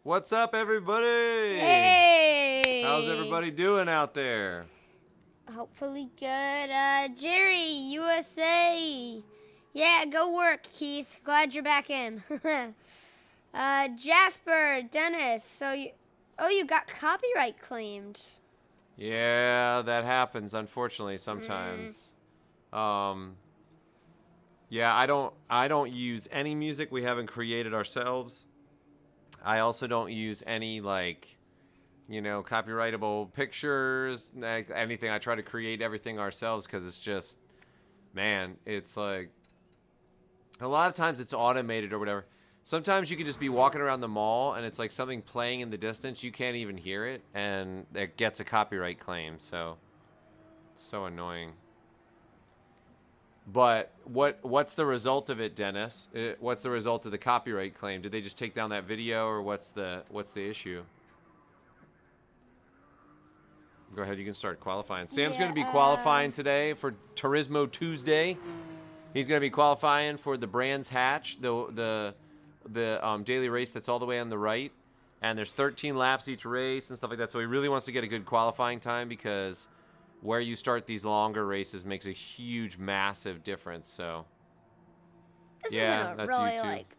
What's up, everybody? Hey! How's everybody doing out there? Hopefully good. Jerry, USA. Yeah, go work, Keith. Glad you're back in. Jasper, Dennis. So you got copyright claimed. Yeah, that happens, unfortunately, sometimes. Yeah, I don't use any music we haven't created ourselves. I also don't use any, copyrightable pictures, anything. I try to create everything ourselves because it's just, man, it's like, a lot of times it's automated or whatever. Sometimes you can just be walking around the mall and it's like something playing in the distance. You can't even hear it, and it gets a copyright claim. So annoying. But what's the result of it, Dennis? What's the result of the copyright claim? Did they just take down that video, or what's the issue? Go ahead, you can start qualifying. Sam's going to be qualifying today for Turismo Tuesday. He's going to be qualifying for the Brands Hatch, the daily race that's all the way on the right. And there's 13 laps each race and stuff like that. So he really wants to get a good qualifying time because where you start these longer races makes a huge, massive difference. So, This yeah, isn't that's really YouTube. like.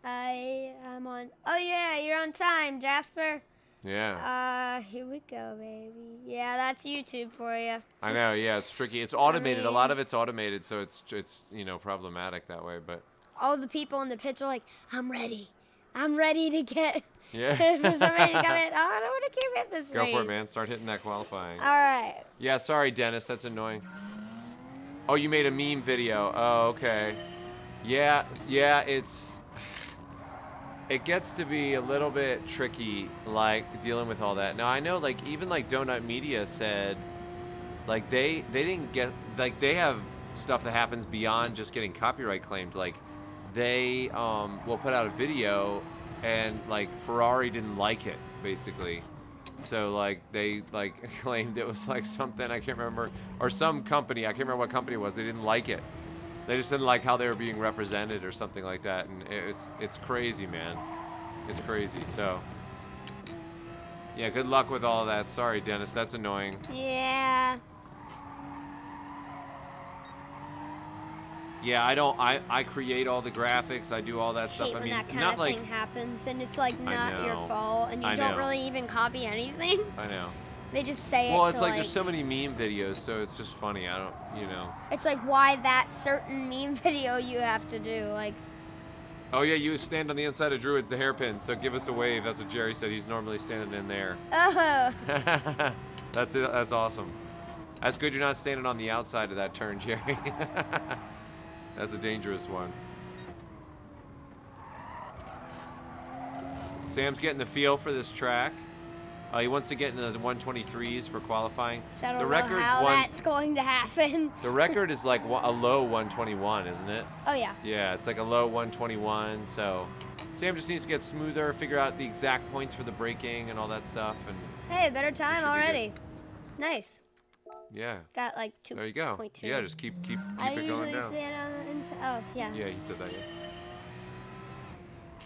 I'm on. Oh yeah, you're on time, Jasper. Yeah. Here we go, baby. Yeah, that's YouTube for you. I know, yeah, it's tricky. It's automated. A lot of it's automated, so it's problematic that way. But All the people in the pits are like, I'm ready to get. yeah, For somebody to come in. Oh, I don't want to keep it this go race. for it, man. Start hitting that qualifying. All right. Yeah, sorry, Dennis. That's annoying. Oh, you made a meme video. Oh, okay. Yeah, it gets to be a little bit tricky, like, dealing with all that. Now, I know, like, even, like, Donut Media said, like, they didn't get, like, they have stuff that happens beyond just getting copyright claimed. Like, they will put out a video, and, like, Ferrari didn't like it, basically. So, like, they, like, claimed it was, like, something, I can't remember, or some company, I can't remember what company it was, they didn't like it. They just didn't like how they were being represented or something like that, and it's crazy, man. It's crazy, so. Yeah, good luck with all of that. Sorry, Dennis, that's annoying. Yeah. Yeah, I create all the graphics, I do all that stuff. Hate when that kind not of like, thing happens, and it's like not your know. fault, and you I don't know. really even copy anything. I know. They just say it. Well, to it's like there's so many meme videos, so it's just funny. I don't, It's like why that certain meme video you have to do, like. Oh yeah, you stand on the inside of Druid's the hairpin, so give us a wave. That's what Jerry said. He's normally standing in there. Oh. That's it. That's awesome. That's good you're not standing on the outside of that turn, Jerry. That's a dangerous one. Sam's getting the feel for this track. He wants to get into the 123s for qualifying. So I don't know how that's going to happen. The record is like a low 121, isn't it? Oh, yeah. Yeah, it's like a low 121, so Sam just needs to get smoother, figure out the exact points for the braking and all that stuff. And hey, better time already. Nice. Yeah. Got like 2.2. There you go. Yeah, just keep it going down. I usually stand on the inside. Oh, yeah. Yeah, he said that, yeah.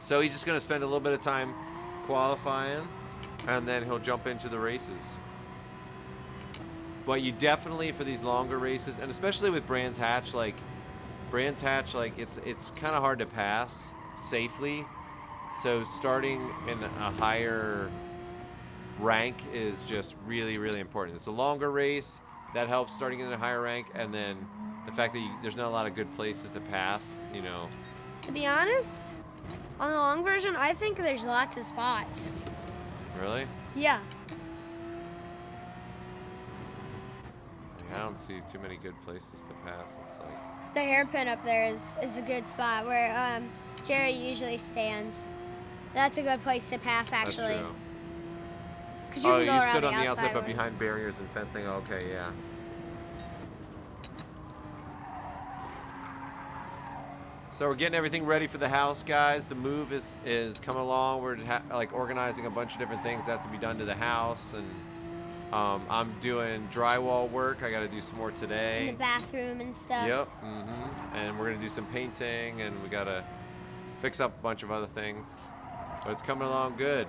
So he's just going to spend a little bit of time qualifying, and then he'll jump into the races. But you definitely, for these longer races, and especially with Brands Hatch, it's kind of hard to pass safely. So starting in a higher rank is just really, really important. It's a longer race. That helps starting in a higher rank, and then the fact that there's not a lot of good places to pass, To be honest, on the long version, I think there's lots of spots. Really? Yeah. I don't see too many good places to pass. It's like The hairpin up there is a good spot where Jerry usually stands. That's a good place to pass, actually. That's true. Because you can go around stood on the outside outside, but ones. behind barriers and fencing. Okay, yeah. So we're getting everything ready for the house, guys. The move is coming along. We're like organizing a bunch of different things that have to be done to the house, and I'm doing drywall work. I got to do some more In today. the bathroom and stuff. Yep. And we're gonna do some painting, and we gotta fix up a bunch of other things. So it's coming along good.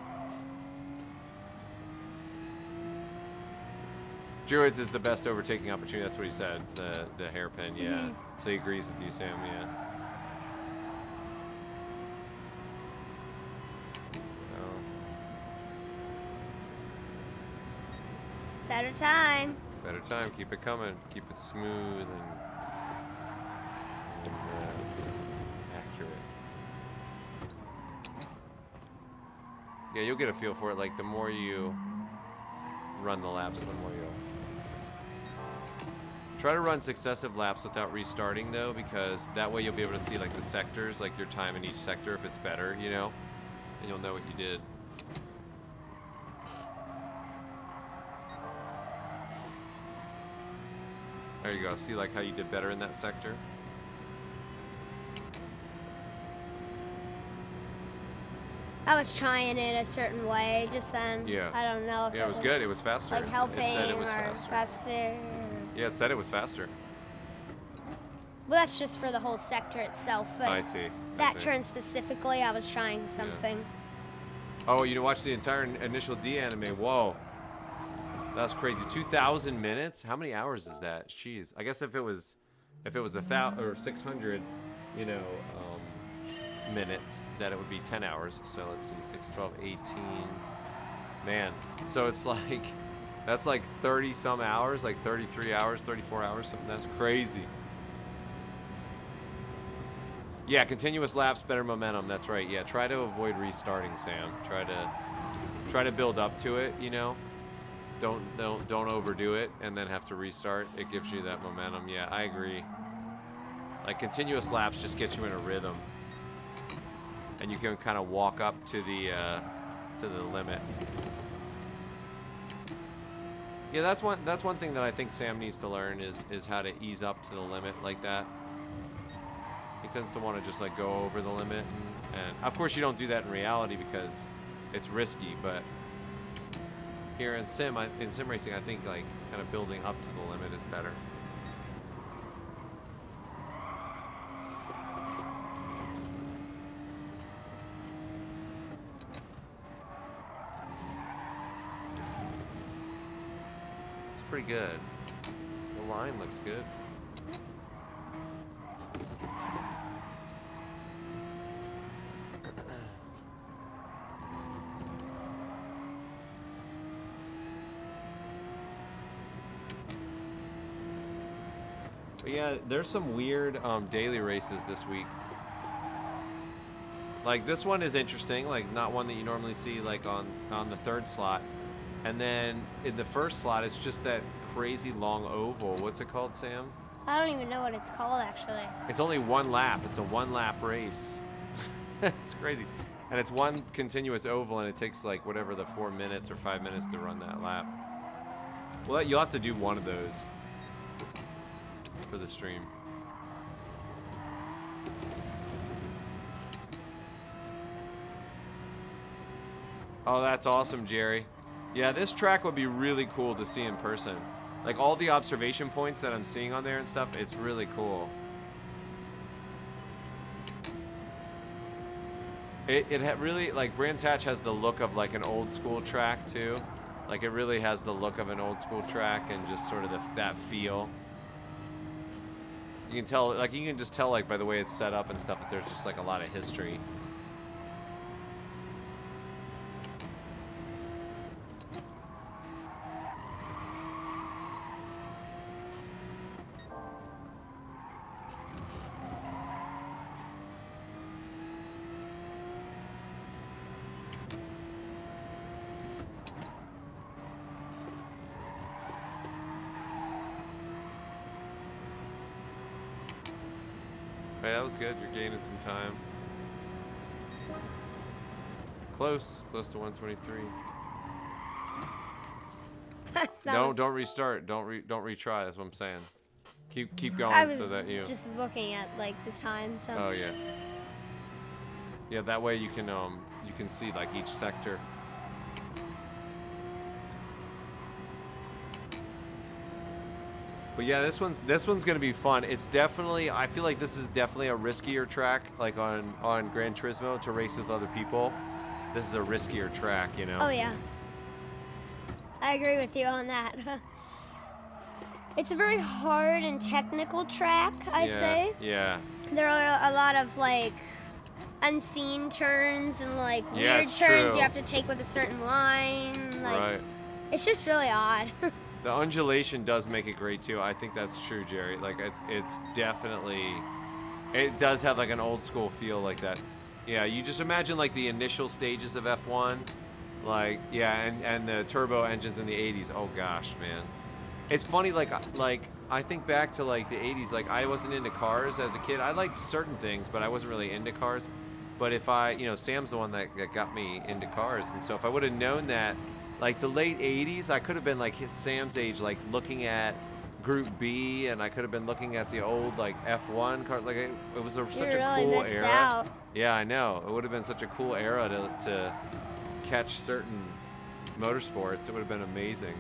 Druids is the best overtaking opportunity. That's what he said. The hairpin. Yeah. So he agrees with you, Sam. Yeah. Better time. Better time. Keep it coming. Keep it smooth and accurate. Yeah, you'll get a feel for it. Like the more you run the laps, the more you'll try to run successive laps without restarting, though, because that way you'll be able to see like the sectors, like your time in each sector, if it's better, you know, and you'll know what you did. There you go. See like how you did better in that sector? I was trying it a certain way just then. Yeah. I don't know if Yeah, it was good. It was faster. like helping it said it was or faster. Yeah, it said it was faster. Well, that's just for the whole sector itself. But I see. that turn specifically, I was trying something. Oh, you watched the entire initial D anime. Whoa. That's crazy. 2,000 minutes? How many hours is that? Jeez. I guess if it was 1,000 or 600, you know, minutes, that it would be 10 hours. So let's see, 6, 12, 18. Man. So it's like, that's like 30 some hours, like 33 hours, 34 hours, something. That's crazy. Yeah, continuous laps, better momentum. That's right. Yeah, try to avoid restarting, Sam. Try to build up to it, you know. Don't overdo it and then have to restart. It gives you that momentum. Yeah, I agree. Like continuous laps just gets you in a rhythm, and you can kind of walk up to the limit. Yeah, that's one thing that I think Sam needs to learn is how to ease up to the limit like that. He tends to want to just like go over the limit, and of course you don't do that in reality because it's risky, but here in sim racing, I think like kind of building up to the limit is better. It's pretty good. The line looks good. But yeah, there's some weird daily races this week. Like this one is interesting, like not one that you normally see like on the third slot. And then in the first slot, it's just that crazy long oval. What's it called, Sam? I don't even know what it's called, actually. It's only one lap. It's a one-lap race. It's crazy. And it's one continuous oval, and it takes like whatever the 4 minutes or 5 minutes to run that lap. Well, you'll have to do one of those for the stream. Oh, that's awesome, Jerry. Yeah, this track would be really cool to see in person. Like all the observation points that I'm seeing on there and stuff, it's really cool. It really, like Brands Hatch has the look of like an old school track too. Like it really has the look of an old school track and just sort of that feel. You can tell, like you can just tell like by the way it's set up and stuff that there's just like a lot of history. Hey, that was good. You're gaining some time. Close to 123. Don't restart. Don't retry. That's what I'm saying. Keep going I was so that you. just looking at like the time. So. Oh yeah. Yeah, that way you can see like each sector. But yeah, this one's gonna be fun. It's definitely, I feel like this is definitely a riskier track, like on Gran Turismo to race with other people. This is a riskier track, you know. Oh yeah, I agree with you on that. It's a very hard and technical track, I'd say. Yeah. There are a lot of like unseen turns and like Yeah, weird it's turns true. you have to take with a certain line. Like, Right. It's just really odd. The undulation does make it great too. I think that's true, Jerry. Like it's definitely, it does have like an old school feel like that. Yeah, you just imagine like the initial stages of F1, like yeah, and the turbo engines in the 80s. Oh gosh, man. It's funny, like I think back to like the 80s. Like I wasn't into cars as a kid. I liked certain things, but I wasn't really into cars. But if Sam's the one that got me into cars, and so if I would have known that, like the late 80s, I could have been like Sam's age, like looking at Group B, and I could have been looking at the old like F1 car. Like it was such a really cool missed era. out. Yeah, I know. It would have been such a cool era to catch certain motorsports. It would have been amazing.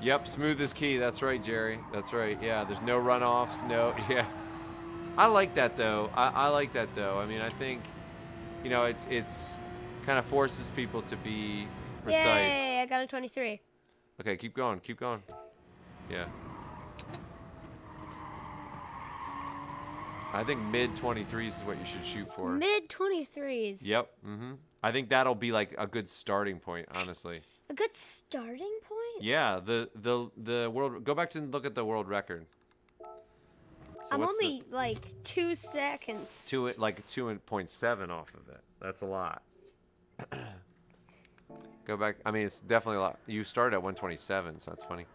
Yep, smooth as key. That's right, Jerry. That's right. Yeah, there's no runoffs. No, yeah. I like that though. I like that though. I mean, I think, it's kind of forces people to be precise. Yay, I got a 23. Okay, keep going. Keep going. Yeah. I think mid 23s is what you should shoot for. Mid 23s. Yep. I think that'll be like a good starting point, honestly. A good starting point? Yeah, the world, go back to look at the world record. So I'm only like 2 seconds. 2.7 off of it. That's a lot. Go back. I mean, it's definitely a lot. You started at 127, so that's funny.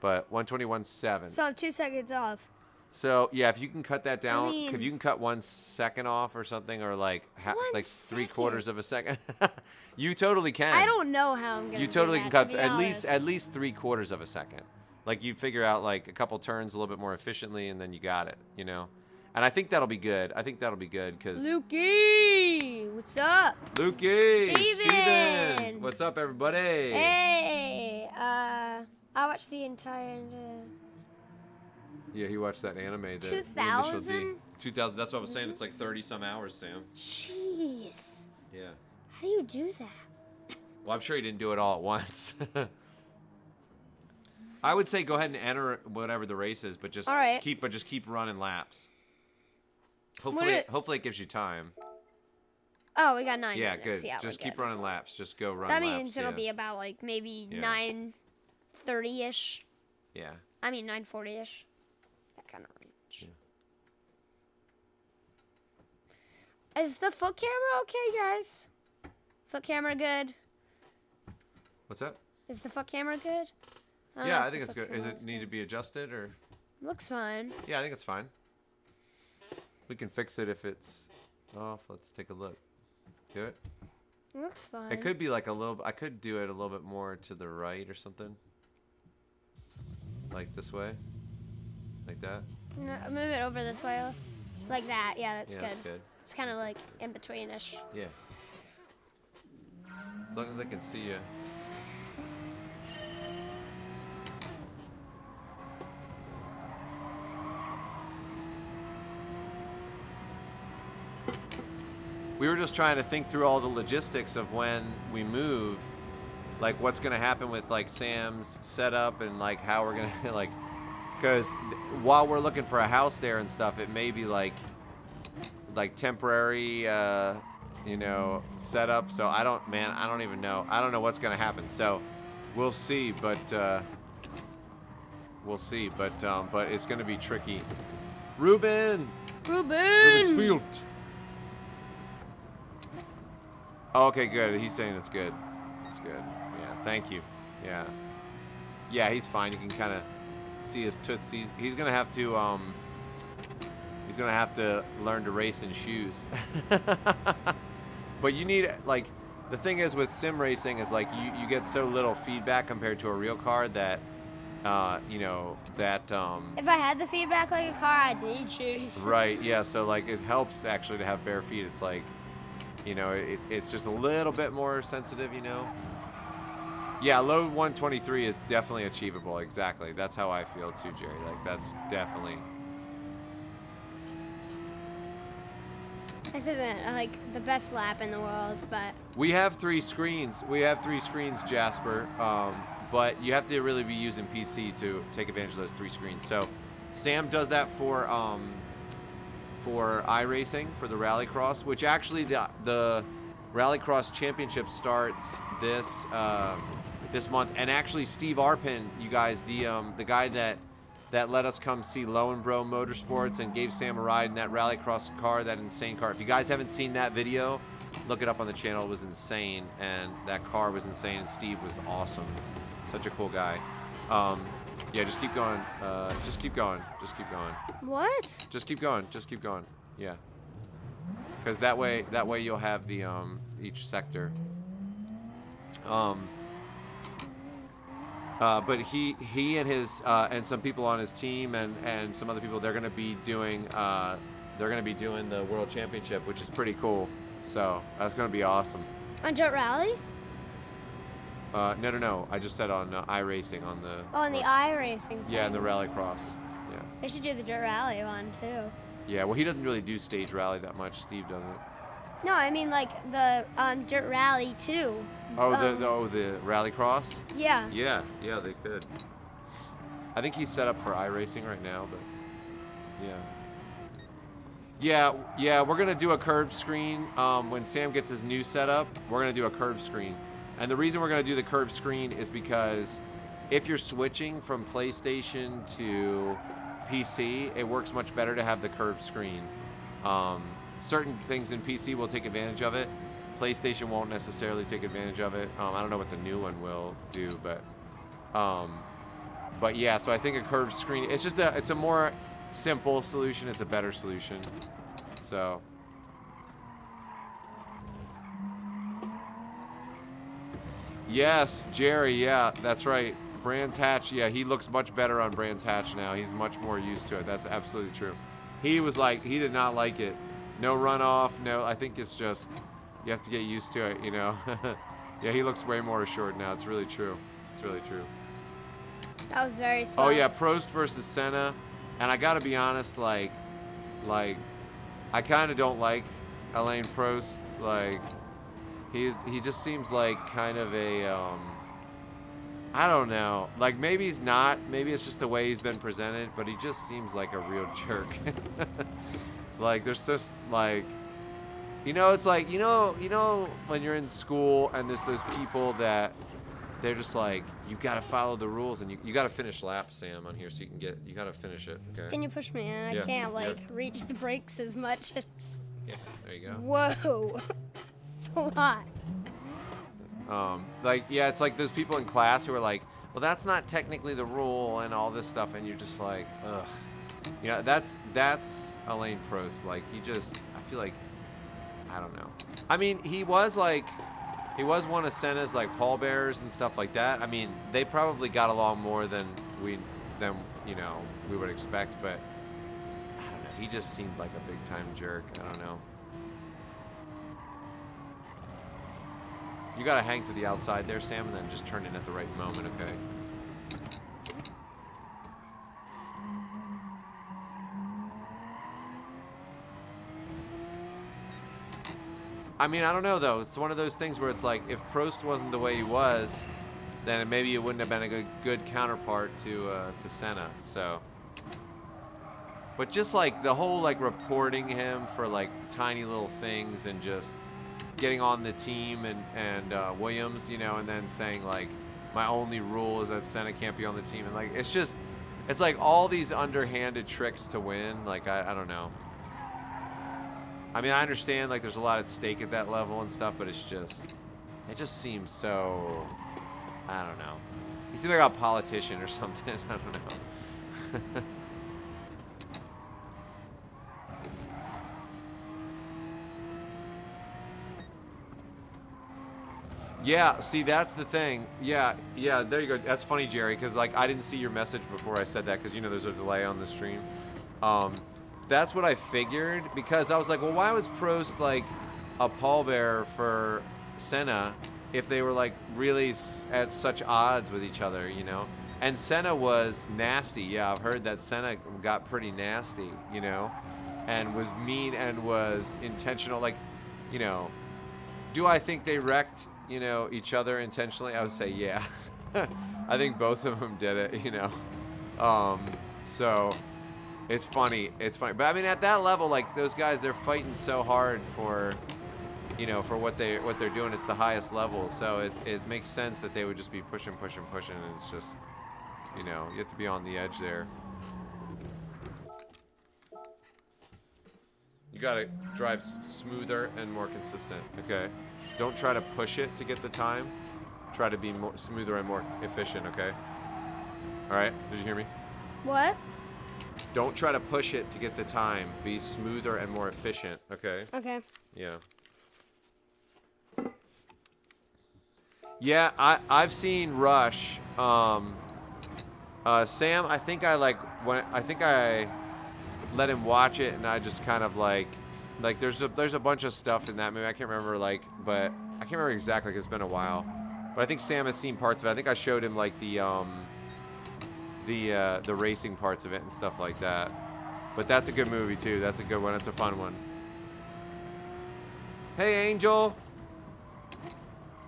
But 121.7. So I'm 2 seconds off. So yeah, if you can cut that down, mean- if you can cut 1 second off or something, or like 1 3/4 of a second, you totally can. I don't know how I'm gonna. You totally do can that, cut to be at honest. least 3/4 of a second. Like you figure out like a couple turns a little bit more efficiently, and then you got it. And I think that'll be good. I think that'll be good because Lukey, what's up? Lukey, Steven! what's up, everybody? Hey, I watched the entire. Yeah, he watched that anime. The initial 2000? 2000. That's what I was saying. It's like 30 some hours, Sam. Jeez. Yeah. How do you do that? Well, I'm sure he didn't do it all at once. I would say go ahead and enter whatever the race is, but just All right. keep running laps. Hopefully it gives you time. Oh, we got 9 Yeah, minutes. good. Yeah, Just we're keep good. running laps. Just go run That laps. means it'll yeah. be about like maybe Yeah. 9:30ish. Yeah. I mean 9:40ish. That kind of range. Is the foot camera okay, guys? Foot camera good? What's that? Is the foot camera good? don't know Yeah, if I the think it's foot good. Does camera's it need to be adjusted or? Looks fine. Yeah, I think it's fine. We can fix it if it's off. Let's take a look. Do it. Looks fine. It could be like a little. I could do it a little bit more to the right or something. Like this way. Like that. No, move it over this way. Like that. Yeah, that's Yeah, good. that's good. It's kind of like in betweenish. Yeah. As long as I can see you. We were just trying to think through all the logistics of when we move, like what's gonna happen with like Sam's setup and like how we're gonna like, because while we're looking for a house there and stuff, it may be like temporary, setup. So I don't even know. I don't know what's gonna happen. So we'll see, but it's gonna be tricky. Ruben Field. Oh, okay, good. He's saying it's good. It's good. Yeah, thank you. Yeah. Yeah, he's fine. You can kind of see his tootsies. He's gonna have to learn to race in shoes. But you need, like, the thing is with sim racing is like you get so little feedback compared to a real car that If I had the feedback like a car, I'd need shoes. Right, yeah, so like it helps actually to have bare feet. It's like, it's just a little bit more sensitive, Yeah, low 123 is definitely achievable. Exactly. That's how I feel too, Jerry. Like, that's definitely. This isn't like the best lap in the world, but We have 3 screens. We have 3 screens, Jasper. But you have to really be using PC to take advantage of those 3 screens. So, Sam does that for iRacing, for the Rallycross, which actually the Rallycross Championship starts this this month. And actually, Steve Arpin, you guys, the guy that let us come see Lowenbro Motorsports and gave Sam a ride in that Rallycross car, that insane car. If you guys haven't seen that video, look it up on the channel. It was insane, and that car was insane, and Steve was awesome. Such a cool guy. Yeah, just keep going. Just keep going. Just keep going. what? Just keep going. Just keep going. Yeah. Because that way you'll have the each sector. But he and his and some people on his team and some other people, they're gonna be doing the World Championship, which is pretty cool. So that's gonna be awesome. On Dirt Rally? No. I just said on iRacing on the. Oh, on the iRacing thing. Yeah, and the Rallycross. Yeah. They should do the Dirt Rally one too. Yeah. Well, he doesn't really do stage rally that much. Steve doesn't. No, I mean like the Dirt Rally too. Oh, the Rallycross. Yeah. Yeah, they could. I think he's set up for iRacing right now, but yeah, we're gonna do a curved screen when Sam gets his new setup. We're gonna do a curved screen, and the reason we're gonna do the curved screen is because if you're switching from PlayStation to PC, it works much better to have the curved screen. Certain things in PC will take advantage of it. PlayStation won't necessarily take advantage of it. I don't know what the new one will do, but yeah. So I think a curved screen. It's a more simple solution. It's a better solution. So. Yes, Jerry. Yeah, that's right. Brands Hatch. Yeah, he looks much better on Brands Hatch now. He's much more used to it. That's absolutely true. He was like, he did not like it. No runoff. No, I think it's just. You have to get used to it, you know. Yeah, he looks way more assured now. It's really true. It's really true. That was very slow. Oh yeah, Prost versus Senna, and I gotta be honest, like, I kind of don't like Alain Prost. Like, he just seems like kind of a, I don't know. Like maybe he's not. Maybe it's just the way he's been presented, but he just seems like a real jerk. Like there's just like. You know, it's like, you know when you're in school and there's those people that they're just like, you got to follow the rules and you got to finish laps, Sam, on here so you got to finish it, okay? Can you push me in? I can't, reach the brakes as much. Yeah, there you go. Whoa. It's a lot. Like, yeah, it's like those people in class who are like, well, that's not technically the rule and all this stuff, and you're just like, ugh. You know, that's Alain Prost. Like, I feel like, I don't know. I mean, he was one of Senna's like pallbearers and stuff like that. I mean, they probably got along more than we would expect, but I don't know. He just seemed like a big time jerk. I don't know. You gotta hang to the outside there, Sam, and then just turn in at the right moment, okay? I mean, I don't know, though. It's one of those things where it's like, if Prost wasn't the way he was, then maybe it wouldn't have been a good counterpart to Senna. So, but just like the whole like reporting him for like tiny little things and just getting on the team and Williams, you know, and then saying like, my only rule is that Senna can't be on the team, and like it's like all these underhanded tricks to win. Like I don't know. I mean, I understand, like, there's a lot at stake at that level and stuff, but it just seems so, I don't know. He seems like a politician or something. I don't know. Yeah, see, that's the thing. Yeah, there you go. That's funny, Jerry, because, like, I didn't see your message before I said that, because, you know, there's a delay on the stream. That's what I figured, because I was like, well, why was Prost like a pallbearer for Senna if they were like really at such odds with each other, you know. And Senna was nasty. Yeah, I've heard that Senna got pretty nasty, you know, and was mean and was intentional. Like, you know, do I think they wrecked, you know, each other intentionally? I would say yeah. I think both of them did it, you know. So it's funny. It's funny. But I mean, at that level, like those guys, they're fighting so hard for, you know, for what they're doing. It's the highest level. So it makes sense that they would just be pushing. And it's just, you know, you have to be on the edge there. You gotta drive smoother and more consistent. Okay. Don't try to push it to get the time. Try to be more smoother and more efficient. Okay. All right. Did you hear me? What? Don't try to push it to get the time. Be smoother and more efficient. Okay. Okay. Yeah. Yeah, I've seen Rush. Sam, I think I let him watch it, and I just kind of like there's a bunch of stuff in that movie. I can't remember but I can't remember exactly. 'Cause it's been a while. But I think Sam has seen parts of it. I think I showed him like the racing parts of it and stuff like that. But that's a good movie too. That's a good one. That's a fun one. Hey, Angel.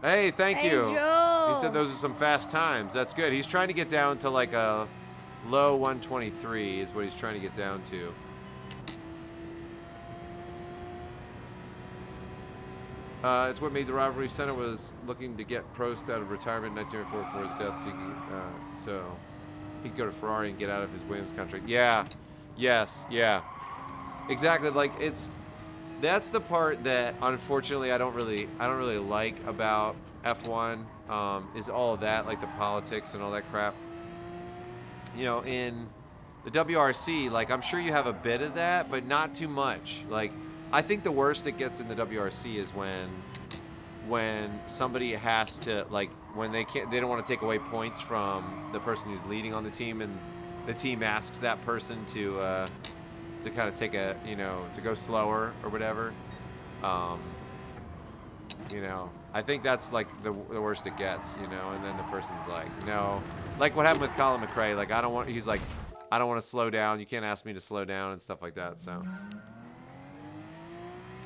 Hey, thank you. Angel. He said those are some fast times. That's good. He's trying to get down to like a low 123 is what he's trying to get down to. It's what made the rivalry. Senna was looking to get Prost out of retirement in 1904 for his death, so he could go to Ferrari and get out of his Williams contract. Yeah, yes, yeah, exactly. Like that's the part that unfortunately I don't really like about F1 is all of that, like the politics and all that crap. You know, in the WRC, like I'm sure you have a bit of that, but not too much. Like I think the worst it gets in the WRC is when somebody has to, like, when they don't want to take away points from the person who's leading on the team, and the team asks that person to kind of take to go slower or whatever. You know, I think that's like the worst it gets, you know, and then the person's like, no, like what happened with Colin McRae, like he's like, I don't want to slow down. You can't ask me to slow down and stuff like that. So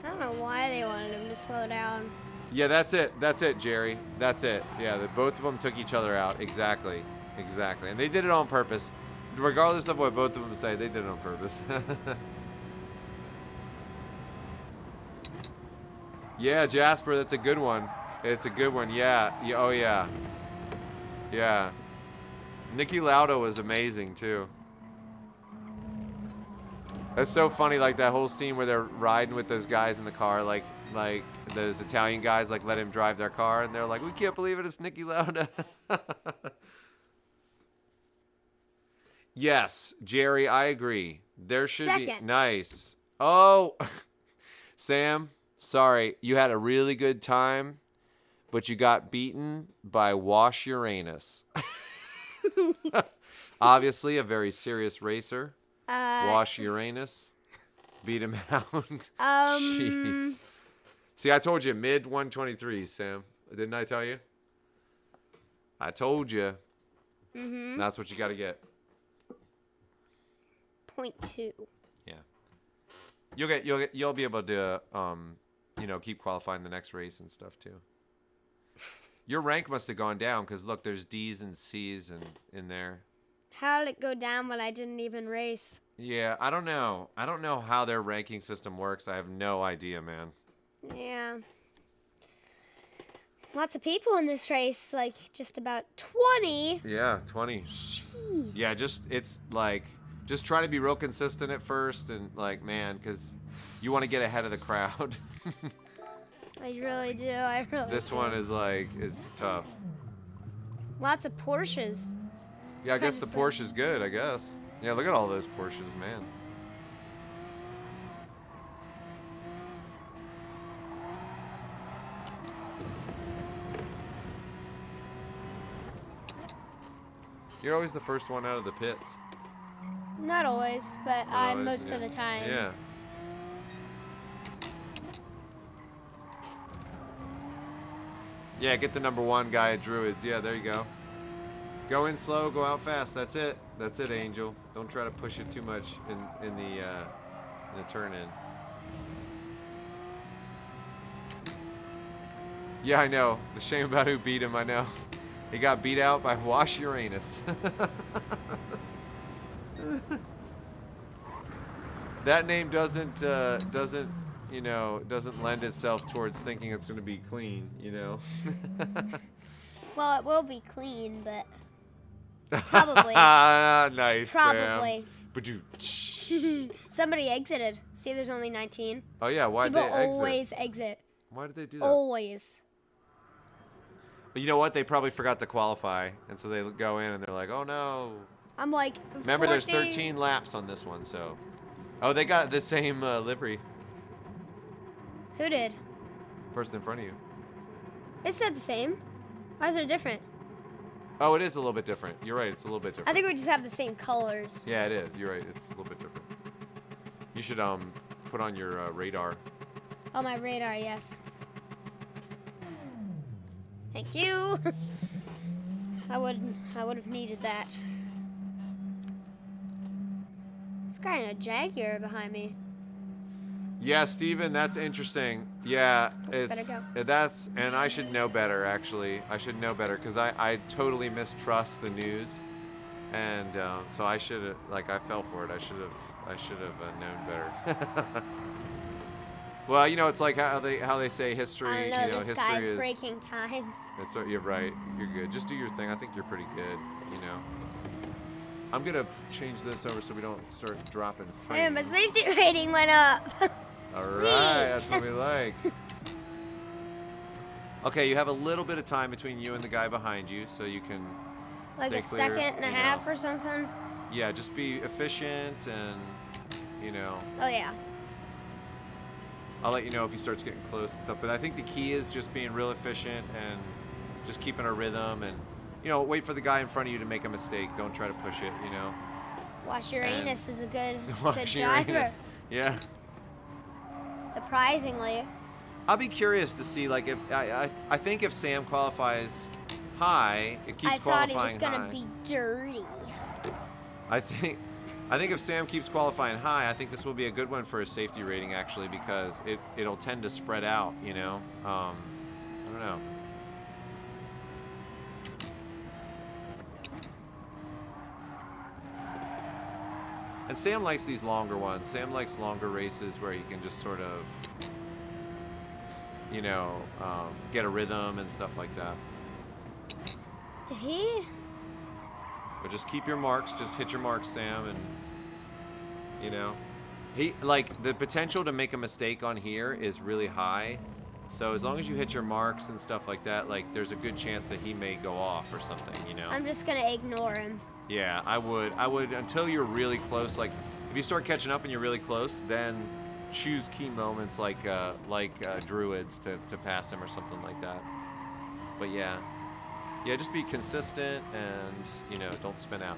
I don't know why they wanted him to slow down. yeah, that's it, Jerry. That's it. Yeah, both of them took each other out. Exactly. And they did it on purpose. Regardless of what both of them say, they did it on purpose. Yeah, Jasper, that's a good one. It's a good one. Yeah. Oh, yeah. Yeah. Niki Lauda was amazing, too. That's so funny, like that whole scene where they're riding with those guys in the car, like those Italian guys, like let him drive their car, and they're like, we can't believe it, it's Niki Lauda. Yes, Jerry, I agree. There should be nice. Oh, Sam, sorry, you had a really good time, but you got beaten by Wash Uranus. Obviously, a very serious racer. Wash Uranus. Beat him out. Jeez. See, I told you, mid 123, Sam. Didn't I tell you? I told you. Mm-hmm. That's what you got to get. 0.2. Yeah. You'll be able to keep qualifying the next race and stuff too. Your rank must have gone down because look, there's D's and C's in there. How did it go down when I didn't even race? Yeah, I don't know. I don't know how their ranking system works. I have no idea, man. Yeah. Lots of people in this race, like just about 20. Yeah, 20. Jeez. Yeah, just try to be real consistent at first, and like, man, because you want to get ahead of the crowd. I really do. This one is tough. Lots of Porsches. Yeah, I guess the Porsche's good, I guess. Yeah, look at all those Porsches, man. You're always the first one out of the pits. Not always, but I'm most of the time. Yeah. Yeah, get the #1 guy at Druids. Yeah, there you go. Go in slow, go out fast. That's it. That's it, Angel. Don't try to push it too much in the turn in. Yeah, I know. The shame about who beat him, I know. He got beat out by Wash Uranus. That name doesn't you know, doesn't lend itself towards thinking it's going to be clean, you know. Well, it will be clean, but probably. Nice. Probably. But you. Somebody exited. See, there's only 19. Oh yeah, why'd they People exit? always exit. Why did they do that? Always. You know what? They probably forgot to qualify, and so they go in and they're like, "Oh no." I'm like. Remember, 40. there's 13 laps on this one, so. Oh, they got the same livery. Who did? Person in front of you. It said the same. Why is it different? Oh, it is a little bit different. You're right. It's a little bit different. I think we just have the same colors. Yeah, it is. You're right. It's a little bit different. You should put on your radar. Oh, my radar, yes. Thank you. I would have needed that. There's a guy in a Jaguar behind me. Yeah, Steven, that's interesting. Yeah, it's Better that's, and I should know better, actually. I should know better because I totally mistrust the news, and so I should have, like, I fell for it. I should have known better. Well, you know, it's like how they say history. I don't know, you know, this history guy's is breaking times. That's what you're right. You're good. Just do your thing. I think you're pretty good. You know. I'm gonna change this over so we don't start dropping frames. Hey, my safety rating went up. All right, that's what we like. Okay, you have a little bit of time between you and the guy behind you, so you can Like a stay clear, second and a you half know. or something. Yeah, just be efficient and, you know. Oh yeah. I'll let you know if he starts getting close and stuff. But I think the key is just being real efficient and just keeping a rhythm and, you know, wait for the guy in front of you to make a mistake. Don't try to push it, you know. Wash Uranus is a good Wash driver. Uranus. Yeah. Surprisingly. I'll be curious to see, like, if I think if Sam qualifies high, it keeps I thought qualifying he was gonna high. be dirty. I think if Sam keeps qualifying high, I think this will be a good one for his safety rating, actually, because it'll tend to spread out, you know. I don't know. And Sam likes these longer ones. Sam likes longer races where he can just sort of, you know, get a rhythm and stuff like that. Did he? But just keep your marks. Just hit your marks, Sam, and, you know. Like, the potential to make a mistake on here is really high. So as long as you hit your marks and stuff like that, like, there's a good chance that he may go off or something, you know. I'm just gonna ignore him. Yeah, I would until you're really close. Like, if you start catching up and you're really close, then choose key moments like Druids to pass him or something like that. But yeah, just be consistent and, you know, don't spin out.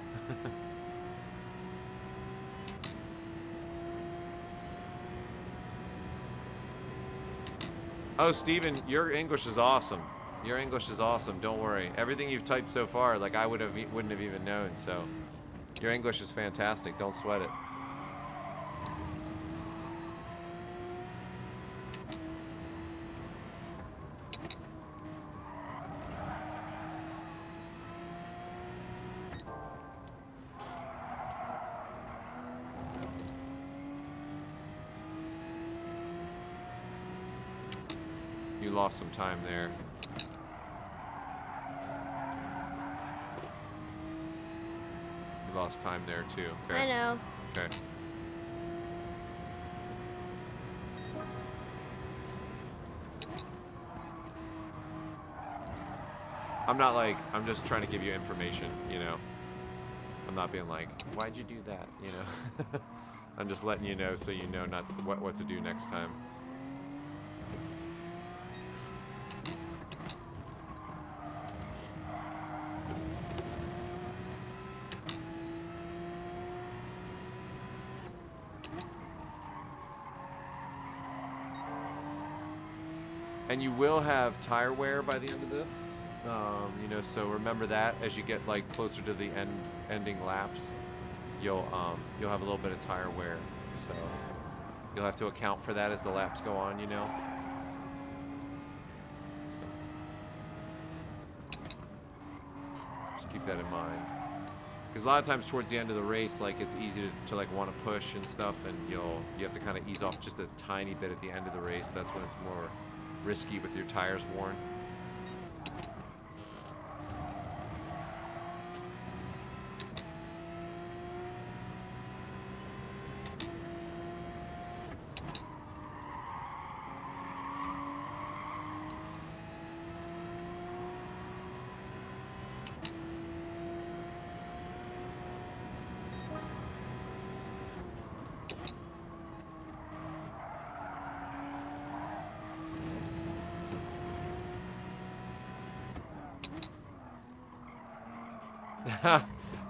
Oh, Steven, your English is awesome. Your English is awesome. Don't worry. Everything you've typed so far, like, I wouldn't have even known. So, your English is fantastic. Don't sweat it. You lost some time there. You lost time there too. Okay. I know. Okay. I'm not like, I'm just trying to give you information, you know. I'm not being like, why'd you do that, you know. I'm just letting you know so you know not what to do next time. And you will have tire wear by the end of this. You know, so remember that as you get like closer to the ending laps, you'll have a little bit of tire wear. So you'll have to account for that as the laps go on, you know. So just keep that in mind. Because a lot of times towards the end of the race, like it's easy to like want to push and stuff, and you have to kind of ease off just a tiny bit at the end of the race. That's when it's more risky with your tires worn.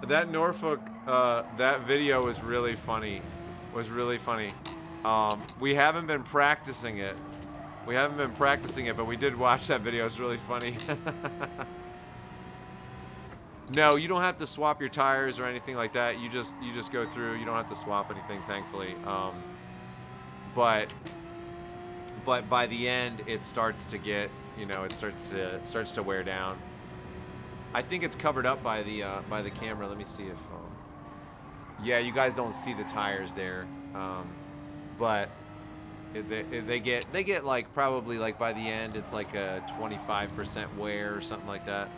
That Norfolk, that video was really funny. We haven't been practicing it. But we did watch that video. It's really funny. No, you don't have to swap your tires or anything like that. You just go through. You don't have to swap anything, thankfully. But by the end, it starts to get, you know, it starts to wear down. I think it's covered up by the camera. Let me see if yeah, you guys don't see the tires there, but they get like probably like by the end it's like a 25% wear or something like that.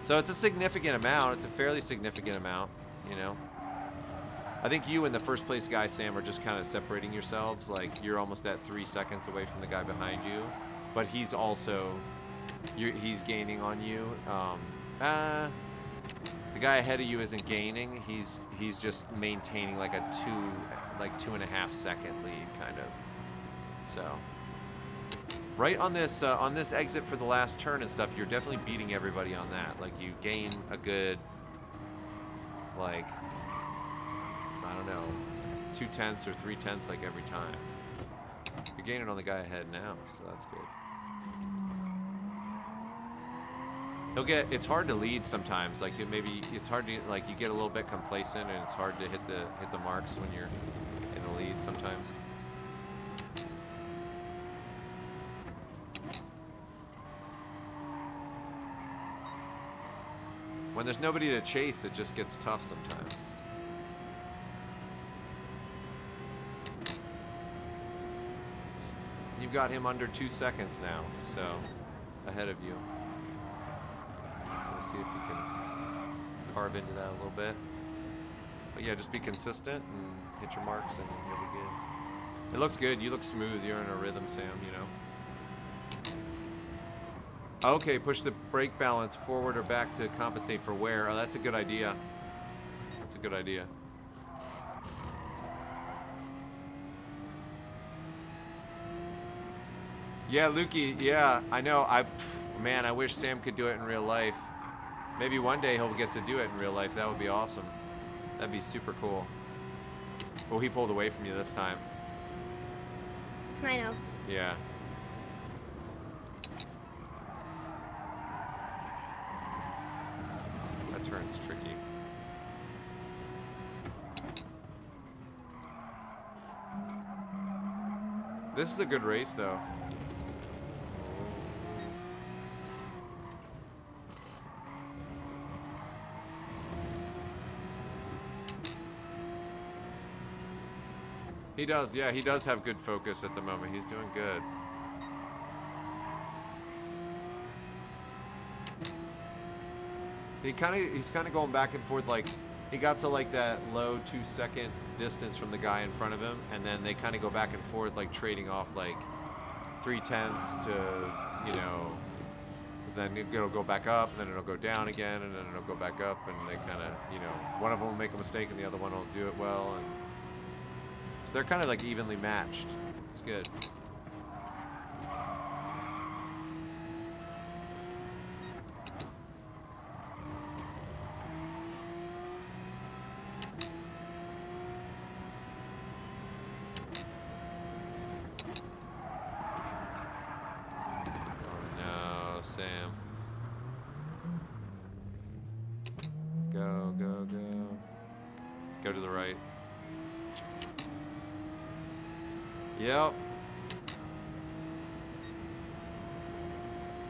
So it's a significant amount. It's a fairly significant amount, you know. I think you and the first place guy Sam are just kind of separating yourselves. Like you're almost at 3 seconds away from the guy behind you, but he's also he's gaining on you. The guy ahead of you isn't gaining. He's just maintaining like a 2.5 second lead, kind of. So right on this exit for the last turn and stuff, you're definitely beating everybody on that. Like you gain a good, like, I don't know, 2/10 or 3/10 like every time. You're gaining on the guy ahead now, so that's good. It's hard to lead sometimes. Like it's hard to, like, you get a little bit complacent and it's hard to hit the marks when you're in the lead sometimes. When there's nobody to chase, it just gets tough sometimes. You've got him under 2 seconds now, so ahead of you. See if you can carve into that a little bit. But yeah, just be consistent and hit your marks and you'll be good. It looks good. You look smooth. You're in a rhythm, Sam, you know. Okay, push the brake balance forward or back to compensate for wear. Oh, that's a good idea. That's a good idea. Yeah, Lukey, yeah, I know. Man, I wish Sam could do it in real life. Maybe one day he'll get to do it in real life. That would be awesome. That'd be super cool. Oh, he pulled away from you this time. I know. Yeah. That turn's tricky. This is a good race, though. He does, yeah, he does have good focus at the moment. He's doing good. He's kind of going back and forth. Like, he got to like that low 2 second distance from the guy in front of him, and then they kind of go back and forth, like trading off like 3/10 to, you know, then it'll go back up, then it'll go down again, and then it'll go back up, and they kind of, you know, one of them will make a mistake and the other one will do it well, and so they're kind of like evenly matched. It's good. Sam. Go, go, go. Go to the right. Yep.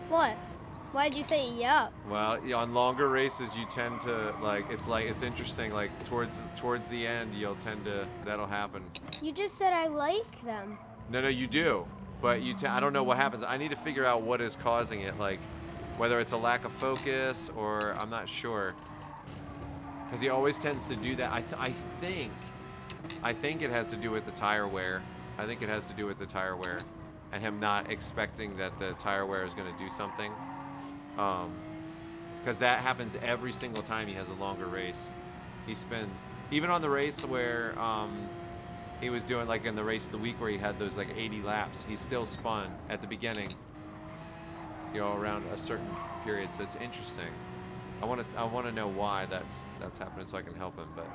What? Why'd you say yup? Well, on longer races, you tend to it's interesting. Like towards the end, you'll tend to that'll happen. You just said I like them. No, you do, but I don't know what happens. I need to figure out what is causing it, like whether it's a lack of focus or I'm not sure. Because he always tends to do that. I think it has to do with the tire wear. I think it has to do with the tire wear, and him not expecting that the tire wear is going to do something. Because that happens every single time he has a longer race. He spins. Even on the race where he was doing, like in the race of the week where he had those like 80 laps, he still spun at the beginning, you know, around a certain period. So it's interesting. I want to know why that's happening so I can help him. But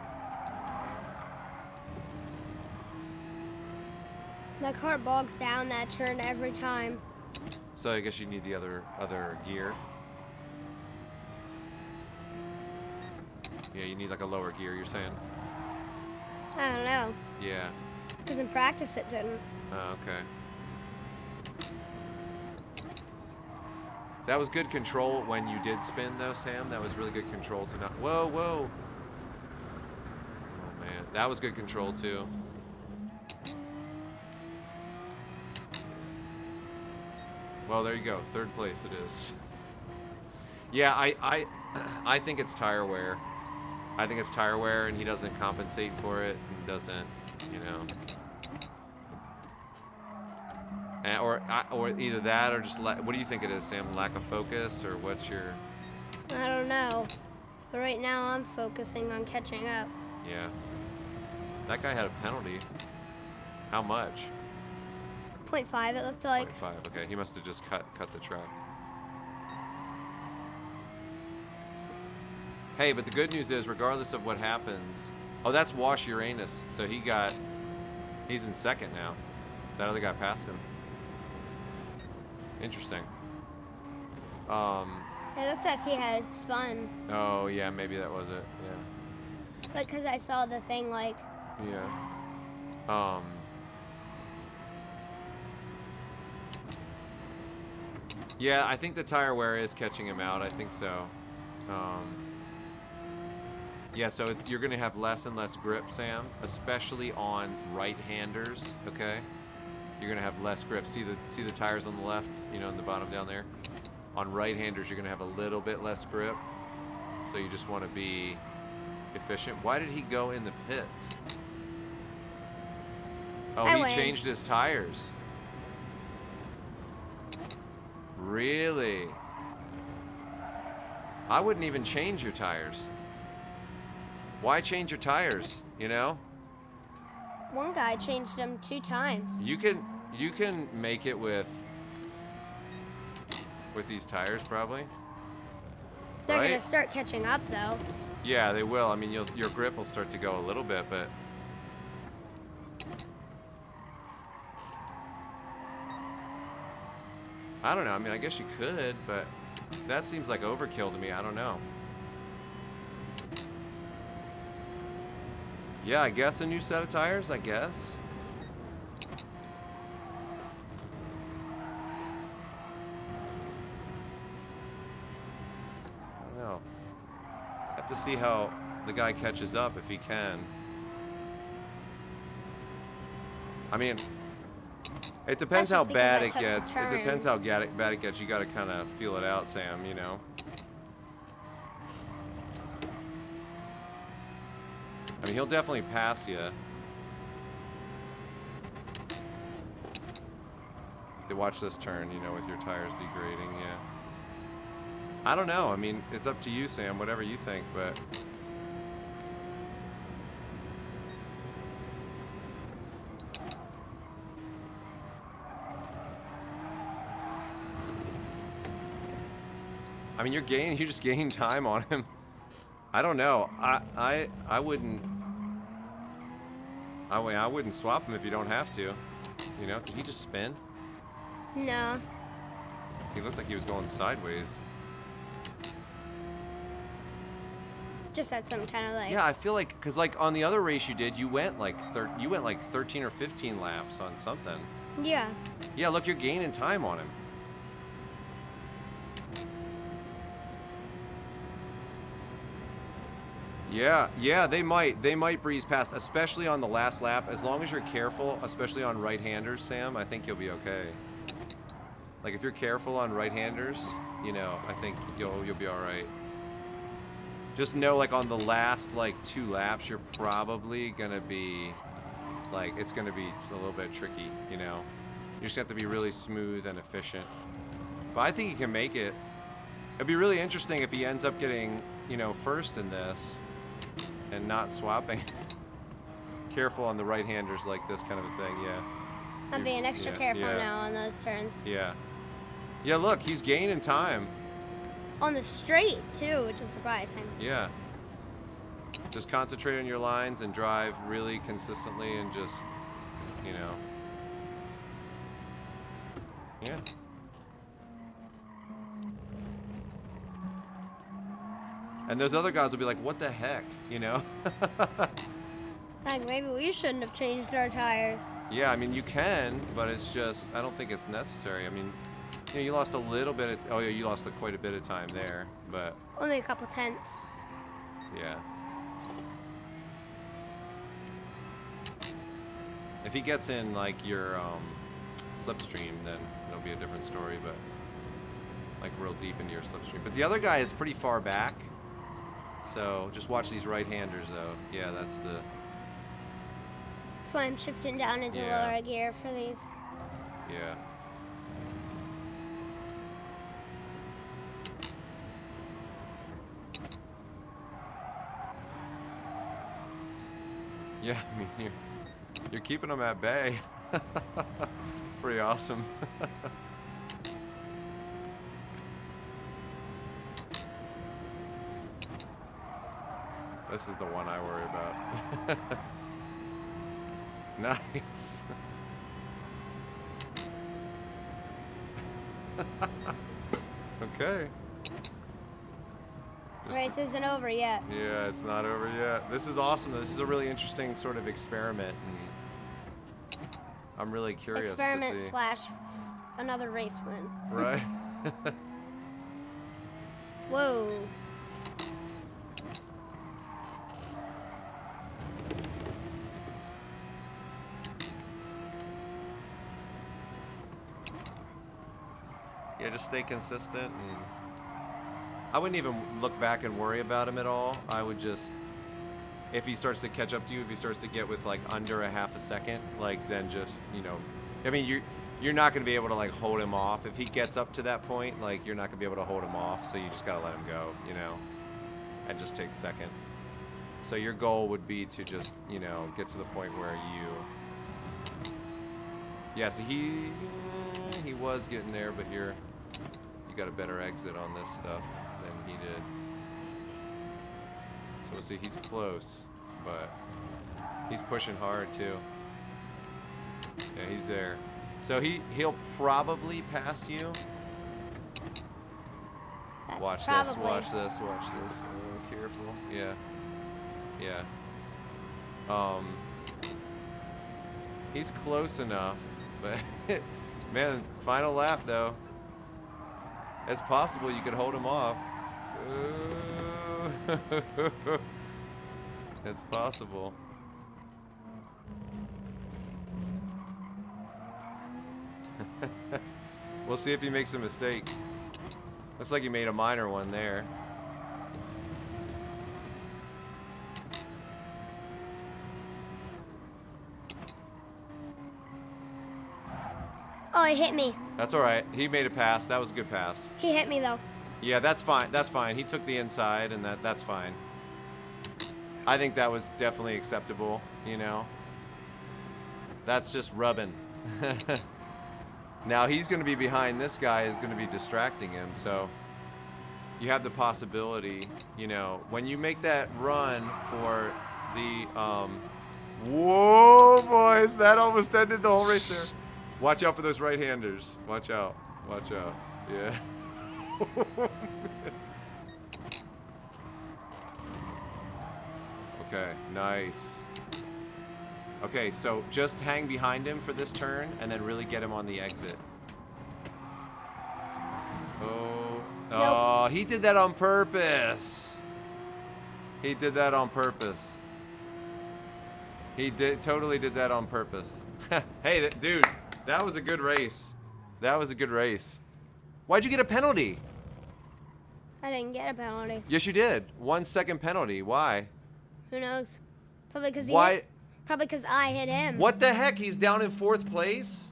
that car bogs down that turn every time. so I guess you need the other gear. Yeah, you need like a lower gear, you're saying? I don't know. Yeah. Because in practice it didn't. Oh, okay. That was good control when you did spin, though, Sam. That was really good control to not... Whoa, whoa. Oh, man. That was good control, too. Well, there you go. Third place it is. Yeah, I think it's tire wear. I think it's tire wear, and he doesn't compensate for it, and doesn't, you know... Or either that or just what do you think it is, Sam? Lack of focus, or what's your? I don't know. But right now I'm focusing on catching up. Yeah. That guy had a penalty. How much? 0.5 it looked like. 0.5. Okay, he must have just cut the track. Hey, but the good news is, regardless of what happens, oh, that's Wash Uranus. So he's in second now. That other guy passed him. Interesting. It looked like he had spun. Oh, yeah, maybe that was it. Yeah. But because I saw the thing like... Yeah. Yeah, I think the tire wear is catching him out. I think so. Yeah, so you're going to have less and less grip, Sam, especially on right-handers, okay? You're going to have less grip. See the tires on the left, you know, in the bottom down there? On right-handers, you're going to have a little bit less grip. So you just want to be efficient. Why did he go in the pits? Oh, he changed his tires. Really? I wouldn't even change your tires. Why change your tires, you know? One guy changed them 2 times. You can make it with these tires probably. They're right? gonna start catching up though. Yeah, they will. I mean, your grip will start to go a little bit, but I don't know. I mean, I guess you could, but that seems like overkill to me. I don't know. Yeah, I guess a new set of tires, I guess. I don't know. Have to see how the guy catches up if he can. I mean, it depends how bad it gets. It depends how bad it gets. You got to kind of feel it out, Sam, you know. I mean, he'll definitely pass you. They watch this turn, you know, with your tires degrading, yeah. I don't know. I mean, it's up to you, Sam, whatever you think, but... I mean, you just gain time on him. I don't know. I wouldn't. I wouldn't swap him if you don't have to. You know? Did he just spin? No. He looked like he was going sideways. Just had some kind of like. Yeah, I feel like, cause like on the other race you did, you went like 13 or 15 laps on something. Yeah. Yeah, look, you're gaining time on him. Yeah, they might breeze past, especially on the last lap. As long as you're careful, especially on right-handers, Sam, I think you'll be okay. Like if you're careful on right-handers, you know, I think you'll be all right. Just know, like on the last like 2 laps, you're probably gonna be, like, it's gonna be a little bit tricky, you know. You just have to be really smooth and efficient. But I think he can make it. It'd be really interesting if he ends up getting, you know, first in this and not swapping. Careful on the right-handers like this kind of a thing, yeah. I'm being extra careful now on those turns. Yeah. Yeah, look, he's gaining time. On the straight, too, which is surprising. Yeah. Just concentrate on your lines and drive really consistently and just, you know. Yeah. And those other guys will be like, what the heck, you know? Like, maybe we shouldn't have changed our tires. Yeah, I mean, you can, but it's just, I don't think it's necessary. I mean, you know, you lost a little bit of, oh yeah, you lost quite a bit of time there, but. Only a couple tenths. Yeah. If he gets in, like, your slipstream, then it'll be a different story, but, like, real deep into your slipstream. But the other guy is pretty far back, so just watch these right-handers, though. Yeah, that's the... That's why I'm shifting down into lower gear for these. Yeah. Yeah, I mean, you're keeping them at bay. It's pretty awesome. This is the one I worry about. Nice. Okay. Race isn't over yet. Yeah, it's not over yet. This is awesome. This is a really interesting sort of experiment, and I'm really curious Experiment to see. / another race win. Right. Whoa. Yeah, just stay consistent, and I wouldn't even look back and worry about him at all. I would just, if he starts to catch up to you, if he starts to get with like under a half a second, like then just, you know, I mean, you're not going to be able to like hold him off. If he gets up to that point, like you're not going to be able to hold him off, so you just got to let him go, you know, and just take second. So your goal would be to just, you know, get to the point where you, yeah, so he was getting there, but you got a better exit on this stuff than he did. So we'll see, he's close, but he's pushing hard too. Yeah, he's there. So he'll probably pass you. That's watch probably. this, watch this, watch this. Oh, careful. Yeah. Yeah. He's close enough, but man, final lap though. It's possible you could hold him off. It's possible. We'll see if he makes a mistake. Looks like he made a minor one there. Oh, he hit me. That's all right. He made a pass. That was a good pass. He hit me though. Yeah, that's fine. That's fine. He took the inside, and that's fine. I think that was definitely acceptable, you know. That's just rubbing. Now he's going to be behind this guy, is going to be distracting him, so you have the possibility, you know, when you make that run for the, whoa, boys, that almost ended the whole race there. Watch out for those right-handers. Watch out. Watch out. Yeah. Okay, nice. Okay, so just hang behind him for this turn and then really get him on the exit. Oh. Nope. Oh, he did that on purpose. He did that on purpose. He totally did that on purpose. Hey, dude, that was a good race. That was a good race. Why'd you get a penalty? I didn't get a penalty. Yes, you did. 1 second penalty. Why? Who knows? Probably because Why? Probably because I hit him. What the heck? He's down in 4th place?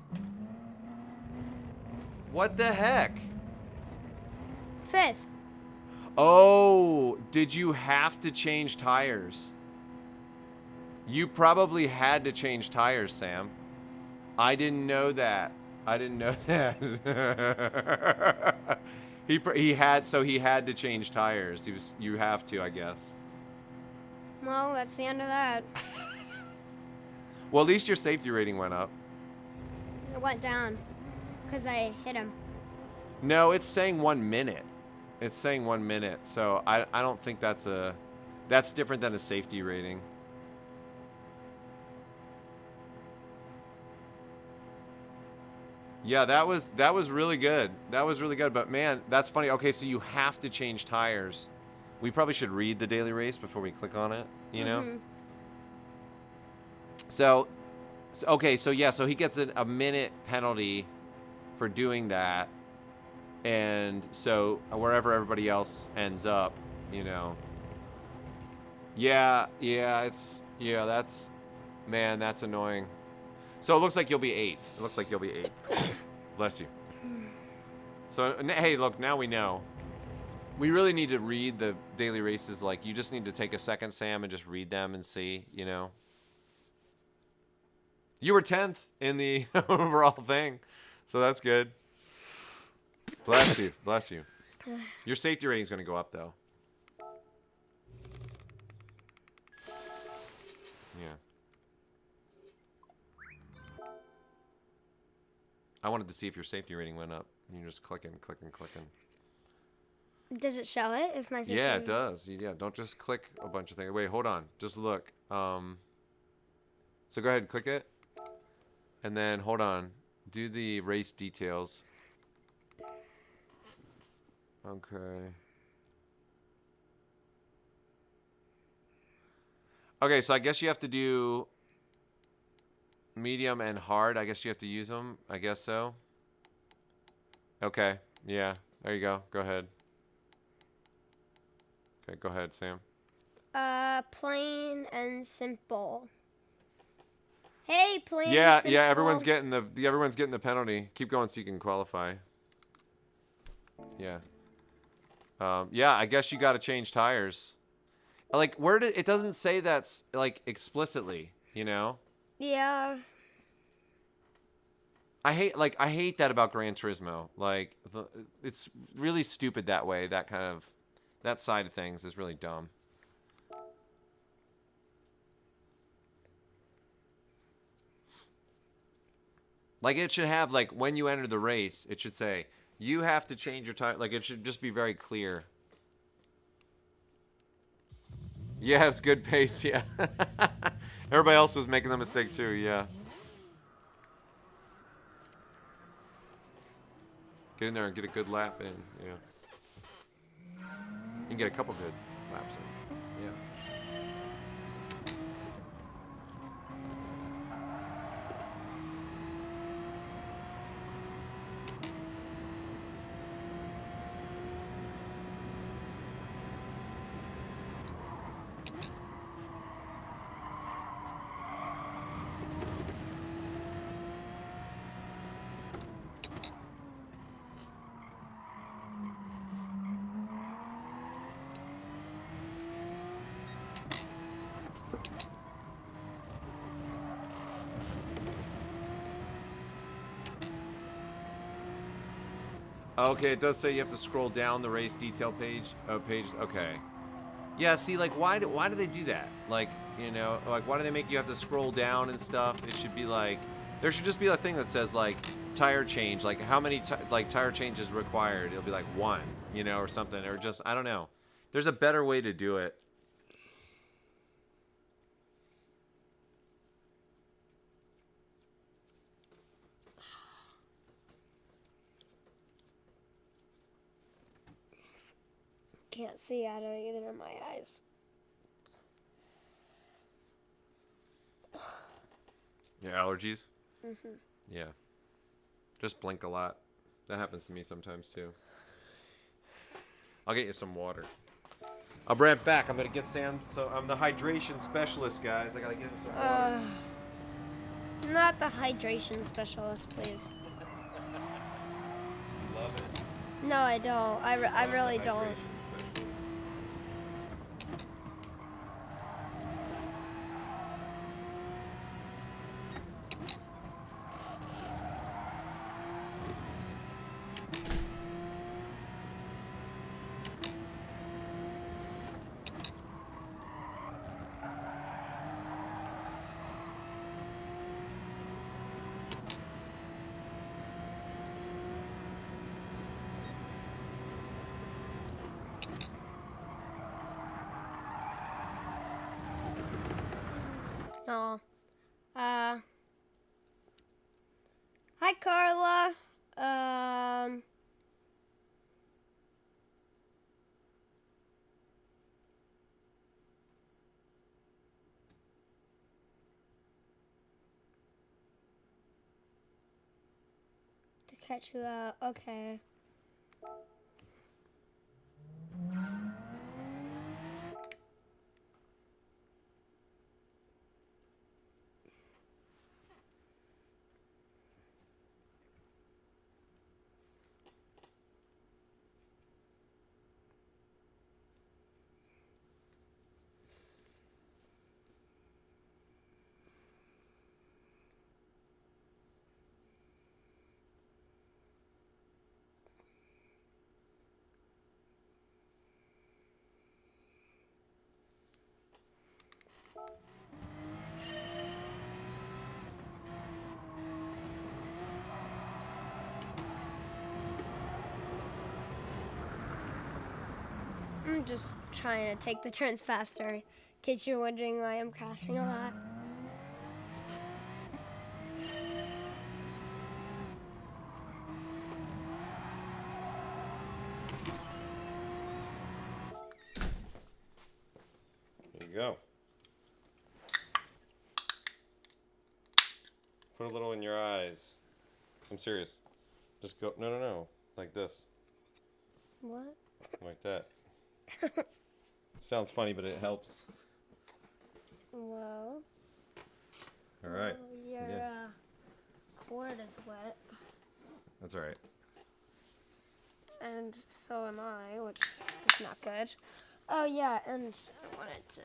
What the heck? 5th. Oh, did you have to change tires? You probably had to change tires, Sam. I didn't know that. I didn't know that. he had to change tires. You have to, I guess. Well, that's the end of that. Well, at least your safety rating went up. It went down because I hit him. No, it's saying 1 minute. It's saying 1 minute. So I don't think that's different than a safety rating. Yeah, that was really good. That was really good. But man, that's funny. Okay, so you have to change tires. We probably should read the daily race before we click on it, you know? So okay, so yeah, so he gets a minute penalty for doing that. And so wherever everybody else ends up, you know. Yeah, that's man, that's annoying. So it looks like you'll be 8th. It looks like you'll be 8th. Bless you. So hey, look, now we know. We really need to read the daily races. Like, you just need to take a second, Sam, and just read them and see, you know. You were 10th in the overall thing, so that's good. Bless you. Bless you. Your safety rating is going to go up, though. Yeah. I wanted to see if your safety rating went up. You're just clicking. Does it show it if my safety Yeah, it rating- does. Yeah, don't just click a bunch of things. Wait, hold on. Just look. So go ahead and click it. And then, hold on. Do the race details. Okay. Okay, so I guess you have to do medium and hard. I guess you have to use them. I guess so. Okay. Yeah. There you go. Go ahead. Okay, go ahead, Sam. Plain and simple. Hey, plain and Yeah, simple. yeah, everyone's getting the penalty. Keep going so you can qualify. Yeah. Yeah, I guess you got to change tires. Like, it doesn't say that's like explicitly, you know? Yeah. I hate that about Gran Turismo. Like, it's really stupid that way. That side of things is really dumb. Like, it should have, like, when you enter the race, it should say, you have to change your tire. Like, it should just be very clear. Yeah, it's good pace, yeah. Everybody else was making the mistake too, yeah. Get in there and get a good lap in, yeah. You can get a couple good laps in, yeah. Okay, it does say you have to scroll down the race detail page. Okay. Yeah, see, like, why do they do that? Like, you know, like, why do they make you have to scroll down and stuff? It should be like, there should just be a thing that says, like, tire change, like how many like tire changes required. It'll be like 1, you know, or something, or just I don't know. There's a better way to do it. Can't see out of either of my eyes. Your allergies? Mhm. Yeah. Just blink a lot. That happens to me sometimes too. I'll get you some water. I'll be right back. I'm gonna get Sam. So I'm the hydration specialist, guys. I gotta get him some water. Not the hydration specialist, please. You love it. No, I don't. I really don't. Hydration specialist. No. Hi, Carla. To catch you out. Okay. I'm just trying to take the turns faster, in case you're wondering why I'm crashing a lot. There you go. Put a little in your eyes. I'm serious. Just go. No, no, no. Like this. What? Like that. Sounds funny, but it helps. Well. All right. Well, your cord is wet. That's all right. And so am I, which is not good. Oh, yeah, and I wanted to...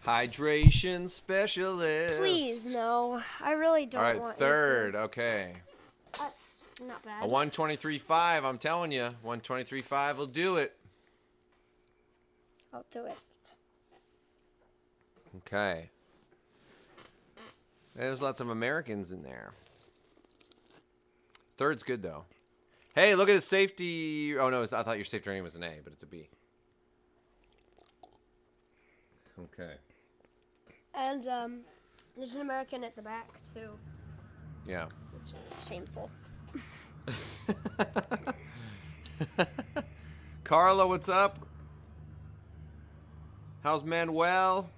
Hydration specialist. Please, no. I really don't All right, want third. you Okay. to. That's not bad. A 123.5. I'm telling you, 123.5 will do it. I'll do it. Okay. There's lots of Americans in there. Third's good though. Hey, look at his safety. Oh no, I thought your safety rating was an A, but it's a B. Okay. And there's an American at the back, too. Yeah. Which is shameful. Carla, what's up? How's Manuel?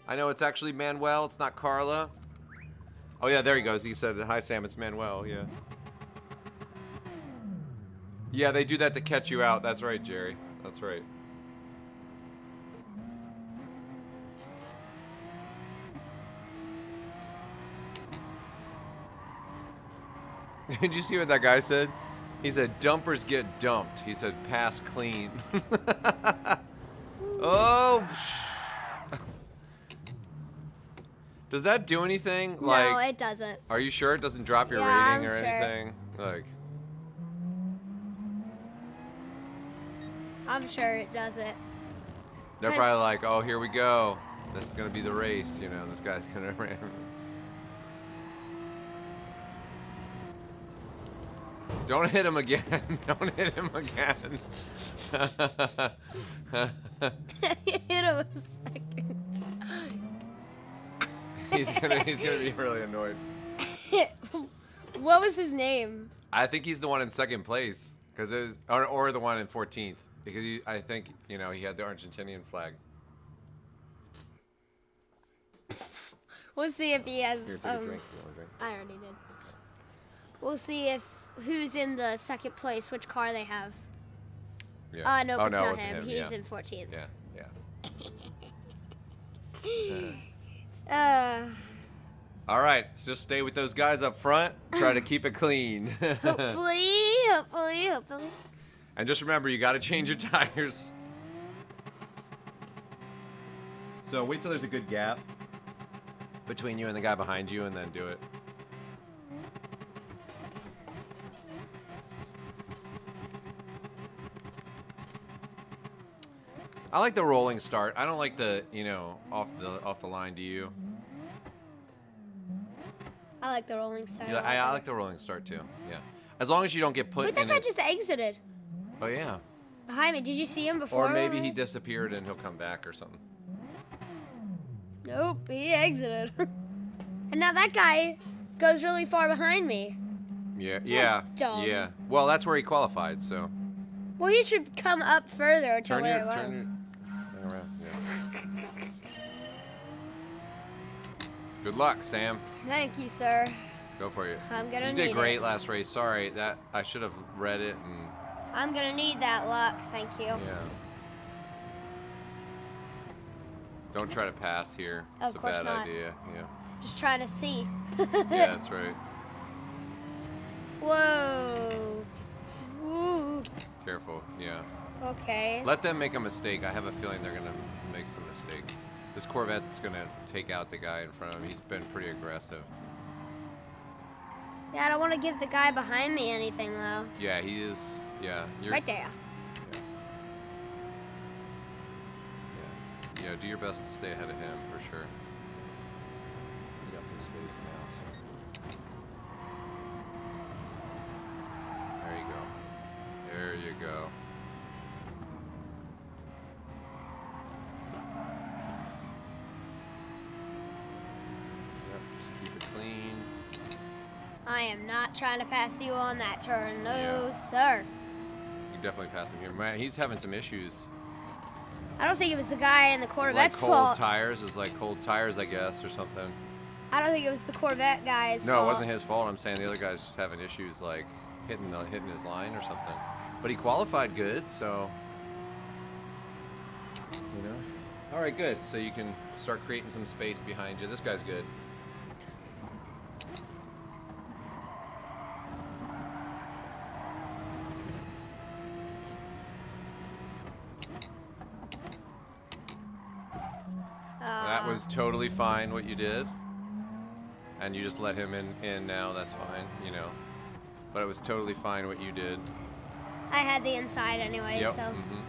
I know it's actually Manuel. It's not Carla. Oh, yeah, there he goes. He said, hi, Sam. It's Manuel. Yeah. Yeah, they do that to catch you out. That's right, Jerry. That's right. Did you see what that guy said? He said, dumpers get dumped. He said, pass clean. Oh. Does that do anything? No, Like, it doesn't. are you sure it doesn't drop your Yeah, rating or I'm sure. anything? Like, I'm sure it doesn't. they're 'Cause- probably like, oh, here we go. This is going to be the race. You know, this guy's going to ram. Don't hit him again. Don't hit him again. Hit him a second. He's gonna be really annoyed. What was his name? I think he's the one in second place, because it was, or the one in 14th, because I think he had the Argentinian flag. We'll see if he has. Here, take a drink. You want a drink? I already did. We'll see if who's in the second place, which car they have. Yeah. Nope, Oh, it's no, it not wasn't him. him, He's yeah. in 14th. Yeah. All right, let's just stay with those guys up front. Try to keep it clean. hopefully. And just remember, you got to change your tires. So wait till there's a good gap between you and the guy behind you, and then do it. I like the rolling start. I don't like the, off the line. Do you? I like the rolling start. Yeah, I like the rolling start too. Yeah, as long as you don't get put Wait, that in guy it. just exited Oh yeah. behind me. Did you see him before? Or maybe he disappeared and he'll come back or something. Nope, he exited. And now that guy goes really far behind me. Yeah, dumb. yeah. Well, that's where he qualified. So. Well, he should come up further to Turn where your, it turn was. your, turn around. Yeah. Good luck, Sam. Thank you, sir. Go for it. I'm gonna You need did great it. last race. Sorry, that I should have read it and. I'm gonna need that luck. Thank you. Yeah. Don't try to pass here. Of It's a course bad not. idea. Yeah. Just trying to see. Yeah, that's right. Whoa. Woo. Careful. Yeah. Okay. Let them make a mistake. I have a feeling they're gonna make some mistakes. This Corvette's gonna take out the guy in front of him. He's been pretty aggressive. Yeah, I don't want to give the guy behind me anything though. Yeah, he is. Yeah. Right there. Yeah, do your best to stay ahead of him for sure. You got some space now, so. There you go. There you go. Yep, just keep it clean. I am not trying to pass you on that turn. No, Yeah. sir. You definitely passed him here. Man, he's having some issues. I don't think it was the guy in the Like Corvette's cold fault. tires. It was like cold tires, I guess, or something. I don't think it was the Corvette guy's No, fault. it wasn't his fault. I'm saying the other guy's just having issues, like hitting his line or something. But he qualified good, so All right, good. So you can start creating some space behind you. This guy's good. That was totally fine what you did. And you just let him in now, that's fine, But it was totally fine what you did. I had the inside anyway, Yep. so. Mm-hmm.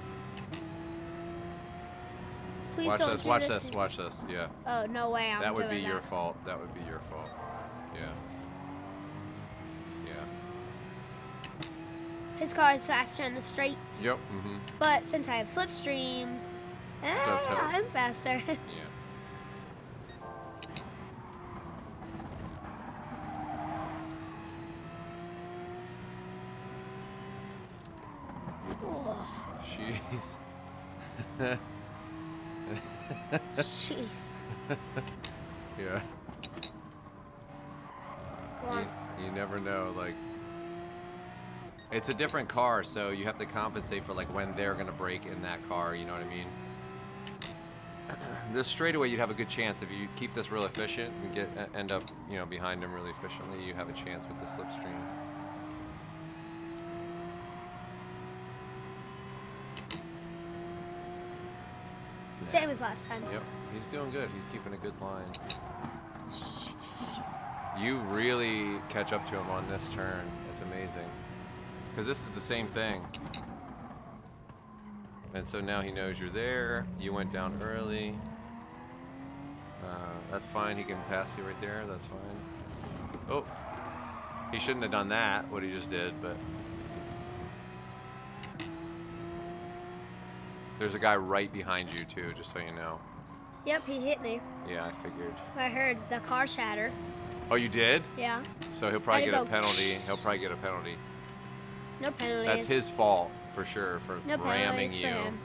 Please Watch don't this, do watch this. this, watch this. Yeah. Oh, no way I'm That would be doing your that. fault. That would be your fault. Yeah. Yeah. His car is faster in the straights. Yep. Mm-hmm. But since I have slipstream, Does help. I'm faster. Yeah. Jeez. Jeez. Yeah. Well, You never know, like, it's a different car, so you have to compensate for like when they're gonna brake in that car, you know what I mean? This straightaway you'd have a good chance if you keep this real efficient and end up, behind them really efficiently, you have a chance with the slipstream. same as last time. Yep, he's doing good. He's keeping a good line. Jeez. You really catch up to him on this turn. It's amazing. Because this is the same thing. And so now he knows you're there. You went down early. That's fine. He can pass you right there. That's fine. Oh. He shouldn't have done that, what he just did, but... There's a guy right behind you, too, just so you know. Yep, he hit me. Yeah, I figured. I heard the car shatter. Oh, you did? Yeah. So he'll probably get a go penalty. He'll probably get a penalty. No penalties. That's his fault, for sure, for No ramming penalties you. for him.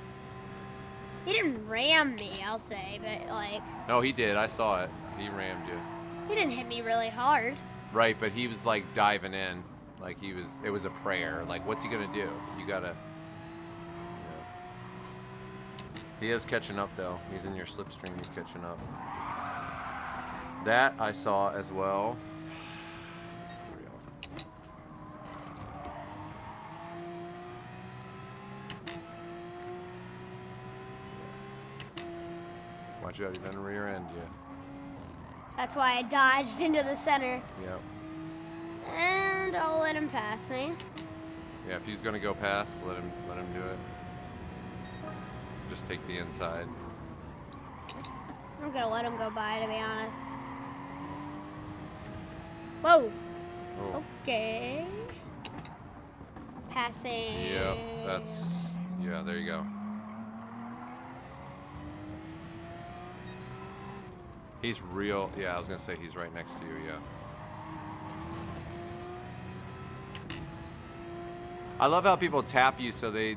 He didn't ram me, I'll say, but like... No, he did. I saw it. He rammed you. He didn't hit me really hard. Right, but he was, like, diving in. Like, it was a prayer. Like, what's he gonna do? You gotta... He is catching up, though. He's in your slipstream. He's catching up. That I saw as well. For real. Watch out, he's gonna rear end you. That's why I dodged into the center. Yep. And I'll let him pass me. Yeah, if he's gonna go past, let him do it. Just take the inside. I'm gonna let him go by, to be honest. Whoa. Oh. Okay. Passing. Yep, yeah, there you go. He's real, yeah, I was gonna say he's right next to you, yeah. I love how people tap you so they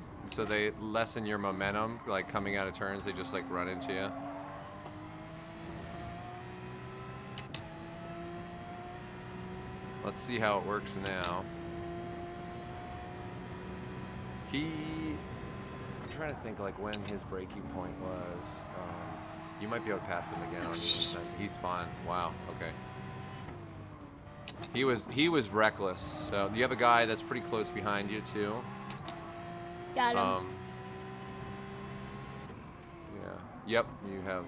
lessen your momentum, like coming out of turns, they just like run into you. Let's see how it works now. I'm trying to think like when his breaking point was. You might be able to pass him again on the inside. He spawned. Wow. Okay. He was reckless. So you have a guy that's pretty close behind you too. Got him. Yeah. Yep. You have.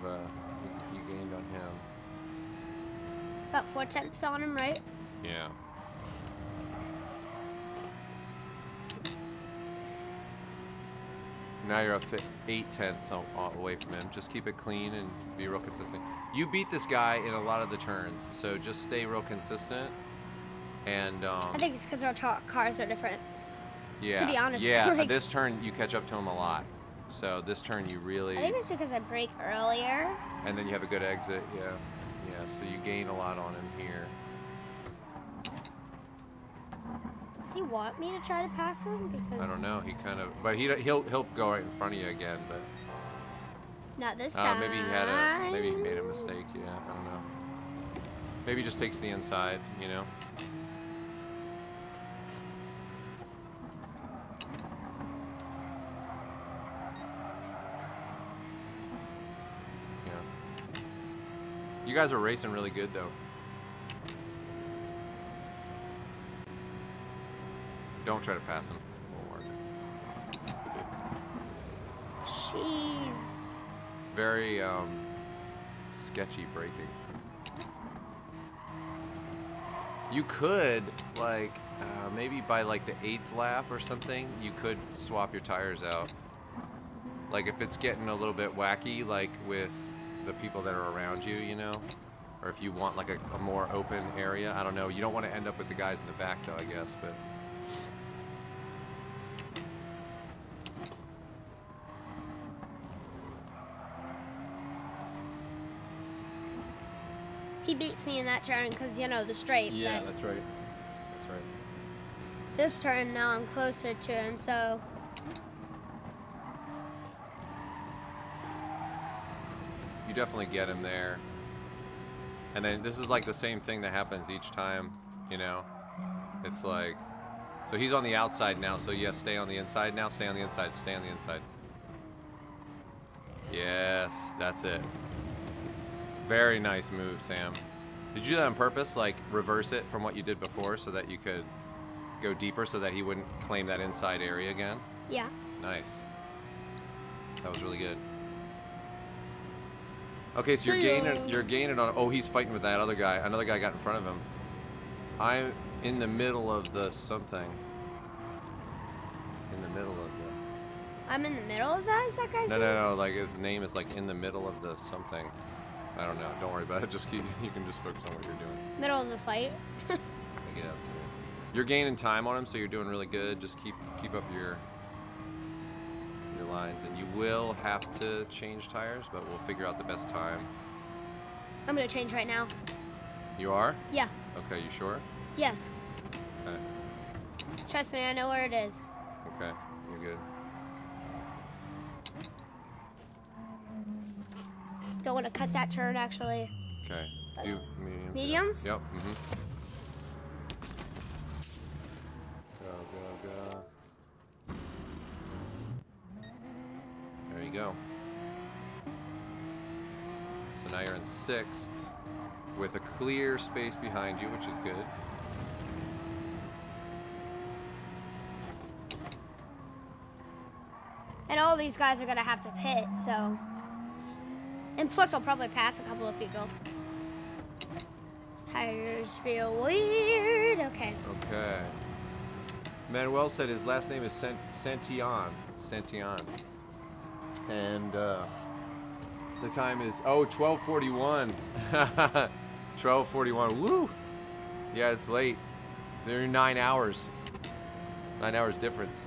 You gained on him. About 4/10 on him, right? Yeah. Now you're up to 8/10 away from him. Just keep it clean and be real consistent. You beat this guy in a lot of the turns, so just stay real consistent. And I think it's because our cars are different. Yeah. To be honest. Yeah. Like, This turn you catch up to him a lot. So this turn you really. I think it's because I brake earlier. And then you have a good exit. Yeah. Yeah. So you gain a lot on him here. Does he want me to try to pass him? Because I don't know. He kind of, but he'll go right in front of you again. But not this time. maybe he made a mistake. Yeah, I don't know. Maybe he just takes the inside. You know. Yeah. You guys are racing really good though. Don't try to pass him. Won't work. Jeez. Very sketchy braking. You could like maybe by like the 8th lap or something, you could swap your tires out. Like if it's getting a little bit wacky, like with the people that are around you, you know, or if you want like a more open area. I don't know. You don't want to end up with the guys in the back though, I guess, but. He beats me in that turn because, you know, the straight. Yeah, but that's right. That's right. this turn, now I'm closer to him, so... You definitely get him there. And then this is like the same thing that happens each time, you know? It's like... So he's on the outside now, so yes, stay on the inside now. Stay on the inside. Stay on the inside. Yes, that's it. Very nice move, Sam. Did you do that on purpose? Like, reverse it from what you did before so that you could go deeper so that he wouldn't claim that inside area again? Yeah. Nice. That was really good. Okay, so you're gaining on... Oh, he's fighting with that other guy. Another guy got in front of him. I'm in the middle of the something. In the middle of the... I'm in the middle of that? Is that guy's name? No. Like, his name is, like, in the middle of the something. I don't know. Don't worry about it. Just keep... You can just focus on what you're doing. Middle of the fight? I guess. You're gaining time on him, so you're doing really good. Just keep up your lines, and you will have to change tires, but we'll figure out the best time. I'm gonna change right now. You are? Yeah. Okay, you sure? Yes. Okay. Trust me, I know where it is. Okay, you're good. Don't want to cut that turn, actually. Okay. Do mediums. Mediums? Yep. Mm-hmm. Go. There you go. So now you're in 6th with a clear space behind you, which is good. And all these guys are gonna have to pit, so. And plus, I'll probably pass a couple of people. These tires feel weird. Okay. Okay. Manuel said his last name is Santillan. And the time is 12:41. 12:41. Woo! Yeah, it's late. They're 9 hours. 9 hours difference.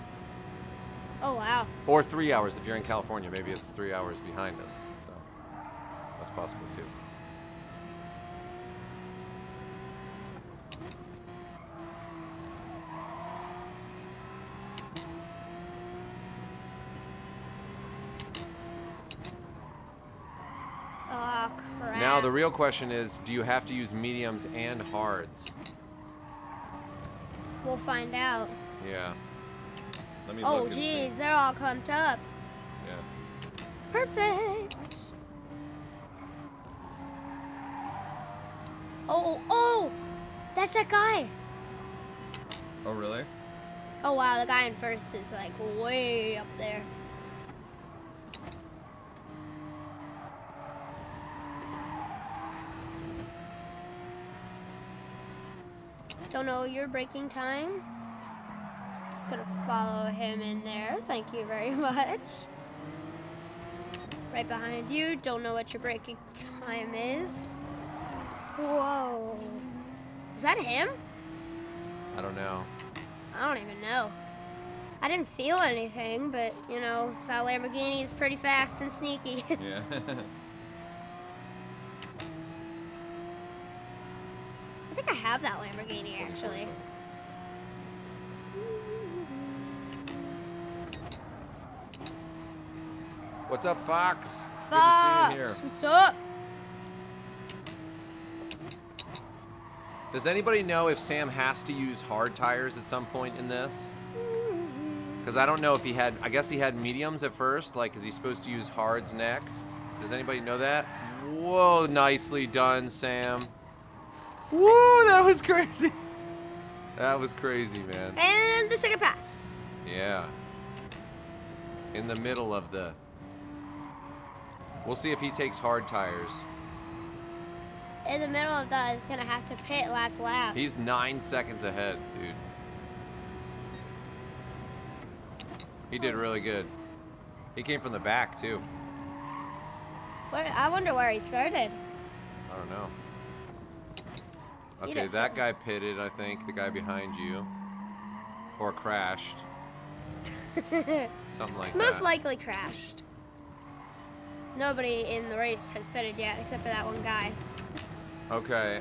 Oh wow. Or 3 hours if you're in California. Maybe it's 3 hours behind us. So that's possible too. Oh crap. Now the real question is, do you have to use mediums and hards? We'll find out. Yeah. Let me Oh look and see. geez, they're all clumped up. Yeah. Perfect. Oh, that's that guy. Oh really? Oh wow, the guy in first is like way up there. Don't know your braking time. Just gonna follow him in there. Thank you very much. Right behind you. Don't know what your braking time is. Whoa. Is that him? I don't know. I don't even know. I didn't feel anything, but you know, that Lamborghini is pretty fast and sneaky. Yeah. I think I have that Lamborghini actually. What's up, Fox? Fox, Good to see you here. what's up? Does anybody know if Sam has to use hard tires at some point in this? Because I don't know if he had, I guess he had mediums at first, like, is he supposed to use hards next? Does anybody know that? Whoa, nicely done, Sam. Woo, that was crazy. That was crazy, man. And the second pass. Yeah. In the middle of the... We'll see if he takes hard tires. In the middle of that is gonna have to pit last lap. He's 9 seconds ahead, dude. He did really good. He came from the back, too. I wonder where he started. I don't know. You Okay, don't that know. guy pitted, I think. The guy behind you. Or crashed. Something like that. Most likely crashed. Nobody in the race has pitted yet, except for that one guy. Okay,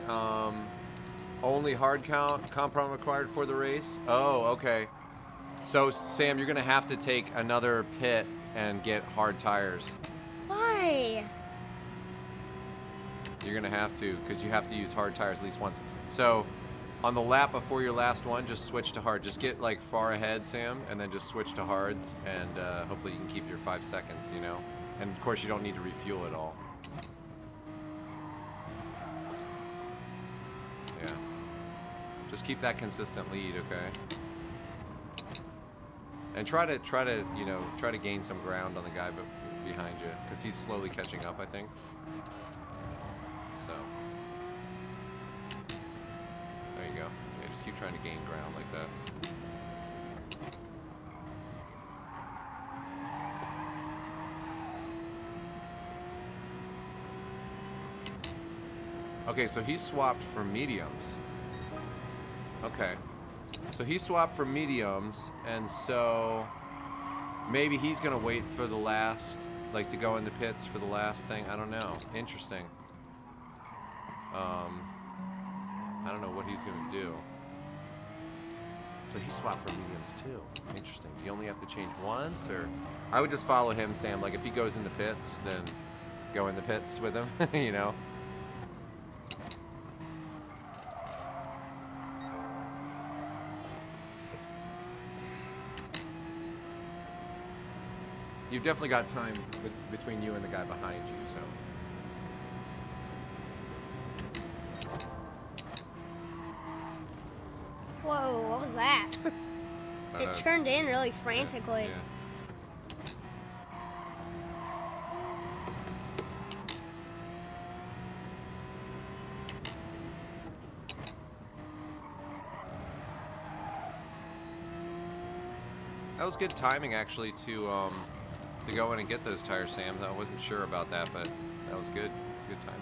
only hard compound required for the race? Oh, okay. So, Sam, you're going to have to take another pit and get hard tires. Why? You're going to have to, because you have to use hard tires at least once. So, on the lap before your last one, just switch to hard. Just get, like, far ahead, Sam, and then just switch to hards, and hopefully you can keep your 5 seconds, you know? And, of course, you don't need to refuel at all. Yeah. Just keep that consistent lead, okay? And try to, you know, try to gain some ground on the guy behind you, because he's slowly catching up, I think. So. There you go. Yeah, just keep trying to gain ground like that. Okay, so he swapped for mediums. Okay. So he swapped for mediums, and so maybe he's gonna wait for the last, like, to go in the pits for the last thing. I don't know. Interesting. I don't know what he's gonna do. So he swapped for mediums too. Interesting. Do you only have to change once, or? I would just follow him, Sam. Like, if he goes in the pits, then go in the pits with him, you know? You've definitely got time between you and the guy behind you, so. Whoa, what was that? It turned in really frantically. Yeah. That was good timing, actually, to go in and get those tires, Sam. I wasn't sure about that, but that was good. It was good timing.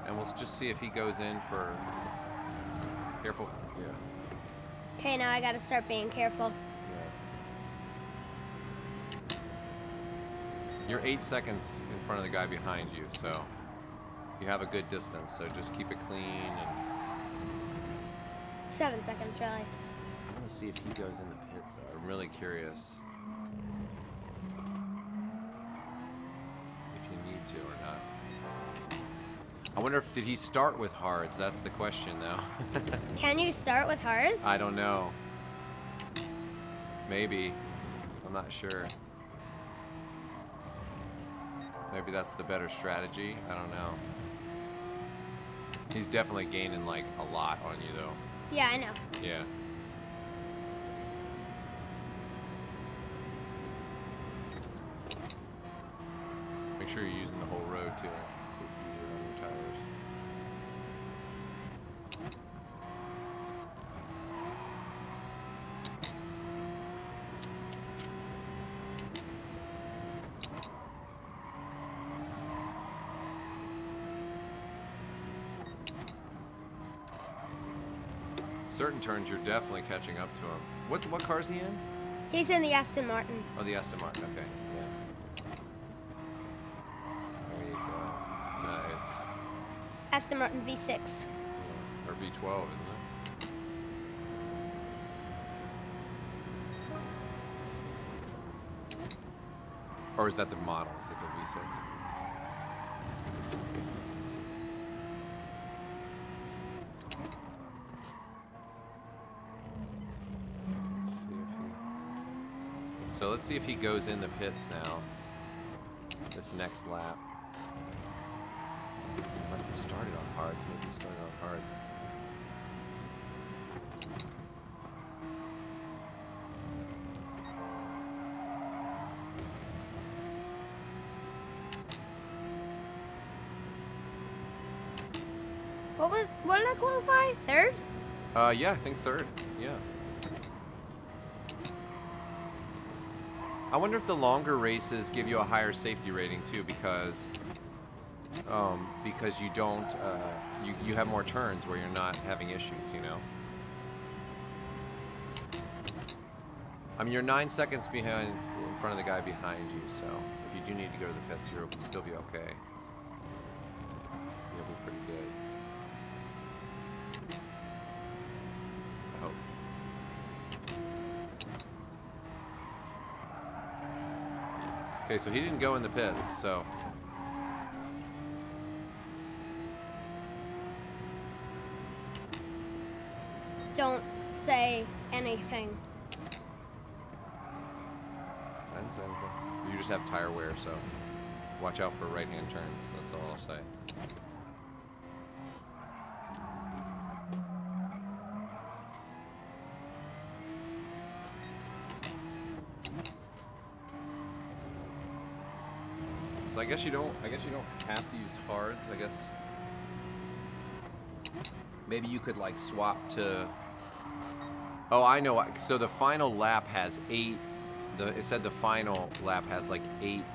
And we'll just see if he goes in for... Careful. Yeah. Okay, now I gotta start being careful. Yeah. You're 8 seconds in front of the guy behind you, so you have a good distance. So just keep it clean and... 7 seconds, really. I want to see if he goes in the pits, though. I'm really curious if you need to or not. I wonder if, did he start with hards? That's the question, though. Can you start with hards? I don't know. Maybe. I'm not sure. Maybe that's the better strategy. I don't know. He's definitely gaining, like, a lot on you, though. Yeah, I know. Yeah. Make sure you're using the whole road too, so it's easier on your tires. Certain turns, you're definitely catching up to him. What car is he in? He's in the Aston Martin. Oh, the Aston Martin. Okay, yeah. There you go. Nice. Aston Martin V6. Yeah. Or V12, isn't it? Or is that the model? Is it the V6? So let's see if he goes in the pits now. This next lap. Unless he started on hards. Maybe he started on hards. What did I qualify? Third? Yeah, I think third. Yeah. I wonder if the longer races give you a higher safety rating too, because you don't you have more turns where you're not having issues, you know. I mean, you're 9 seconds behind in front of the guy behind you, so if you do need to go to the pits, you'll still be okay. You'll be pretty good. I hope. Okay, so he didn't go in the pits, so. Don't say anything. I didn't say anything. You just have tire wear, so watch out for right-hand turns. That's all I'll say. So I guess you don't have to use hards. I guess maybe you could like swap to. Oh, I know. So the final lap has 8. It said the final lap has like 8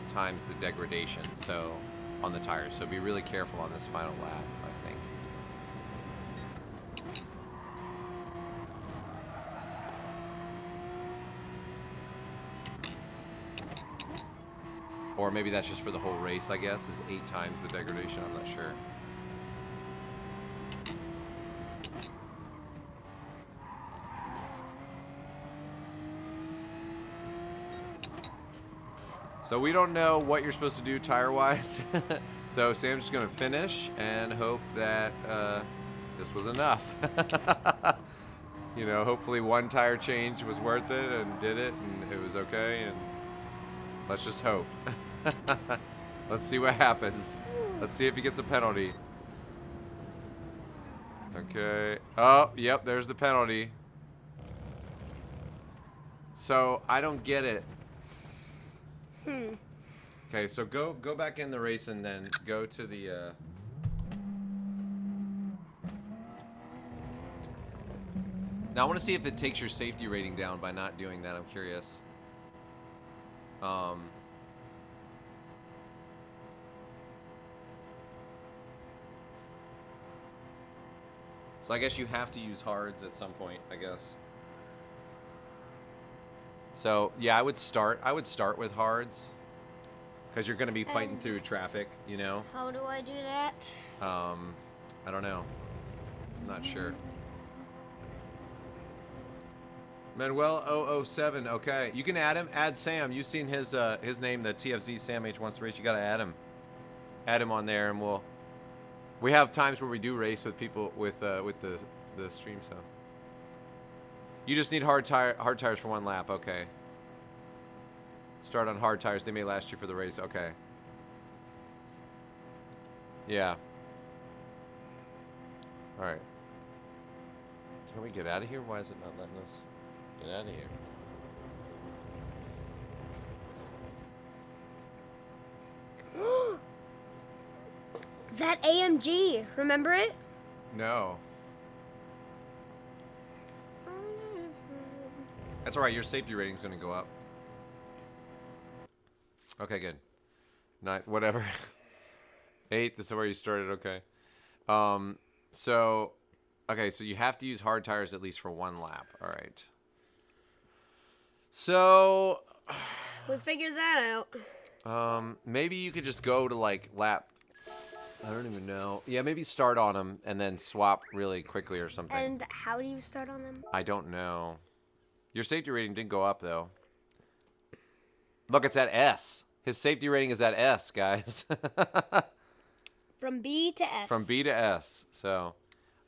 times the degradation. So on the tires. So be really careful on this final lap, I think. Or maybe that's just for the whole race, I guess, is 8 times the degradation. I'm not sure. So we don't know what you're supposed to do tire-wise. So Sam's just going to finish and hope that this was enough. You know, hopefully one tire change was worth it and did it and it was okay. And let's just hope. Let's see what happens. Let's see if he gets a penalty. Okay. Oh, yep, there's the penalty. So I don't get it. Okay, so go back in the race and then go to the Now I want to see if it takes your safety rating down by not doing that. I'm curious. So I guess you have to use hards at some point, I guess. So yeah, I would start with hards because you're going to be fighting through traffic, you know. How do I do that? I don't know. I'm not sure. Manuel 007. Okay, you can add him. Add Sam. You've seen his name, the TFZ Sam H wants to race. You got to add him. Add him on there, and we have times where we do race with people with the stream. So you just need hard tires for 1 lap. Okay. Start on hard tires. They may last you for the race. Okay. Yeah. All right. Can we get out of here? Why is it not letting us get out of here? That AMG, remember it? No. That's all right. Your safety rating's going to go up. Okay, good. Not whatever. 8. This is where you started. Okay. So you have to use hard tires at least for 1 lap. All right. So We figured that out. maybe you could just go to like lap. I don't even know. Yeah, maybe start on them and then swap really quickly or something. And how do you start on them? I don't know. Your safety rating didn't go up though. Look, it's at S. His safety rating is at S, guys. From B to S. From B to S. So,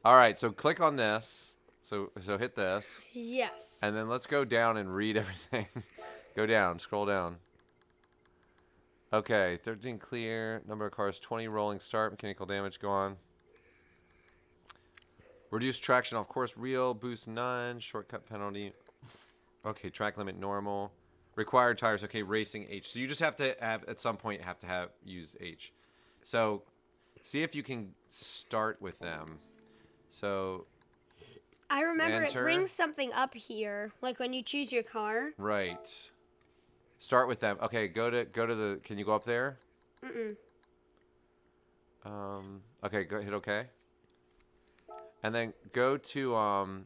all right. So click on this. So hit this. Yes. And then let's go down and read everything. Go down. Scroll down. Okay. 13 clear. Number of cars 20. Rolling start. Mechanical damage. Go on. Reduced traction off course. Real. Boost none. Shortcut penalty. Okay. Track limit normal. Required tires. Okay. Racing H. So you just have to have at some point use H. So see if you can start with them. So I remember enter. it brings something up here, like when you choose your car. Right. Start with them. Okay, go to the. Can you go up there? Okay, go hit OK. And then go to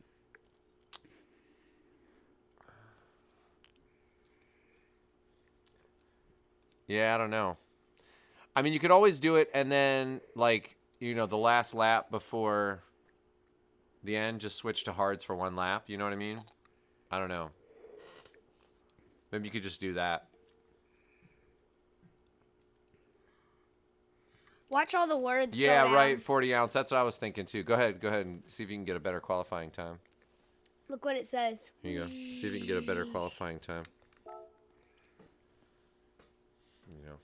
Yeah, I don't know. I mean, you could always do it and then, like, you know, the last lap before the end, just switch to hards for 1 lap. You know what I mean? I don't know. Maybe you could just do that. Watch all the words go Yeah, down. right, 40 ounce. That's what I was thinking, too. Go ahead and see if you can get a better qualifying time. Look what it says. Here you go. See if you can get a better qualifying time. You know.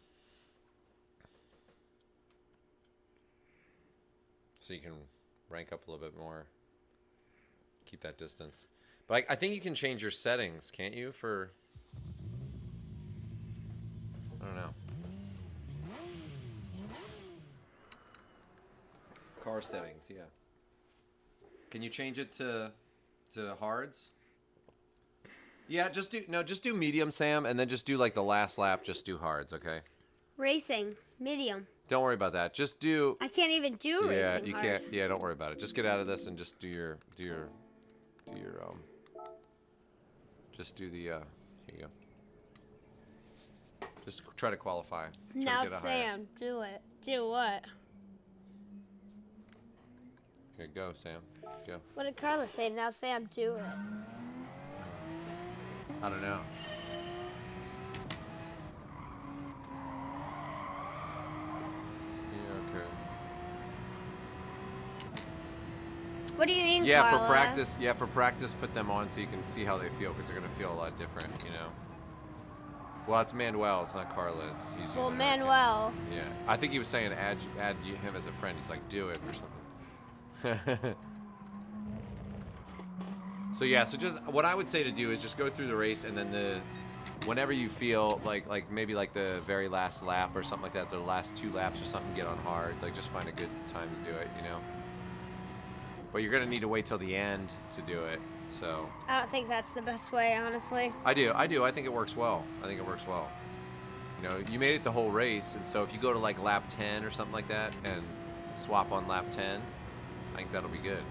So you can rank up a little bit more. Keep that distance. But I think you can change your settings, can't you? For... I don't know. Car settings, yeah. Can you change it to hards? Yeah, just do medium, Sam, and then just do like the last lap, just do hards, okay? Racing, medium. Don't worry about that. Just do. I can't even do Yeah, racing you hard. can't. Yeah, don't worry about it. Just get out of this and just do your. Just do the. Here you go. Just try to qualify. Try to Now, get a higher. Sam, do it. Do what? Here, go, Sam. Go. What did Carla say? Now, Sam, do it. I don't know. Yeah, okay. What do you mean, Yeah, Carla? for practice. Yeah, for practice, put them on so you can see how they feel because they're gonna feel a lot different, you know. Well, it's Manuel. It's not Carla. He's Well, using Manuel. Yeah, I think he was saying add him as a friend. He's like, do it or something. So yeah, so just what I would say to do is just go through the race and then whenever you feel like maybe like the very last lap or something like that, the last 2 laps or something, get on hard. Like just find a good time to do it, you know. But you're gonna need to wait till the end to do it. So I don't think that's the best way, honestly. I do. I think it works well. You know, you made it the whole race, and so if you go to like lap 10 or something like that and swap on lap 10, I think that'll be good.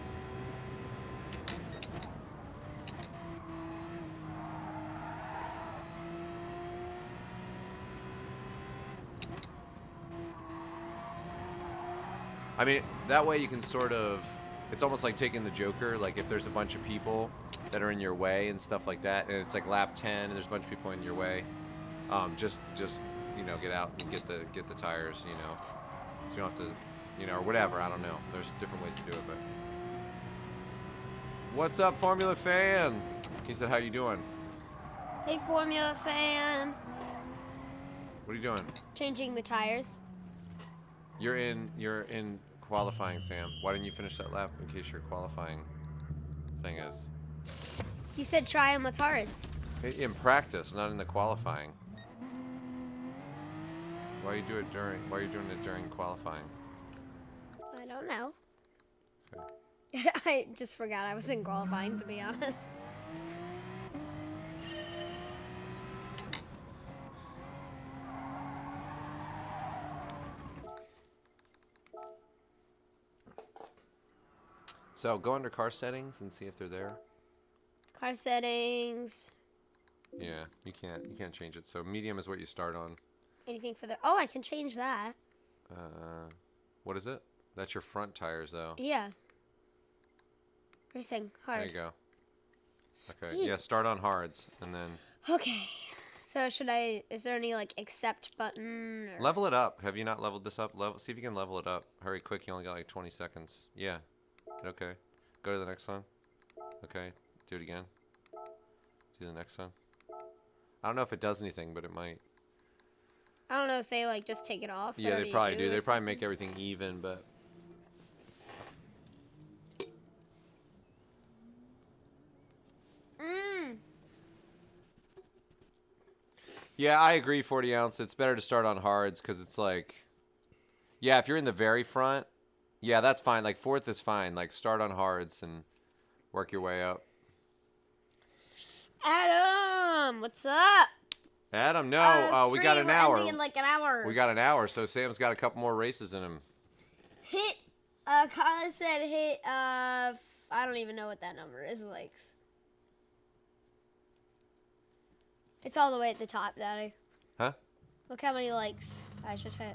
I mean, that way you can sort of, it's almost like taking the Joker, like if there's a bunch of people that are in your way and stuff like that, and it's like lap 10 and there's a bunch of people in your way, just you know, get out and get the tires, you know, so you don't have to, you know, or whatever, I don't know. There's different ways to do it, but. What's up, Formula Fan? He said, how you doing? Hey, Formula Fan. What are you doing? Changing the tires. You're in qualifying, Sam. Why didn't you finish that lap in case your qualifying thing is? You said try them with hards. In practice, not in the qualifying. Why are you doing it during qualifying? I don't know. Okay. I just forgot I was in qualifying, to be honest. So go under car settings and see if they're there. Car settings. Yeah, you can't change it. So medium is what you start on. Anything for the... Oh, I can change that. What is it? That's your front tires, though. Yeah. Racing hard. There you go. Okay. Sweet. Yeah, start on hards and then Okay. So should I... Is there any, like, accept button? Or... level it up. Have you not leveled this up? See if you can level it up. Hurry quick. You only got like 20 seconds. Yeah. Okay. Go to the next one. Okay. Do it again. Do the next one. I don't know if it does anything, but it might. I don't know if they, like, just take it off. Yeah, they probably do. They probably make everything even, but... Yeah, I agree, 40 ounce. It's better to start on hards because it's like... Yeah, if you're in the very front, yeah, that's fine. Like, fourth is fine. Like, start on hards and work your way up. Adam, what's up? Adam, no. We got an hour. Ending in like an hour. We got an hour, so Sam's got a couple more races in him. Hit. Carla said hit. I don't even know what that number is. Likes. It's all the way at the top, Daddy. Huh? Look how many likes I should hit.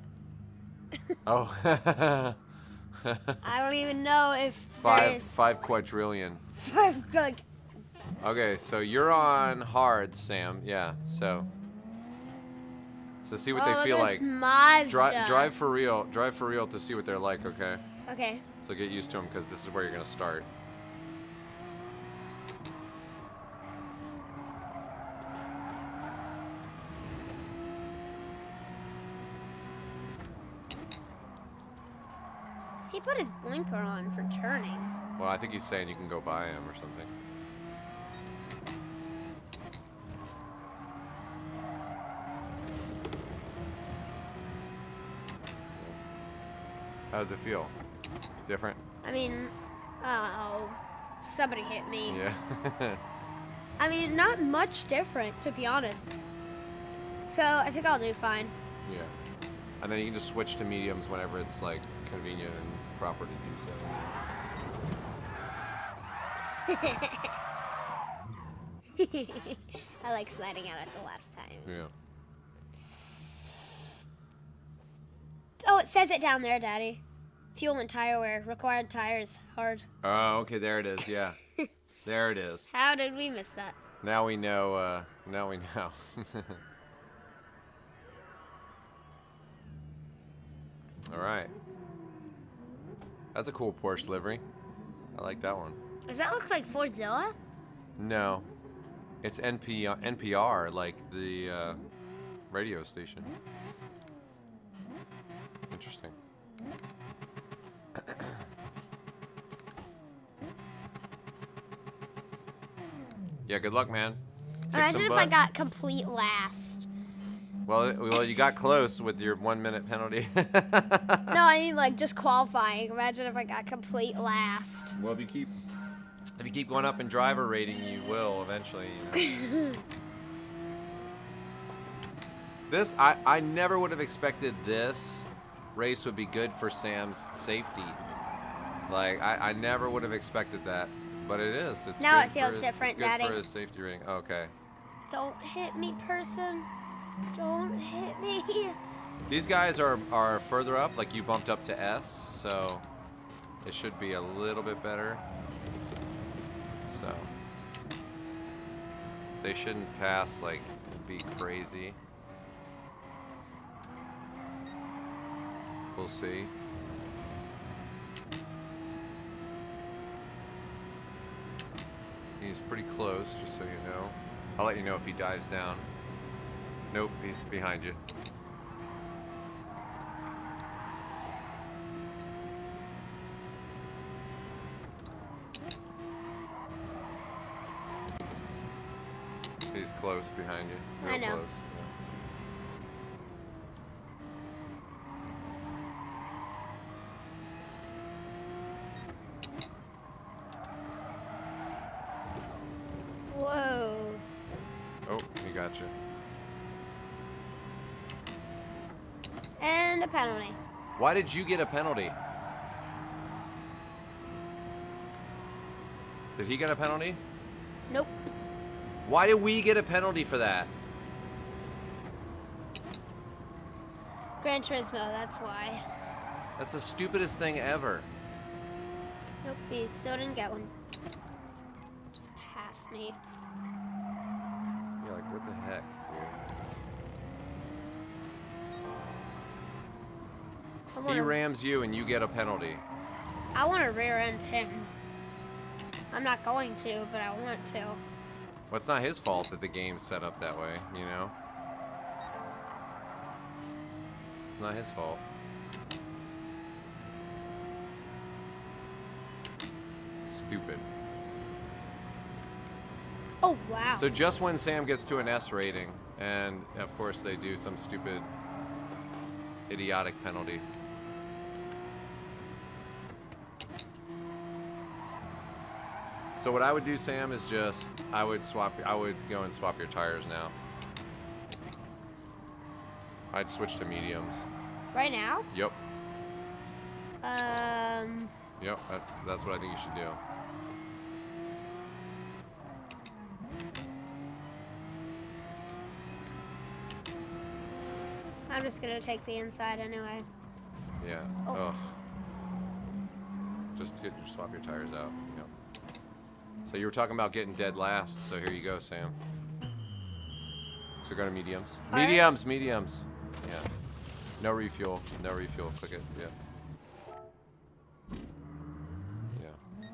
Oh. I don't even know if there is 5 quadrillion. 5 like. Okay, so you're on hards, Sam. Yeah, so see what they feel like. Mazda. Drive for real. Drive for real to see what they're like, okay? Okay. So get used to them because this is where you're going to start. He put his blinker on for turning. Well, I think he's saying you can go by him or something. How does it feel? Different? I mean, oh, somebody hit me. Yeah. I mean, not much different, to be honest. So I think I'll do fine. Yeah. And then you can just switch to mediums whenever it's like convenient and proper to do so. I like sliding out at the last time. Yeah. Oh, it says it down there, Daddy. Fuel and tire wear. Required tires. Hard. Oh, okay, there it is. Yeah. There it is. How did we miss that? Now we know, now we know. All right. That's a cool Porsche livery. I like that one. Does that look like Fordzilla? No. It's NPR, like the radio station. Interesting. Yeah, good luck, man. Kick Imagine some if butt. I got complete last. Well, you got close with your 1 minute penalty. No, I mean like just qualifying. Imagine if I got complete last. Well, if you keep going up in driver rating, you will eventually. You know. This I never would have expected this race would be good for Sam's safety. Like I never would have expected that, but it is. It's Now good it feels for his, different, it's good Daddy. for his safety rating. Okay. Don't hit me, person. Don't hit me. These guys are further up. Like you bumped up to S, so it should be a little bit better. So they shouldn't pass like be crazy. We'll see. He's pretty close, just so you know. I'll let you know if he dives down. Nope, he's behind you. He's close behind you. Real I know. Close. Whoa. Oh, he got you. And a penalty. Why did you get a penalty? Did he get a penalty? Nope. Why did we get a penalty for that? Gran Turismo, that's why. That's the stupidest thing ever. Nope, he still didn't get one. Just pass me. You're like, what the heck, dude? He rams you and you get a penalty. I want to rear end him. I'm not going to, but I want to. Well, it's not his fault that the game's set up that way, you know? It's not his fault. Stupid. Oh, wow. So just when Sam gets to an S rating, and of course they do some stupid, idiotic penalty. So what I would do, Sam, is just I would go and swap your tires now. I'd switch to mediums. Right now? Yep. Um, Yep. That's what I think you should do. I'm just gonna take the inside anyway. Yeah. Oh. Ugh. Just swap your tires out. Yep. So you were talking about getting dead last, so here you go, Sam. So go to mediums. All right. Mediums, mediums. Yeah. No refuel. No refuel. Click it. Yeah. Yeah.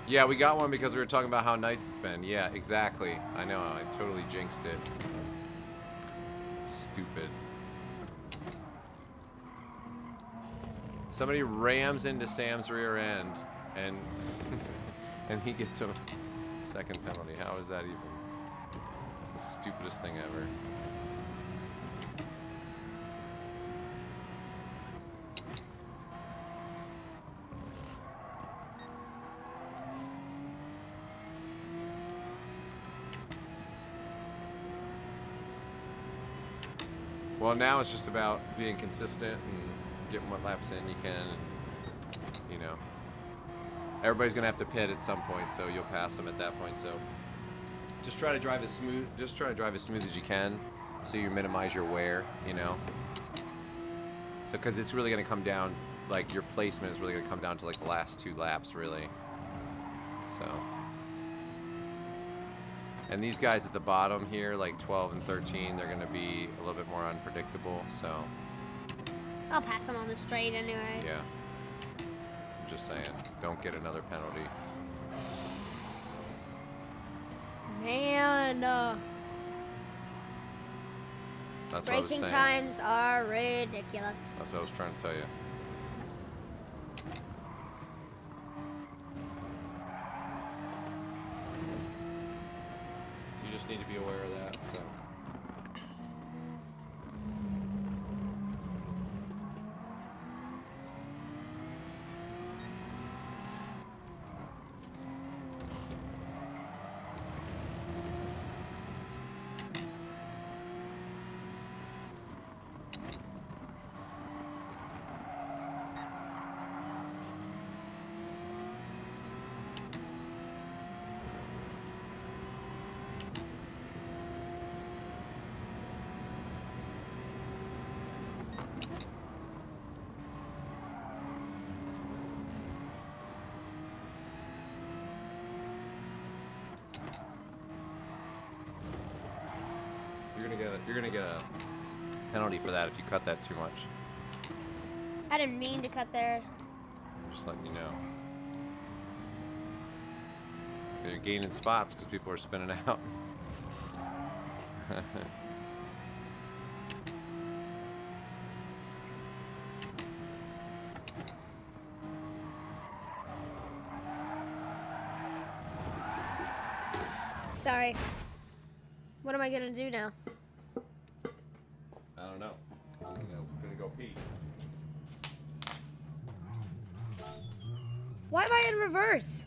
Yeah, we got one because we were talking about how nice it's been. Yeah, exactly. I know. I totally jinxed it. Stupid. Somebody rams into Sam's rear end, and and he gets a second penalty. How is that even? It's the stupidest thing ever. Well, now it's just about being consistent and getting what laps in you can. And, you know, everybody's gonna have to pit at some point, so you'll pass them at that point. So just try to drive as smooth. Just try to drive as smooth as you can, so you minimize your wear. You know. So, because it's really gonna come down, like your placement is really gonna come down to like the last 2 laps, really. So. And these guys at the bottom here, like 12 and 13, they're going to be a little bit more unpredictable, so... I'll pass them on the straight anyway. Yeah. I'm just saying, don't get another penalty. Man, That's what I was braking saying. times are ridiculous. That's what I was trying to tell you. You just need to be aware of that, so... You're gonna get a penalty for that if you cut that too much. I didn't mean to cut there. I'm just letting you know. You're gaining spots because people are spinning out. Sorry. What am I gonna do now? I don't know. I'm gonna go pee. Why am I in reverse?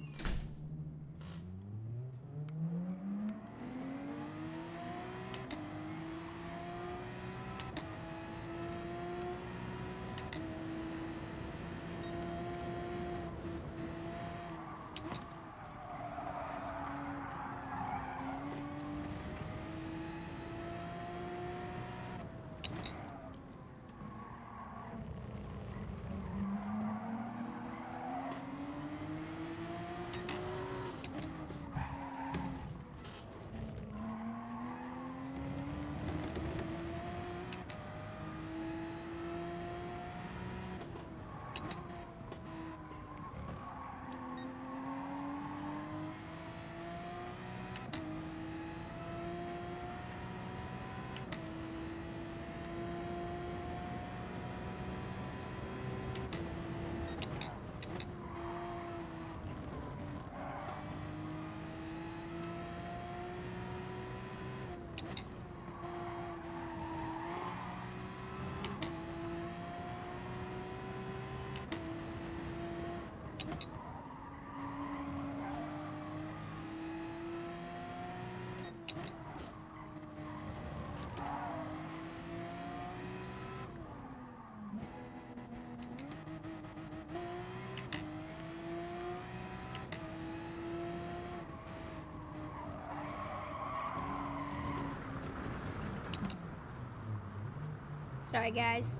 Sorry, guys.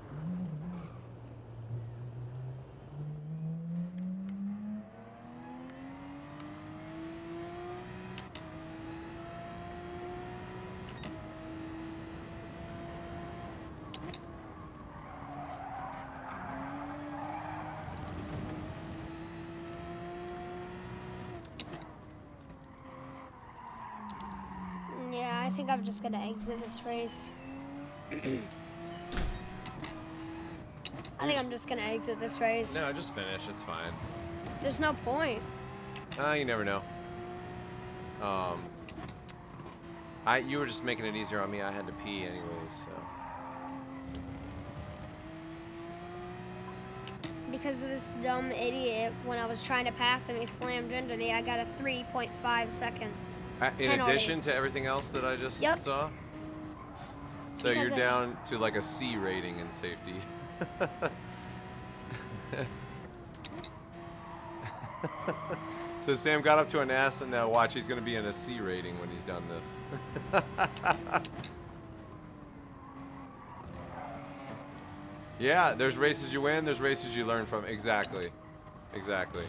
Yeah, I think I'm just gonna exit this race. I think I'm just gonna exit this race. No, just finish. It's fine. There's no point. You never know. You were just making it easier on me. I had to pee anyway, so. Because of this dumb idiot, when I was trying to pass him, he slammed into me. I got a 3.5 seconds. In penalty. addition to everything else that I just Yep. saw. So you're Because down to like a C rating in safety. So Sam got up to an S, and now watch, he's going to be in a C rating when he's done this. Yeah, there's races you win, there's races you learn from. Exactly. Exactly.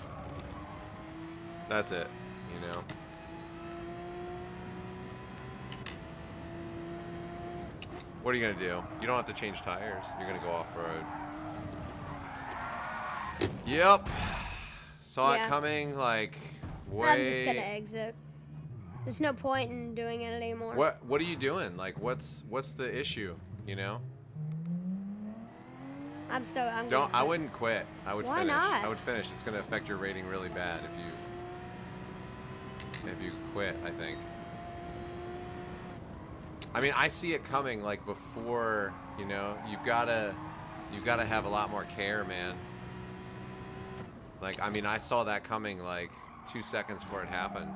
That's it, you know. What are you going to do? You don't have to change tires. You're going to go off-road. Yep. Saw it coming, like, way... I'm just gonna exit. There's no point in doing it anymore. What are you doing? Like, what's the issue, you know? I wouldn't quit. I would Why finish. not? I would finish. It's going to affect your rating really bad if you quit, I think. I mean, I see it coming like before, you know. You've got to have a lot more care, man. Like, I mean, I saw that coming like 2 seconds before it happened.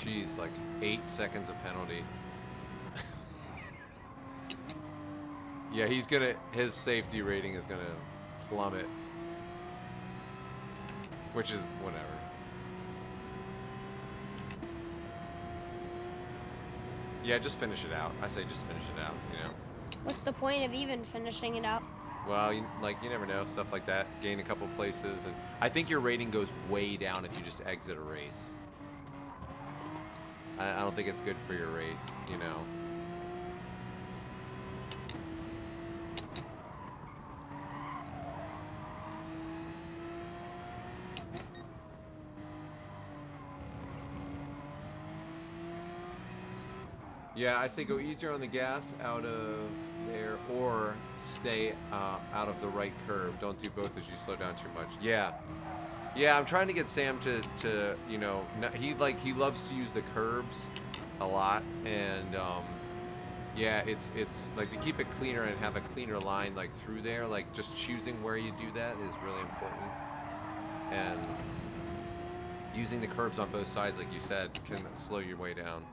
Jeez, like 8 seconds of penalty. Yeah, his safety rating is gonna plummet. Which is whatever. Yeah, just finish it out. I say just finish it out, you know. What's the point of even finishing it up? Well, you never know, stuff like that. Gain a couple places, and I think your rating goes way down if you just exit a race. I don't think it's good for your race, you know. Yeah, I say go easier on the gas out of there, or stay out of the right curb. Don't do both as you slow down too much. Yeah. Yeah, I'm trying to get Sam to you know, he loves to use the curbs a lot, and yeah, it's like to keep it cleaner and have a cleaner line like through there, like just choosing where you do that is really important. And using the curbs on both sides, like you said, can slow your way down.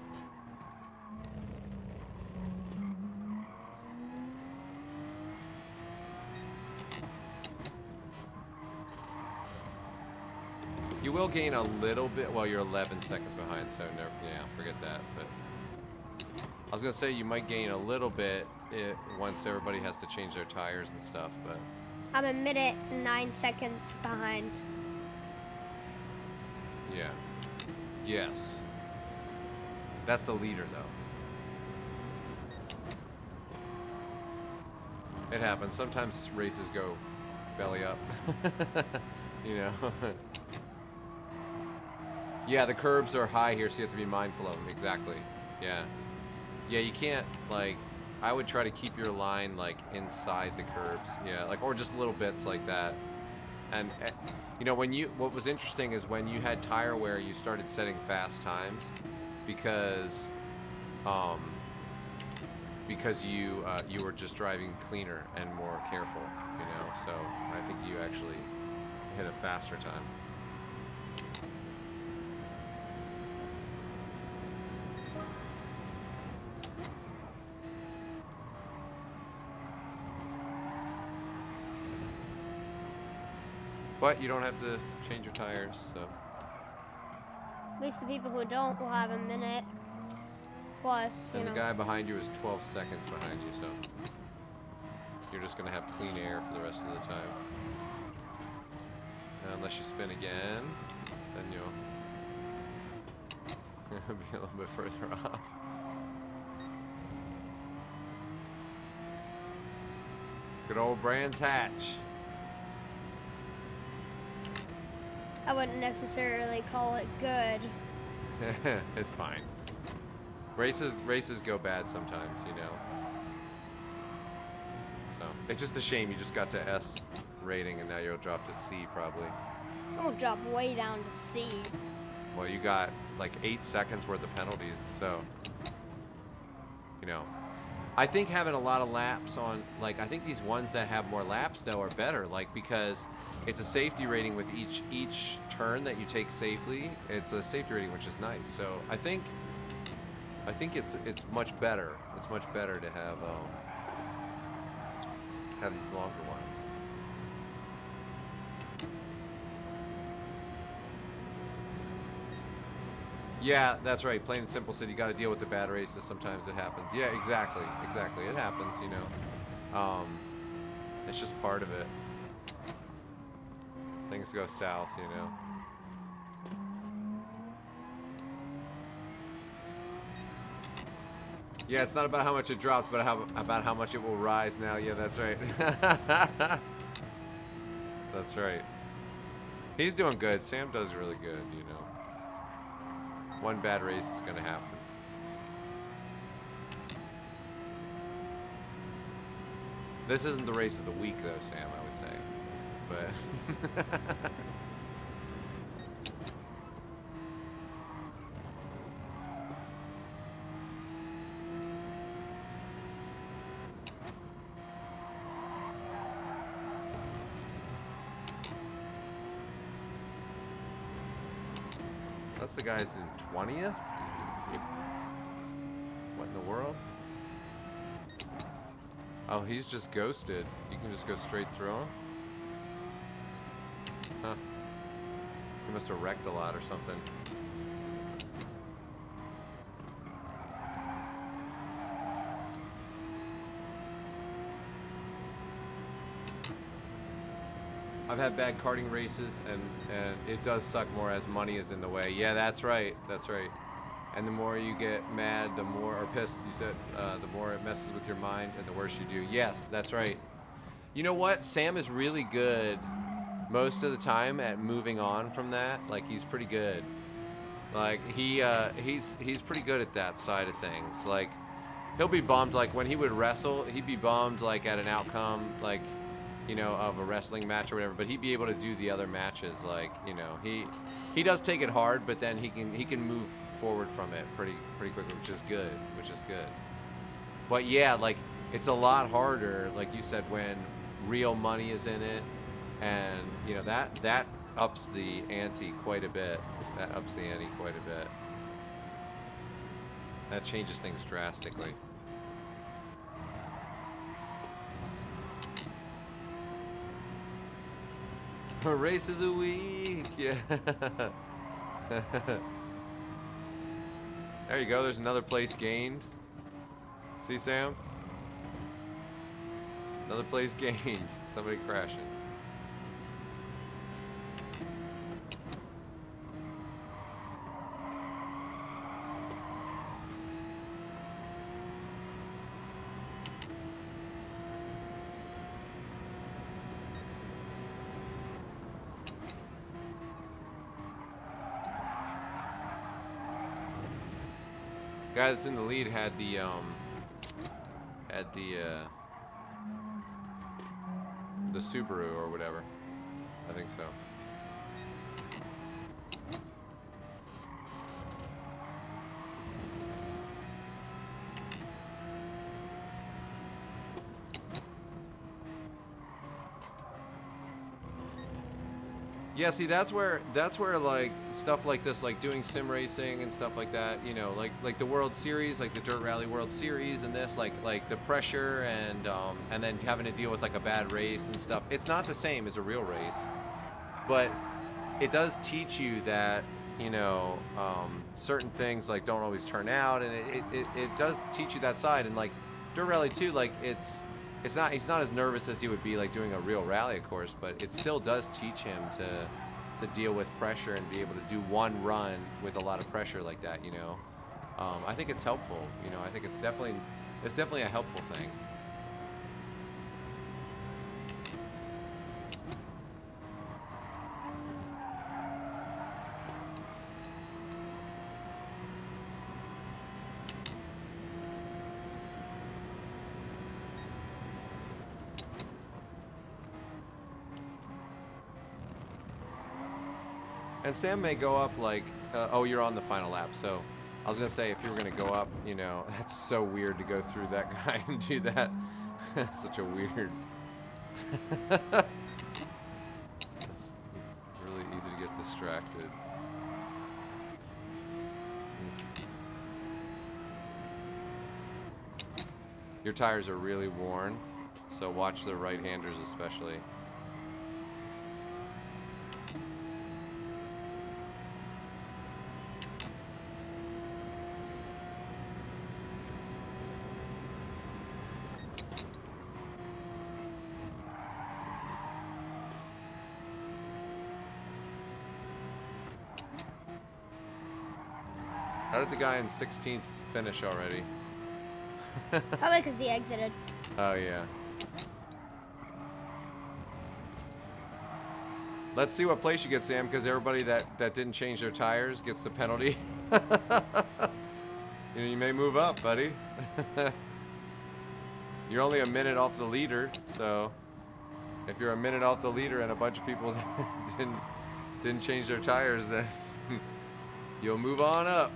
You will gain a little bit. Well, you're 11 seconds behind, so no, yeah, forget that. But I was gonna say you might gain a little bit once everybody has to change their tires and stuff. But I'm a minute and 9 seconds behind. yeah, yes, that's the leader though. It happens. Sometimes races go belly up. You know. Yeah, the curbs are high here, so you have to be mindful of them. Exactly. Yeah. Yeah, you can't, like, I would try to keep your line, like, inside the curbs. Yeah, like, or just little bits like that. And, you know, what was interesting is when you had tire wear, you started setting fast times because you were just driving cleaner and more careful, you know? So I think you actually hit a faster time. But you don't have to change your tires, so. At least the people who don't will have a minute plus, you And know. the guy behind you is 12 seconds behind you, so. You're just gonna have clean air for the rest of the time. Unless you spin again, then you'll be a little bit further off. Good old Brands Hatch. I wouldn't necessarily call it good. It's fine. Races go bad sometimes, you know. So it's just a shame you just got to S rating and now you'll drop to C probably. I'm gonna drop way down to C. Well, you got like 8 seconds worth of penalties, so you know. I think having a lot of laps on, like, I think these ones that have more laps though are better, like, because it's a safety rating with each turn that you take safely. It's a safety rating, which is nice. So I think it's much better. It's much better to have these longer ones. Yeah, that's right. Plain and simple said you got to deal with the bad races. Sometimes it happens. Yeah, exactly. Exactly. It happens, you know. It's just part of it. Things go south, you know. Yeah, it's not about how much it dropped, but about how much it will rise now. Yeah, that's right. That's right. He's doing good. Sam does really good, you know. One bad race is going to happen. This isn't the race of the week, though, Sam, I would say. But... That's the guy's in 20th? What in the world? Oh, he's just ghosted. You can just go straight through him? Huh. He must have wrecked a lot or something. I've had bad karting races, and it does suck more as money is in the way. Yeah, that's right. That's right. And the more you get mad, the more, or pissed, you said, the more it messes with your mind, and the worse you do. Yes, that's right. You know what? Sam is really good most of the time at moving on from that. Like, he's pretty good. Like, he's pretty good at that side of things. Like, he'll be bummed. Like, when he would wrestle, he'd be bummed, like, at an outcome, like, you know, of a wrestling match or whatever, but he'd be able to do the other matches. Like, you know, he does take it hard, but then he can move forward from it pretty quickly, which is good. But yeah, like, it's a lot harder, like you said, when real money is in it, and you know that ups the ante quite a bit. That changes things drastically. Race of the week, yeah. There you go, there's another place gained. See, Sam? Another place gained. Somebody crashing. Guy that's in the lead had the Subaru or whatever. I think so. Yeah, see, that's where like stuff like this, like doing sim racing and stuff like that, you know, like the World Series, like the Dirt Rally World Series, and this, like the pressure and then having to deal with like a bad race and stuff. It's not the same as a real race, but it does teach you that, you know, certain things like don't always turn out, and it does teach you that side. And like Dirt Rally 2, like he's not as nervous as he would be like doing a real rally, of course, but it still does teach him to deal with pressure and be able to do one run with a lot of pressure like that, you know. I think it's helpful, you know. I think it's definitely a helpful thing. And Sam may go up like, oh, you're on the final lap, so I was gonna say, if you were gonna go up, you know, that's so weird to go through that guy and do that. Such a weird. It's really easy to get distracted. Your tires are really worn, so watch the right-handers especially. How did the guy in 16th finish already? Probably because he exited. Oh, yeah. Let's see what place you get, Sam, because everybody that didn't change their tires gets the penalty. You know, you may move up, buddy. You're only a minute off the leader, so if you're a minute off the leader and a bunch of people didn't change their tires, then you'll move on up.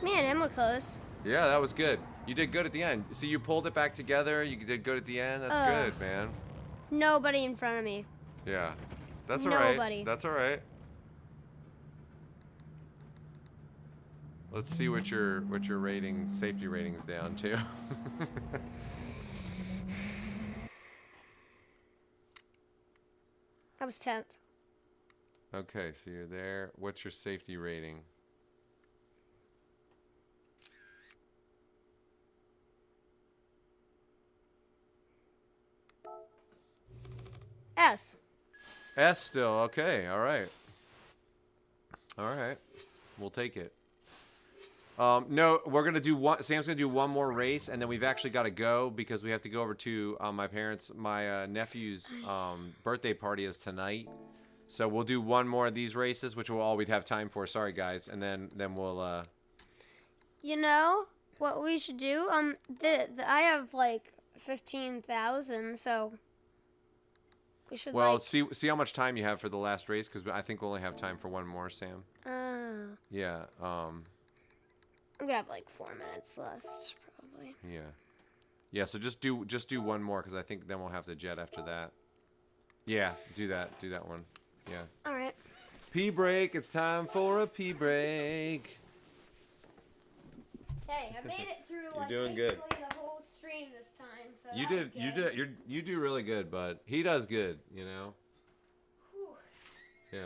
Man, and we're close. Yeah, that was good. You did good at the end. See, you pulled it back together. You did good at the end. That's good, man. Nobody in front of me. Yeah, that's all right. Nobody. That's all right. Let's see what your rating, safety rating's down to. I was 10th. Okay, so you're there. What's your safety rating? S. S still. Okay, all right. All right. We'll take it. No, we're going to do one. Sam's going to do one more race, and then we've actually got to go because we have to go over to my nephew's birthday party is tonight. So we'll do one more of these races, which will all we'd have time for. Sorry, guys. And then we'll... You know what we should do? I have like 15,000, so we should Well, see how much time you have for the last race, because I think we'll only have time for one more, Sam. Yeah, I'm gonna have like 4 minutes left, probably. Yeah. Yeah, so just do one more, because I think then we'll have to jet after that. Yeah, do that one. Yeah. All right. Pee break. It's time for a pee break. Hey, I made it through like doing good. basically the whole stream this time. So You that was did. good. You do really good, bud. He does good. You know. Whew. Yeah.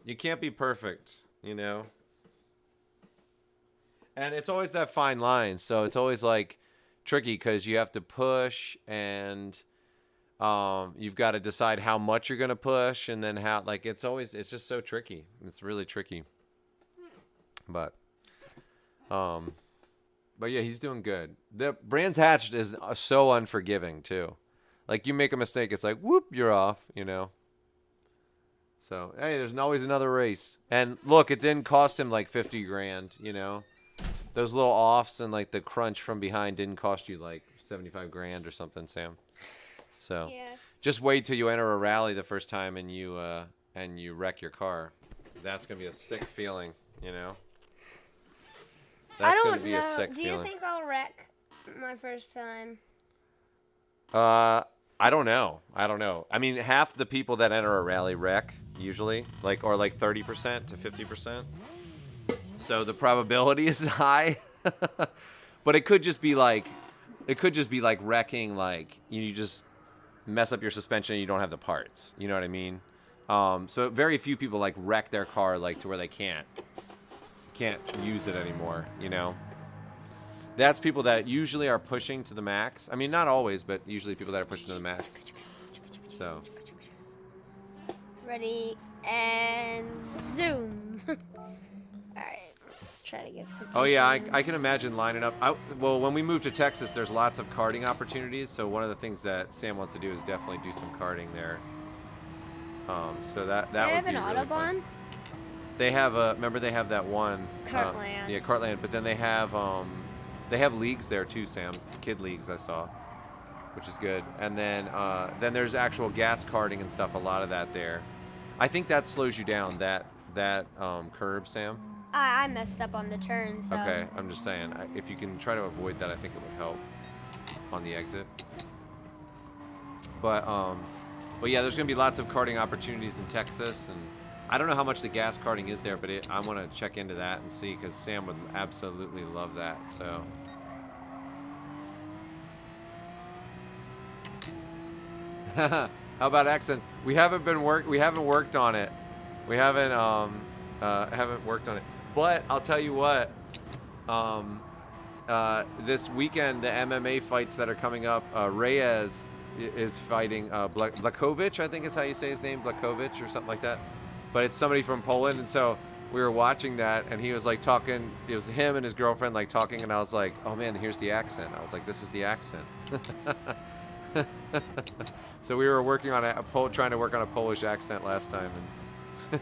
You can't be perfect, you know. And it's always that fine line, so it's always like tricky because you have to push and you've got to decide how much you're gonna push and then how. Like it's just so tricky. It's really tricky. But yeah, he's doing good. The Brands Hatched is so unforgiving too. Like you make a mistake, it's like whoop, you're off. You know. So, hey, there's always another race. And look, it didn't cost him like 50 grand, you know? Those little offs and like the crunch from behind didn't cost you like 75 grand or something, Sam. So, Yeah. just wait till you enter a rally the first time and you wreck your car. That's going to be a sick feeling, you know? That's going to be a sick feeling. Do you think I'll wreck my first time? I don't know. I mean, half the people that enter a rally wreck usually, or 30% to 50%. So the probability is high, but it could just be like wrecking, like you just mess up your suspension and you don't have the parts. You know what I mean? So very few people like wreck their car like to where they can't use it anymore. You know? That's people that usually are pushing to the max. I mean, not always, but usually people that are pushing to the max. So. Ready, and zoom. Alright, let's try to get some. Oh, yeah, I can imagine lining up. Well, when we move to Texas, there's lots of karting opportunities. So one of the things that Sam wants to do is definitely do some karting there. So that would be really They have an Autobahn? fun. They have remember they have that one. Cartland. Yeah, Cartland. But then they have leagues there too, Sam. Kid leagues I saw. which is good. And then there's actual gas karting and stuff. A lot of that there. I think that slows you down. That curb, Sam. I messed up on the turn, so. Okay, I'm just saying, if you can try to avoid that, I think it would help on the exit. But yeah, there's gonna be lots of karting opportunities in Texas, and I don't know how much the gas karting is there, but I want to check into that and see, because Sam would absolutely love that. So. How about accents? We haven't worked on it. We haven't worked on it. But I'll tell you what, this weekend, the MMA fights that are coming up, Reyes is fighting Blachowicz, I think is how you say his name, Blachowicz or something like that. But it's somebody from Poland, and so we were watching that, and he was like talking, it was him and his girlfriend like talking, and I was like, oh man, here's the accent. I was like, this is the accent. So we were working on trying to work on a Polish accent last time. And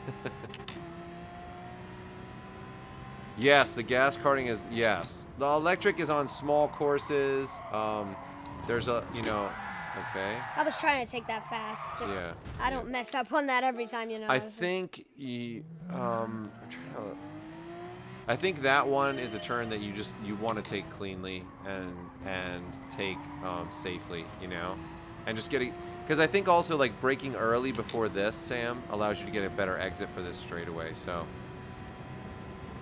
yes, the gas karting is, yes. The electric is on small courses. There's okay. I was trying to take that fast. Just, Yeah. I don't mess up on that every time, I think I think that one is a turn that you want to take cleanly and take safely, and just getting, because I think also like braking early before this, Sam, allows you to get a better exit for this straightaway. So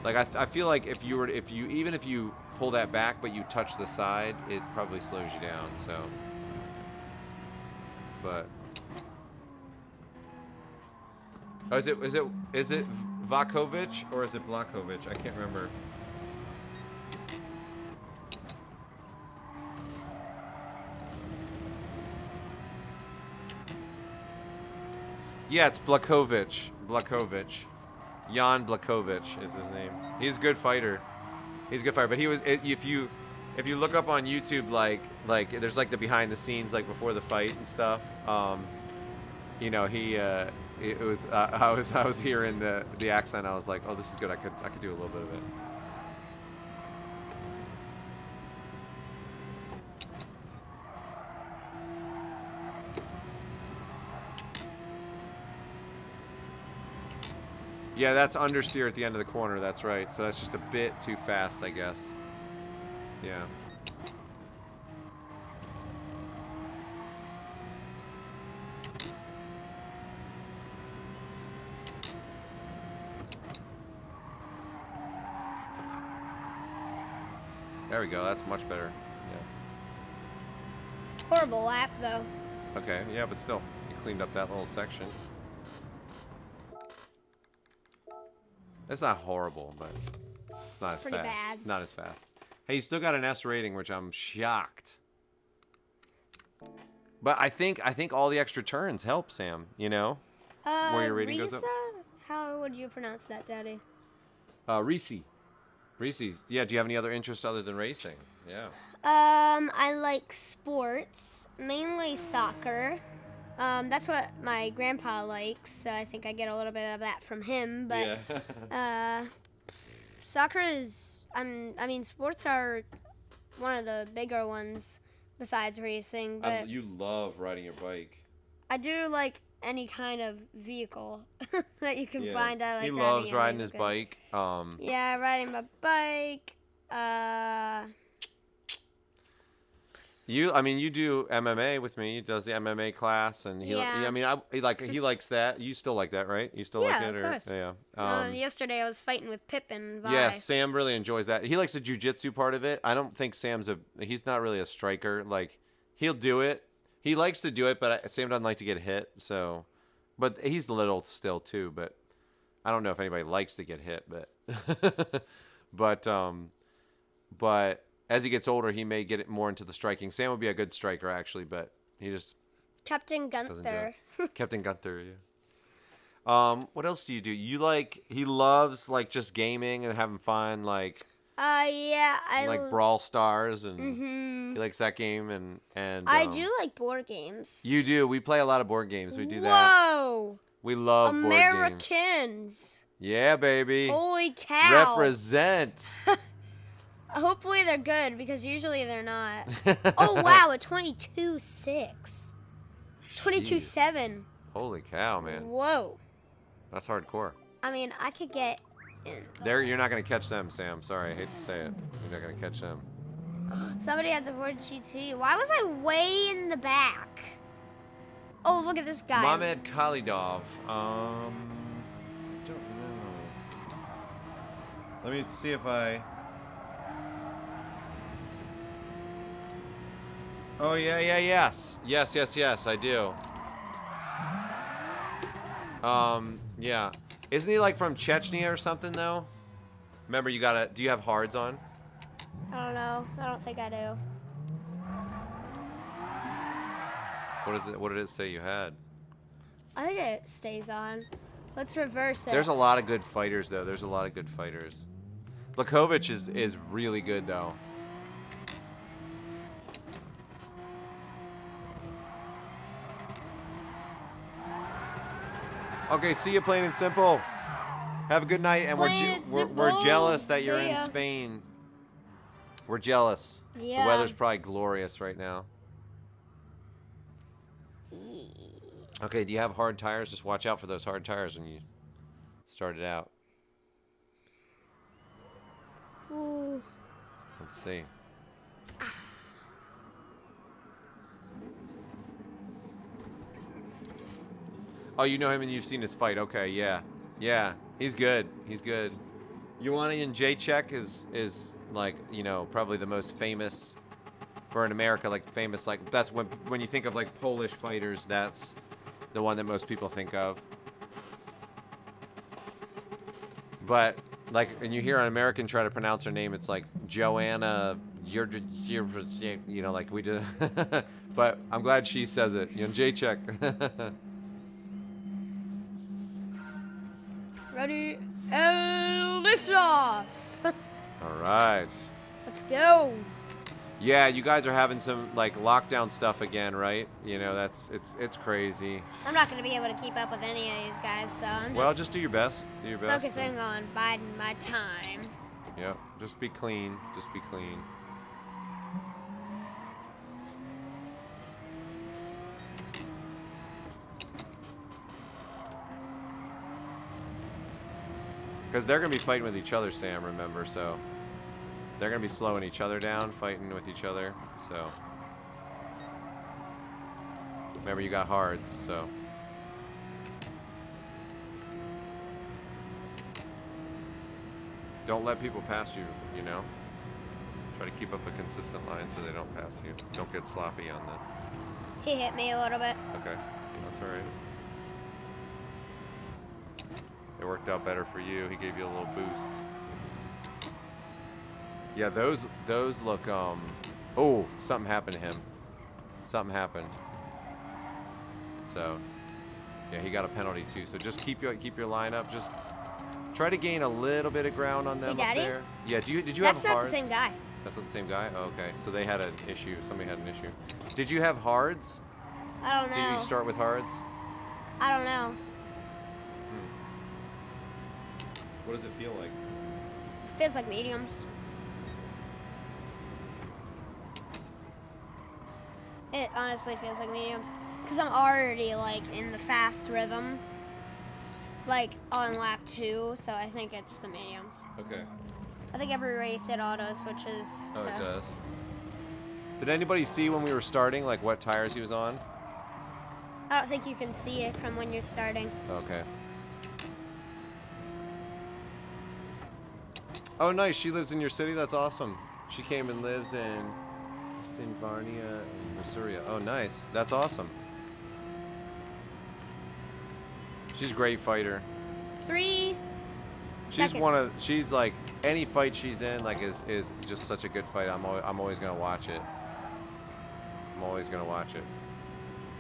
like I feel like if you pull that back but you touch the side, it probably slows you down. So, but oh, is it Vakovic or is it Blachowicz? I can't remember. Yeah, it's Blachowicz. Jan Blachowicz is his name. He's a good fighter. But he was, if you look up on YouTube, like there's like the behind the scenes, like before the fight and stuff. It was I was hearing the accent. I was like, oh, this is good. I could do a little bit of it. Yeah, that's understeer at the end of the corner. That's right. So that's just a bit too fast, I guess. Yeah. There we go. That's much better. Yeah. Horrible lap, though. Okay. Yeah, but still, you cleaned up that little section. It's not horrible, but it's not as pretty fast. bad. Not as fast. Hey, you still got an S rating, which I'm shocked. But I think all the extra turns help, Sam. Where your rating goes up. How would you pronounce that, Daddy? Reese's. Yeah. Do you have any other interests other than racing? Yeah. I like sports, mainly soccer. That's what my grandpa likes, so I think I get a little bit of that from him. But yeah. Soccer is, sports are one of the bigger ones besides racing. But You love riding your bike. I do like any kind of vehicle that you can find. I like he loves riding his bike. Yeah, riding my bike. You do MMA with me. He does the MMA class, and he likes that. You still like that, right? You still like it, of course. Yeah. Yesterday I was fighting with Pip and Vi. Yeah, Sam really enjoys that. He likes the jiu-jitsu part of it. I don't think he's not really a striker. Like, he'll do it. He likes to do it, but Sam doesn't like to get hit. So, but he's little still too. But I don't know if anybody likes to get hit. But, but as he gets older, he may get it more into the striking. Sam would be a good striker, actually, but he just Captain Gunther. Captain Gunther, yeah. What else do you do? He loves just gaming and having fun, yeah, Brawl Stars, and he likes that game, and I do like board games. You do. We play a lot of board games. We do that. Whoa! We love board games. Americans. Yeah, baby. Holy cow! Represent. Hopefully they're good because usually they're not. Oh wow, a 22.6. 22.7. Holy cow, man. Whoa. That's hardcore. I mean, I could get in. You're not gonna catch them, Sam. Sorry, I hate to say it. You're not gonna catch them. Somebody had the Ford GT. Why was I way in the back? Oh, look at this guy. Mamed Khalidov. Don't know. Let me see if I. Oh yes, I do. Yeah. Isn't he like from Chechnya or something though? Remember, do you have hards on? I don't know. I don't think I do. What did it say you had? I think it stays on. Let's reverse it. There's a lot of good fighters though. There's a lot of good fighters. Lakovic is really good though. Okay, see you, plain and simple. Have a good night, and we're jealous that you're in Spain. We're jealous. Yeah. The weather's probably glorious right now. Okay, do you have hard tires? Just watch out for those hard tires when you start it out. Ooh. Let's see. Oh, you know him and you've seen his fight. Okay, yeah. Yeah, he's good. He's good. Joanna Jacek is like, you know, probably the most famous for in America, like famous, like that's when you think of like Polish fighters, that's the one that most people think of. But like, and you hear an American try to pronounce her name, it's like Joanna, you know, like we did. But I'm glad she says it. You know, Jacek. Ready and lift off. All right. Let's go. Yeah, you guys are having some like lockdown stuff again, right? You know, it's crazy. I'm not going to be able to keep up with any of these guys, so I'm just do your best. Do your best. focusing on biding my time. Yep. Just be clean. Just be clean. Because they're going to be fighting with each other, Sam, remember, so they're going to be slowing each other down, fighting with each other, so. Remember, you got hards, so. Don't let people pass you, you know? Try to keep up a consistent line so they don't pass you. Don't get sloppy on them. He hit me a little bit. Okay, that's all right. It worked out better for you. He gave you a little boost. Yeah, those look, oh, something happened to him. Something happened. So, yeah, he got a penalty too. So just keep your line up. Just try to gain a little bit of ground on them up there. Yeah, did you have hards? That's not the same guy. That's not the same guy? Oh, okay. So they had an issue. Somebody had an issue. Did you have hards? I don't know. Did you start with hards? I don't know. What does it feel like? Feels like mediums. It honestly feels like mediums. Because I'm already, like, in the fast rhythm. Like, on lap 2, so I think it's the mediums. Okay. I think every race it auto switches to... Oh, it does. Did anybody see when we were starting, like, what tires he was on? I don't think you can see it from when you're starting. Okay. Oh, nice. She lives in your city? That's awesome. She came and lives in Varnia and Missouri. Oh, nice. That's awesome. She's a great fighter. 3 She's seconds. she's like, any fight she's in, like, is just such a good fight. I'm always going to watch it. I'm always going to watch it.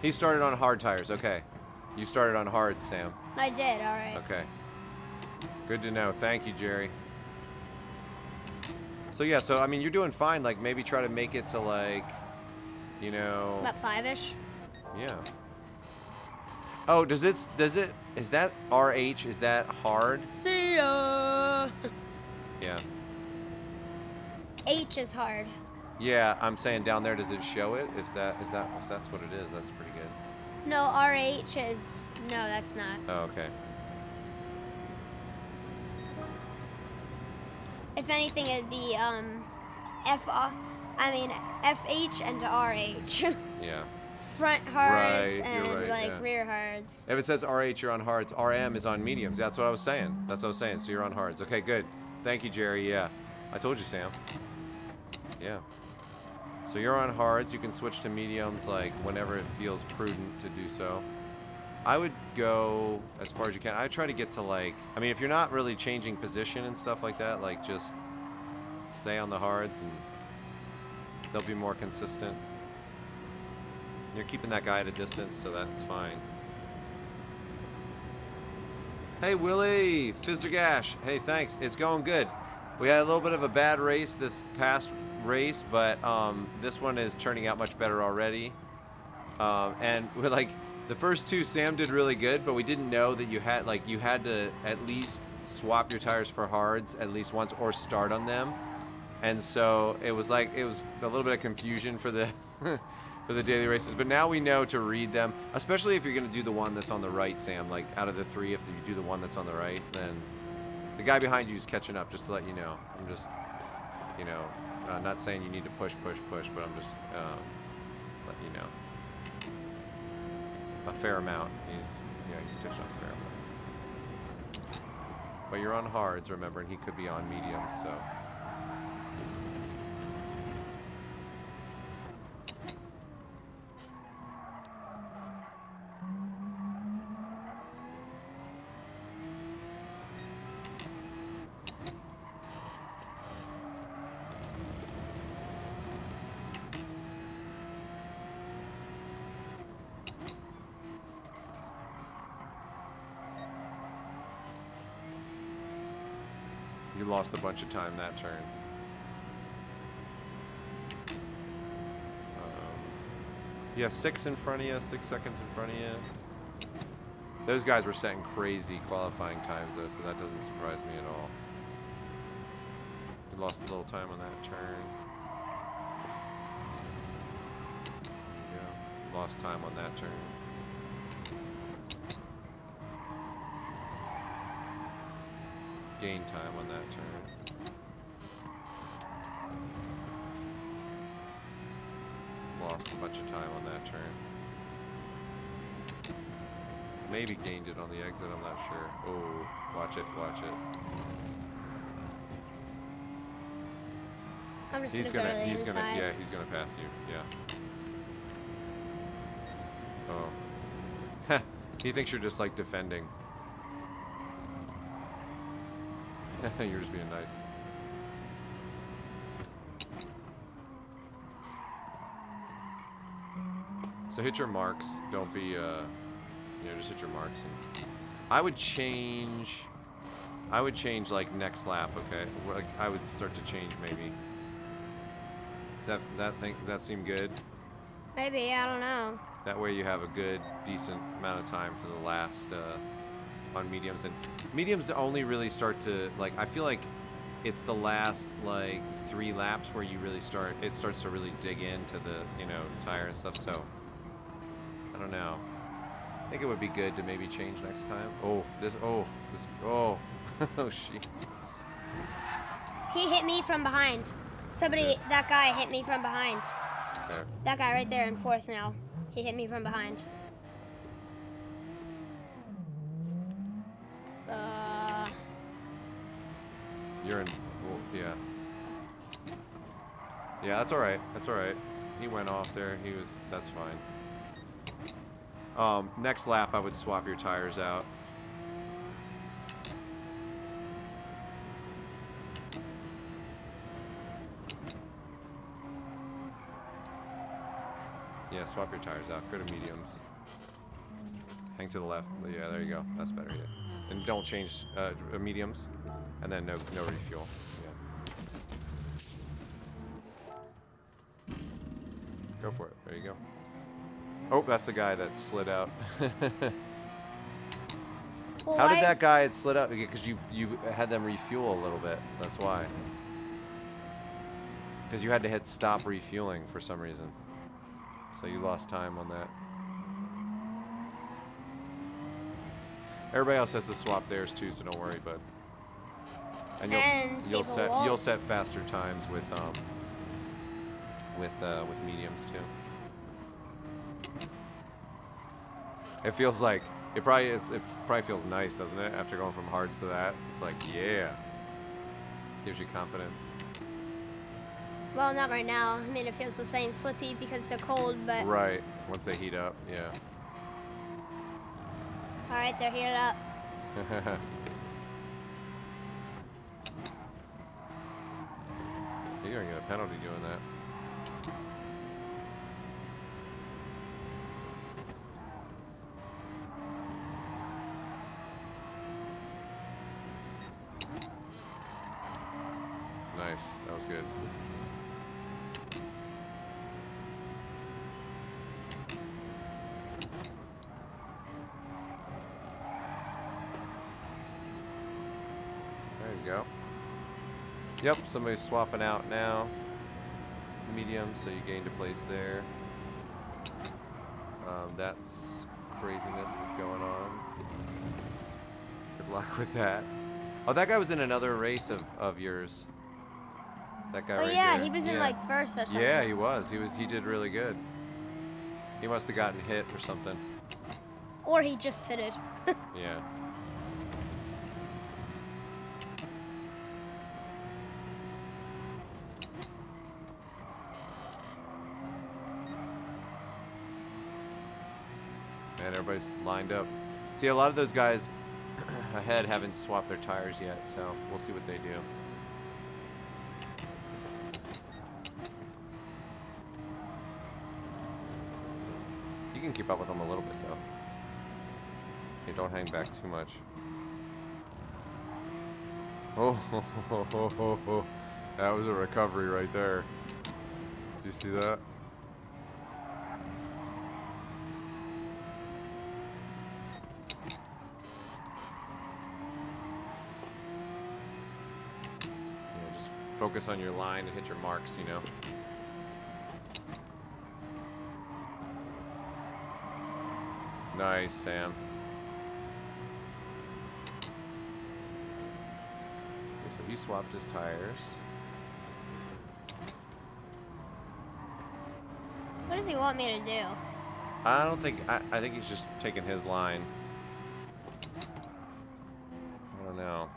He started on hard tires. Okay. You started on hard, Sam. I did, all right. Okay. Good to know. Thank you, Jerry. So yeah, so I mean, you're doing fine. Like, maybe try to make it to, like, you know. About 5-ish. Yeah. Oh, is that RH? Is that hard? See ya. Yeah. H is hard. Yeah, I'm saying down there, does it show it? If that's what it is, that's pretty good. No, RH is, no, that's not. Oh, okay. If anything, it'd be FH and RH. Yeah. Front hards Right, and you're right, like yeah. rear hards. If it says RH, you're on hards. RM is on mediums. That's what I was saying. That's what I was saying. So you're on hards. Okay, good. Thank you, Jerry. Yeah. I told you, Sam. Yeah. So you're on hards. You can switch to mediums like whenever it feels prudent to do so. I would go as far as you can. I try to get to like, I mean, if you're not really changing position and stuff like that, like just stay on the hards and they'll be more consistent. You're keeping that guy at a distance, so that's fine. Hey, Willie, Fizdergash. Hey, thanks. It's going good. We had a little bit of a bad race this past race, but this one is turning out much better already. And we're like, the first two, Sam did really good, but we didn't know that you had to at least swap your tires for hards at least once or start on them. And so it was a little bit of confusion for the for the daily races, but now we know to read them, especially if you're going to do the one that's on the right, Sam. Like out of the three, if you do the one that's on the right, then the guy behind you is catching up, just to let you know. I'm just, you know, not saying you need to push, but I'm just letting you know. A fair amount. He's catching up a fair amount. But you're on hards, remember, and he could be on mediums, so. You lost a bunch of time that turn. Yeah, 6 in front of you, 6 seconds in front of you. Those guys were setting crazy qualifying times though, so that doesn't surprise me at all. You lost a little time on that turn. Yeah, lost time on that turn. Gain time on that turn. Lost a bunch of time on that turn. Maybe gained it on the exit, I'm not sure. Oh, watch it, watch it. I'm just he's gonna he's gonna pass you, yeah. Oh. He thinks you're just like defending. You're just being nice. So hit your marks. Don't be, just hit your marks. And I would change like next lap. Okay, like I would start to change maybe. Does that seem good? Maybe, I don't know. That way you have a good, decent amount of time for the last. On mediums, and mediums only really start to like, I feel like it's the last like 3 laps where you really starts to really dig into the tire and stuff. So I don't know, I think it would be good to maybe change next time. Oh jeez. He hit me from behind. That guy hit me from behind. There. That guy right there in 4th now, he hit me from behind. You're in, well, yeah. Yeah, that's alright. That's alright. He went off there. That's fine. Next lap, I would swap your tires out. Yeah, swap your tires out. Go to mediums. Hang to the left. Yeah, there you go. That's better, yeah. And don't change mediums. And then no refuel. Yeah. Go for it. There you go. Oh, that's the guy that slid out. Well, how did that guy had slid out? Because you had them refuel a little bit. That's why. Because you had to hit stop refueling for some reason. So you lost time on that. Everybody else has to swap theirs too, so don't worry, bud. And you'll set faster times with mediums too. It feels like it probably feels nice, doesn't it? After going from hards to that, it's like, yeah, gives you confidence. Well, not right now. I mean, it feels the same, slippy because they're cold, but Right. Once they heat up, yeah. all right, they're heated up. You're gonna get a penalty doing that. Nice. That was good. There you go. Yep, somebody's swapping out now to medium, so you gained a place there. That's craziness is going on. Good luck with that. Oh, that guy was in another race of yours. That guy right yeah, there. he was in like first or something. Yeah, he was. He did really good. He must have gotten hit or something. Or he just pitted. Yeah. And everybody's lined up. See, a lot of those guys ahead haven't swapped their tires yet, so we'll see what they do. You can keep up with them a little bit, though. Okay, don't hang back too much. Oh, that was a recovery right there. Did you see that? Yeah, just focus on your line and hit your marks, you know. Nice, Sam. Okay, so he swapped his tires. What does he want me to do? I don't think, I think he's just taking his line. I don't know.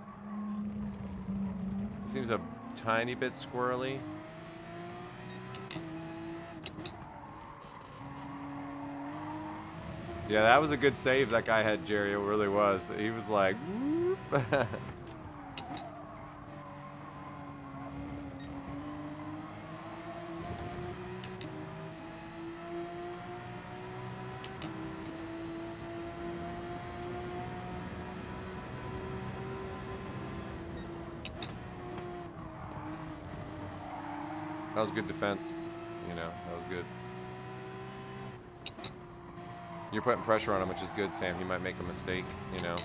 It seems a tiny bit squirrely. Yeah, that was a good save that guy had, Jerry. It really was. He was like, whoop. That was good defense. You know, that was good. You're putting pressure on him, which is good, Sam. He might make a mistake, you know.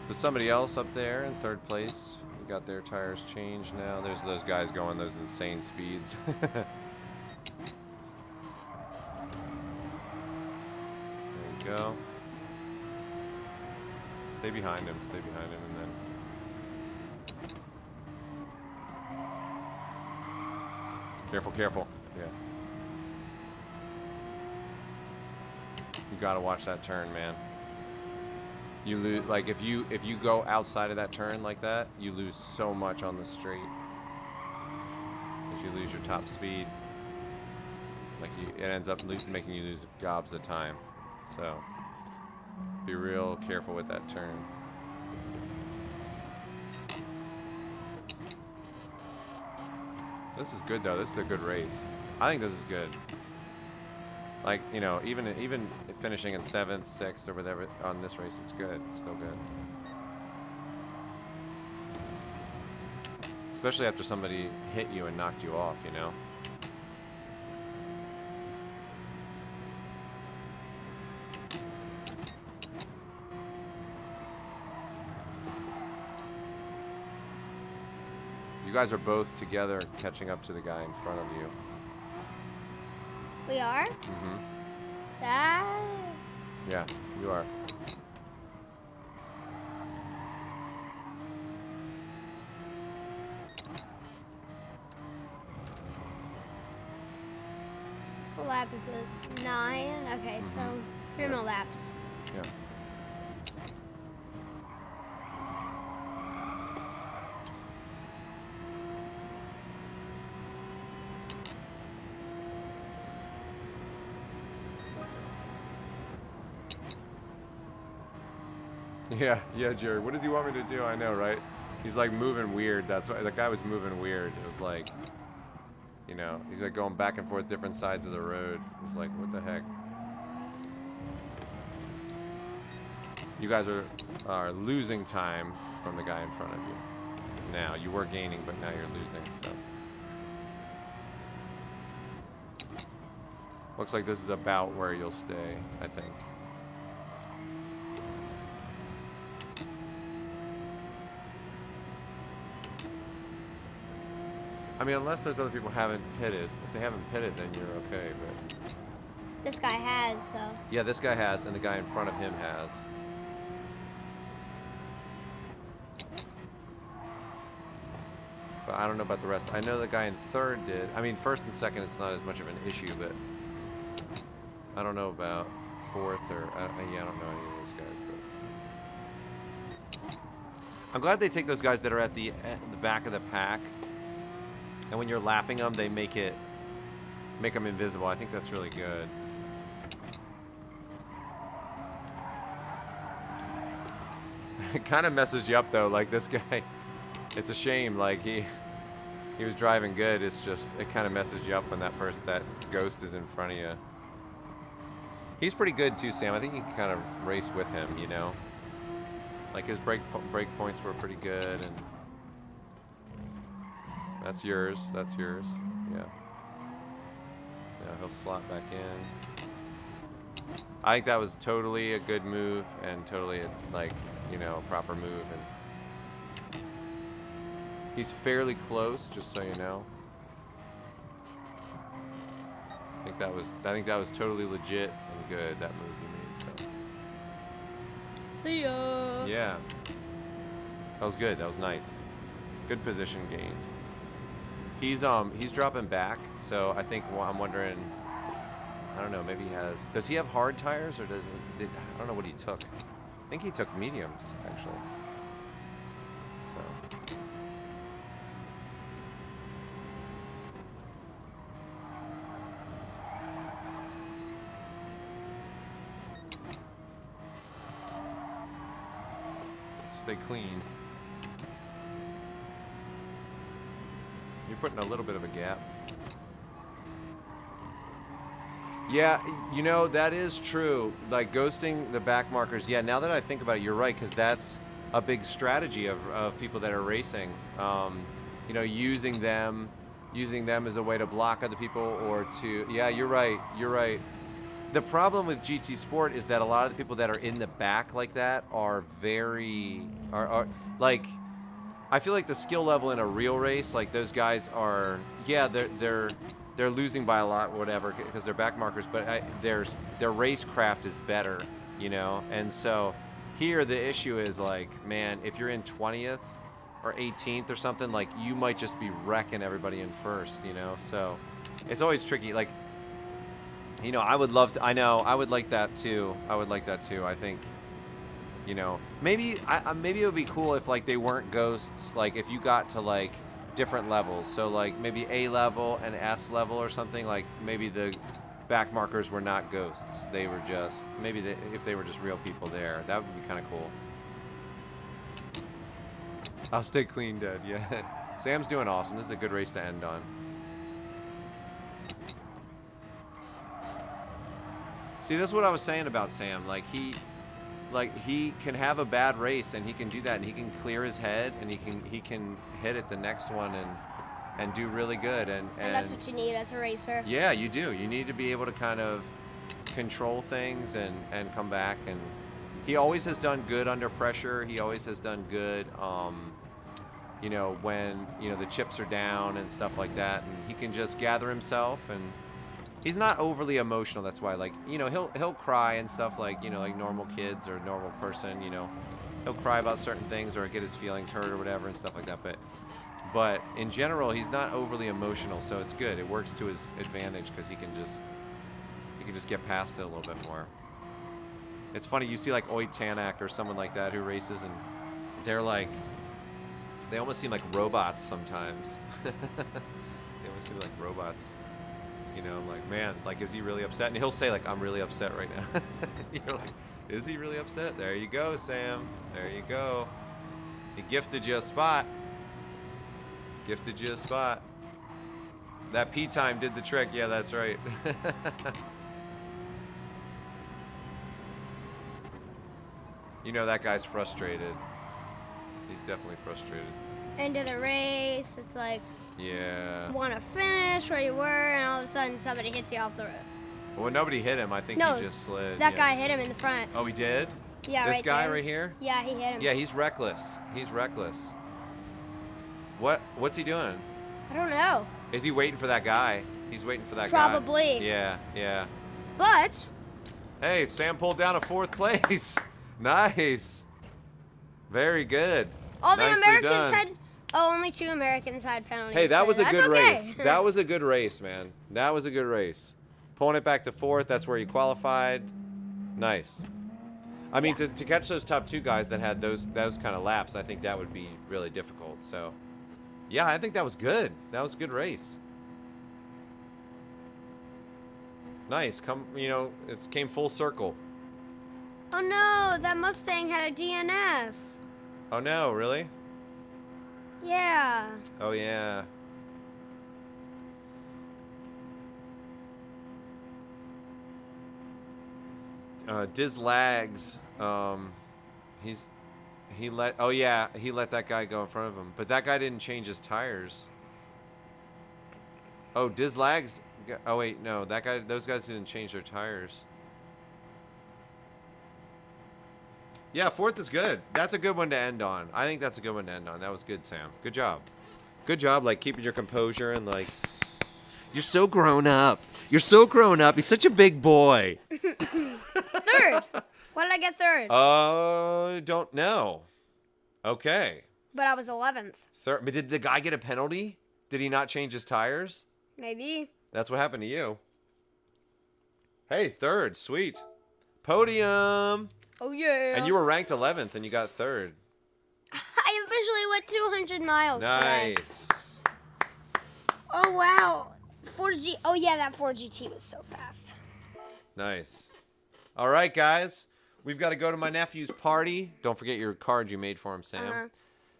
So somebody else up there in third place. We got their tires changed now. There's those guys going those insane speeds. There you go. Stay behind him, and then... Careful, careful. Yeah. You gotta watch that turn, man. You lose, like if you go outside of that turn like that, you lose so much on the straight. Because you lose your top speed. Like it ends up making you lose gobs of time. So be real careful with that turn. This is good though. This is a good race. I think this is good. Like, you know, even finishing in 7th, 6th, or whatever on this race, it's good. It's still good. Especially after somebody hit you and knocked you off, you know? You guys are both together catching up to the guy in front of you. We are? Mm-hmm. That... Yeah, you are. What lap is this? 9? Okay, so 3 more laps. Yeah. Yeah, Jerry. What does he want me to do? I know, right? He's like moving weird. That's why that guy was moving weird. It was like, you know, he's like going back and forth different sides of the road. It's like, what the heck? You guys are losing time from the guy in front of you. Now you were gaining, but now you're losing. So looks like this is about where you'll stay, I think. I mean, unless those other people haven't pitted. If they haven't pitted, then you're okay, but... This guy has, though. Yeah, this guy has, and the guy in front of him has. But I don't know about the rest. I know the guy in third did. I mean, first and second, it's not as much of an issue, but... I don't know about fourth or... yeah, I don't know any of those guys, but... I'm glad they take those guys that are at the back of the pack. And when you're lapping them, they make them invisible. I think that's really good. It kind of messes you up though. Like this guy, it's a shame. Like he was driving good. It's just it kind of messes you up when that ghost is in front of you. He's pretty good too, Sam. I think you can kind of race with him. You know, like his brake points were pretty good and. That's yours. That's yours. Yeah. Yeah, he'll slot back in. I think that was totally a good move and totally a, like, you know, a proper move. And he's fairly close, just so you know. I think that was totally legit and good, that move you made. So. See ya. Yeah. That was good. That was nice. Good position gained. He's dropping back, so I think I'm wondering. I don't know. Maybe he has. Does he have hard tires or I don't know what he took. I think he took mediums actually. So. Stay clean. You're putting a little bit of a gap. Yeah, you know, that is true. Like ghosting the back markers. Yeah, now that I think about it, you're right, because that's a big strategy of people that are racing. You know, using them as a way to block other people or to, yeah, you're right. The problem with GT Sport is that a lot of the people that are in the back like that are like, I feel like the skill level in a real race, like those guys are, yeah, they're losing by a lot, whatever, because they're back markers, but their racecraft is better, you know. And so here the issue is like, man, if you're in 20th or 18th or something, like you might just be wrecking everybody in first, you know. So it's always tricky. Like, you know, I would like that too. I think. You know, maybe it would be cool if like they weren't ghosts. Like if you got to like different levels, so like maybe A level and S level or something. Like maybe the back markers were not ghosts. They were just if they were just real people there, that would be kind of cool. I'll stay clean, Dad. Yeah, Sam's doing awesome. This is a good race to end on. See, this is what I was saying about Sam. Like he can have a bad race and he can do that and he can clear his head and he can hit it the next one and do really good and that's what you need as a racer. Yeah, you do. You need to be able to kind of control things and come back, and he always has done good under pressure. He always has done good you know, when, you know, the chips are down and stuff like that, and he can just gather himself, and he's not overly emotional. That's why, like, you know, he'll cry and stuff, like, you know, like normal kids or normal person, you know, he'll cry about certain things or get his feelings hurt or whatever and stuff like that. But in general, he's not overly emotional, so it's good. It works to his advantage because he can just get past it a little bit more. It's funny, you see like Oit Tanak or someone like that who races, and they're like, they almost seem like robots sometimes. They almost seem like robots. You know, I'm like, man, like, is he really upset? And he'll say, like, I'm really upset right now. You're like, is he really upset? There you go, Sam. There you go. He gifted you a spot. Gifted you a spot. That P time did the trick. Yeah, that's right. You know, that guy's frustrated. He's definitely frustrated. End of the race. It's like, yeah. Want to finish where you were, and all of a sudden somebody hits you off the road. Well, nobody hit him. I think No, he just slid. That guy hit him in the front. Oh, he did? Yeah, this right guy there. right here? Yeah, he hit him. Yeah, he's reckless. He's reckless. What's he doing? I don't know. Is he waiting for that guy? He's waiting for that guy. Probably. Yeah, yeah. But Hey, Sam pulled down a 4th place. Nice. Very good. all the Nicely Americans done. had. Oh, only 2 Americans had penalties. Hey, that but was a that's good okay. race. That was a good race, man. That was a good race. Pulling it back to 4th, that's where you qualified. Nice. I mean, Yeah. to catch those top 2 guys that had those kind of laps, I think that would be really difficult. So, yeah, I think that was good. That was a good race. Nice. You know, it came full circle. Oh no, that Mustang had a DNF. Oh no, really? Yeah. Oh yeah. Diz Lags. He let that guy go in front of him, but that guy didn't change his tires. Oh, Diz Lags. Oh wait, no, those guys didn't change their tires. Yeah, 4th is good. That's a good one to end on. I think that's a good one to end on. That was good, Sam. Good job. Good job, like, keeping your composure and, like, you're so grown up. You're so grown up. He's such a big boy. 3rd. Why did I get 3rd? Don't know. Okay. But I was 11th. 3rd. But did the guy get a penalty? Did he not change his tires? Maybe. That's what happened to you. Hey, 3rd. Sweet. Podium. Oh yeah. And you were ranked 11th, and you got 3rd. I officially went 200 miles today. Nice. Oh wow. 4G. Oh yeah, that 4GT was so fast. Nice. All right, guys. We've got to go to my nephew's party. Don't forget your card you made for him, Sam.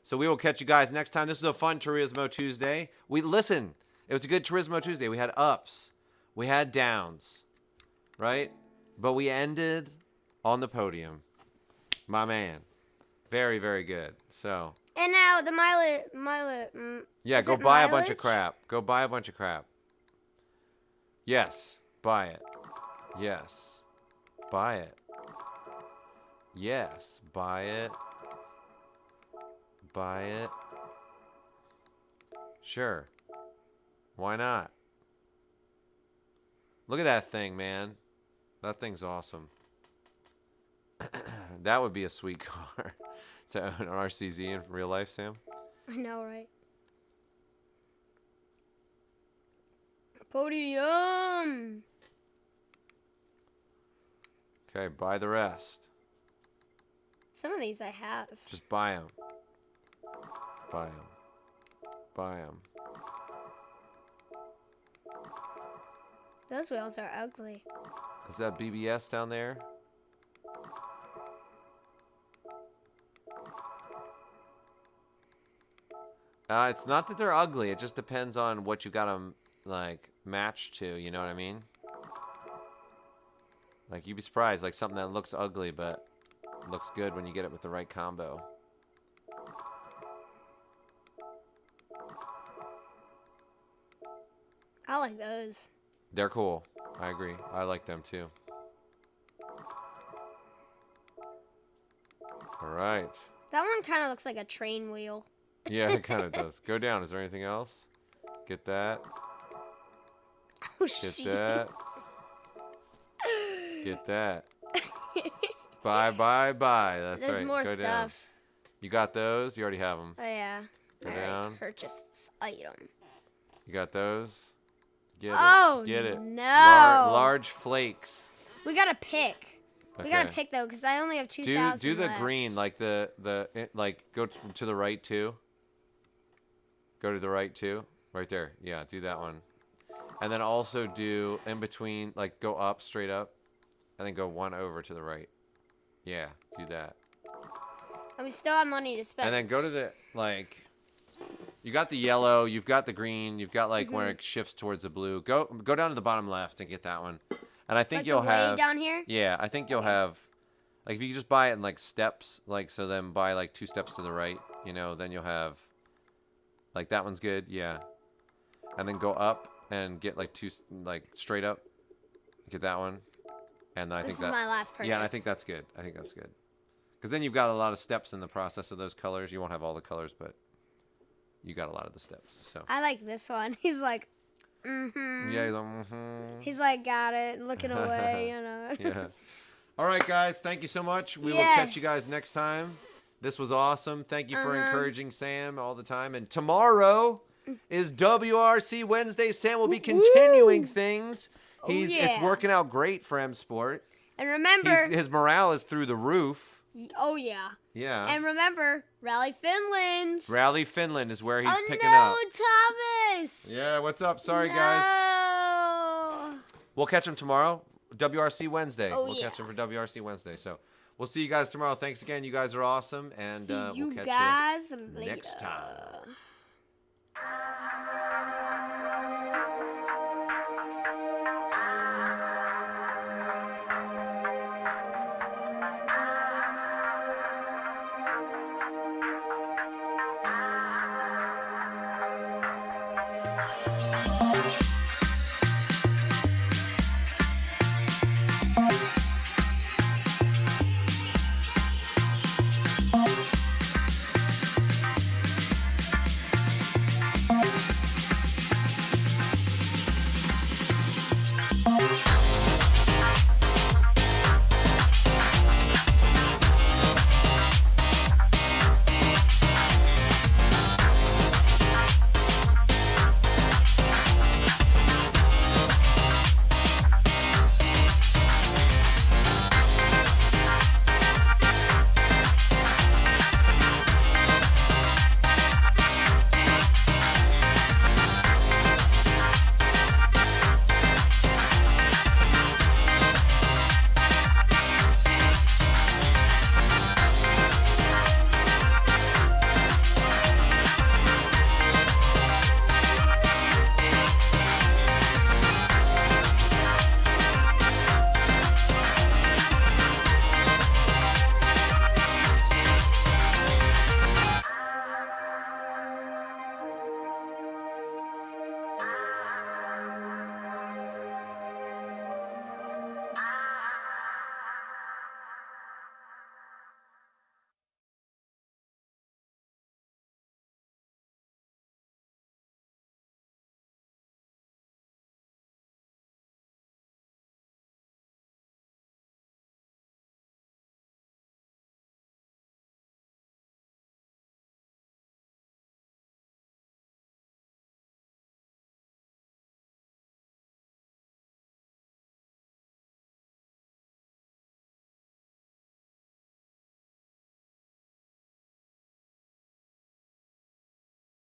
So we will catch you guys next time. This is a fun Turismo Tuesday. It was a good Turismo Tuesday. We had ups. We had downs. Right? But we ended on the podium. My man. Very, very good. So. And now the mileage. Yeah, go buy a bunch of crap. Go buy a bunch of crap. Yes. Buy it. Yes. Buy it. Yes. Buy it. Buy it. Sure. Why not? Look at that thing, man. That thing's awesome. That would be a sweet car to own an RCZ in real life, Sam. I know, right? Podium. Okay, buy the rest. Some of these I have. Just buy them. Buy them. Buy them. Those wheels are ugly. Is that BBS down there? It's not that they're ugly. It just depends on what you got them, like, matched to. You know what I mean? Like, you'd be surprised. Like, something that looks ugly, but looks good when you get it with the right combo. I like those. They're cool. I agree. I like them, too. All right. That one kind of looks like a train wheel. Yeah, it kind of does. Go down. Is there anything else? Get that. Oh, Get that. Get that. Bye, bye, bye. That's There's right. more Go down. stuff. You got those? You already have them. Oh, yeah. Go I already down. purchased this item. You got those? Get Oh, it. Get it. no. Large flakes. We gotta pick. We gotta Okay. pick, though, because I only have 2,000 Do the left. green, like like go to the right too. Go to the right too. Right there. Yeah, do that one. And then also do in between, like go up, straight up, and then go one over to the right. Yeah, do that. And we still have money to spend. And then go to the, like, you got the yellow, you've got the green, you've got like where it shifts towards the blue. Go down to the bottom left and get that one. And I think like you'll the way have down here? Yeah, I think you'll have, like, if you just buy it in like steps, like, so then buy like 2 steps to the right, you know, then you'll have, like, that one's good, yeah. And then go up and get like 2, like, straight up, get that one. And then I This think is my last purchase. yeah, and I think that's good. I think that's good. Because then you've got a lot of steps in the process of those colors. You won't have all the colors, but you got a lot of the steps. So I like this one. He's like, mm-hmm. yeah, he's like, mm-hmm. He's like, got it, looking away, you know. Yeah. All right, guys. Thank you so much. We will catch you guys next time. This was awesome. Thank you for encouraging Sam all the time. And tomorrow is WRC Wednesday. Sam will be continuing things. It's working out great for M Sport. And remember, His morale is through the roof. oh yeah. Yeah. And remember, Rally Finland. Rally Finland is where he's Oh picking no, up. Thomas. Yeah, what's up? Sorry, no. guys. We'll catch him tomorrow. WRC Wednesday. Oh, we'll yeah. catch him for WRC Wednesday. So we'll see you guys tomorrow. Thanks again. You guys are awesome. And See we'll you catch guys you later. next time.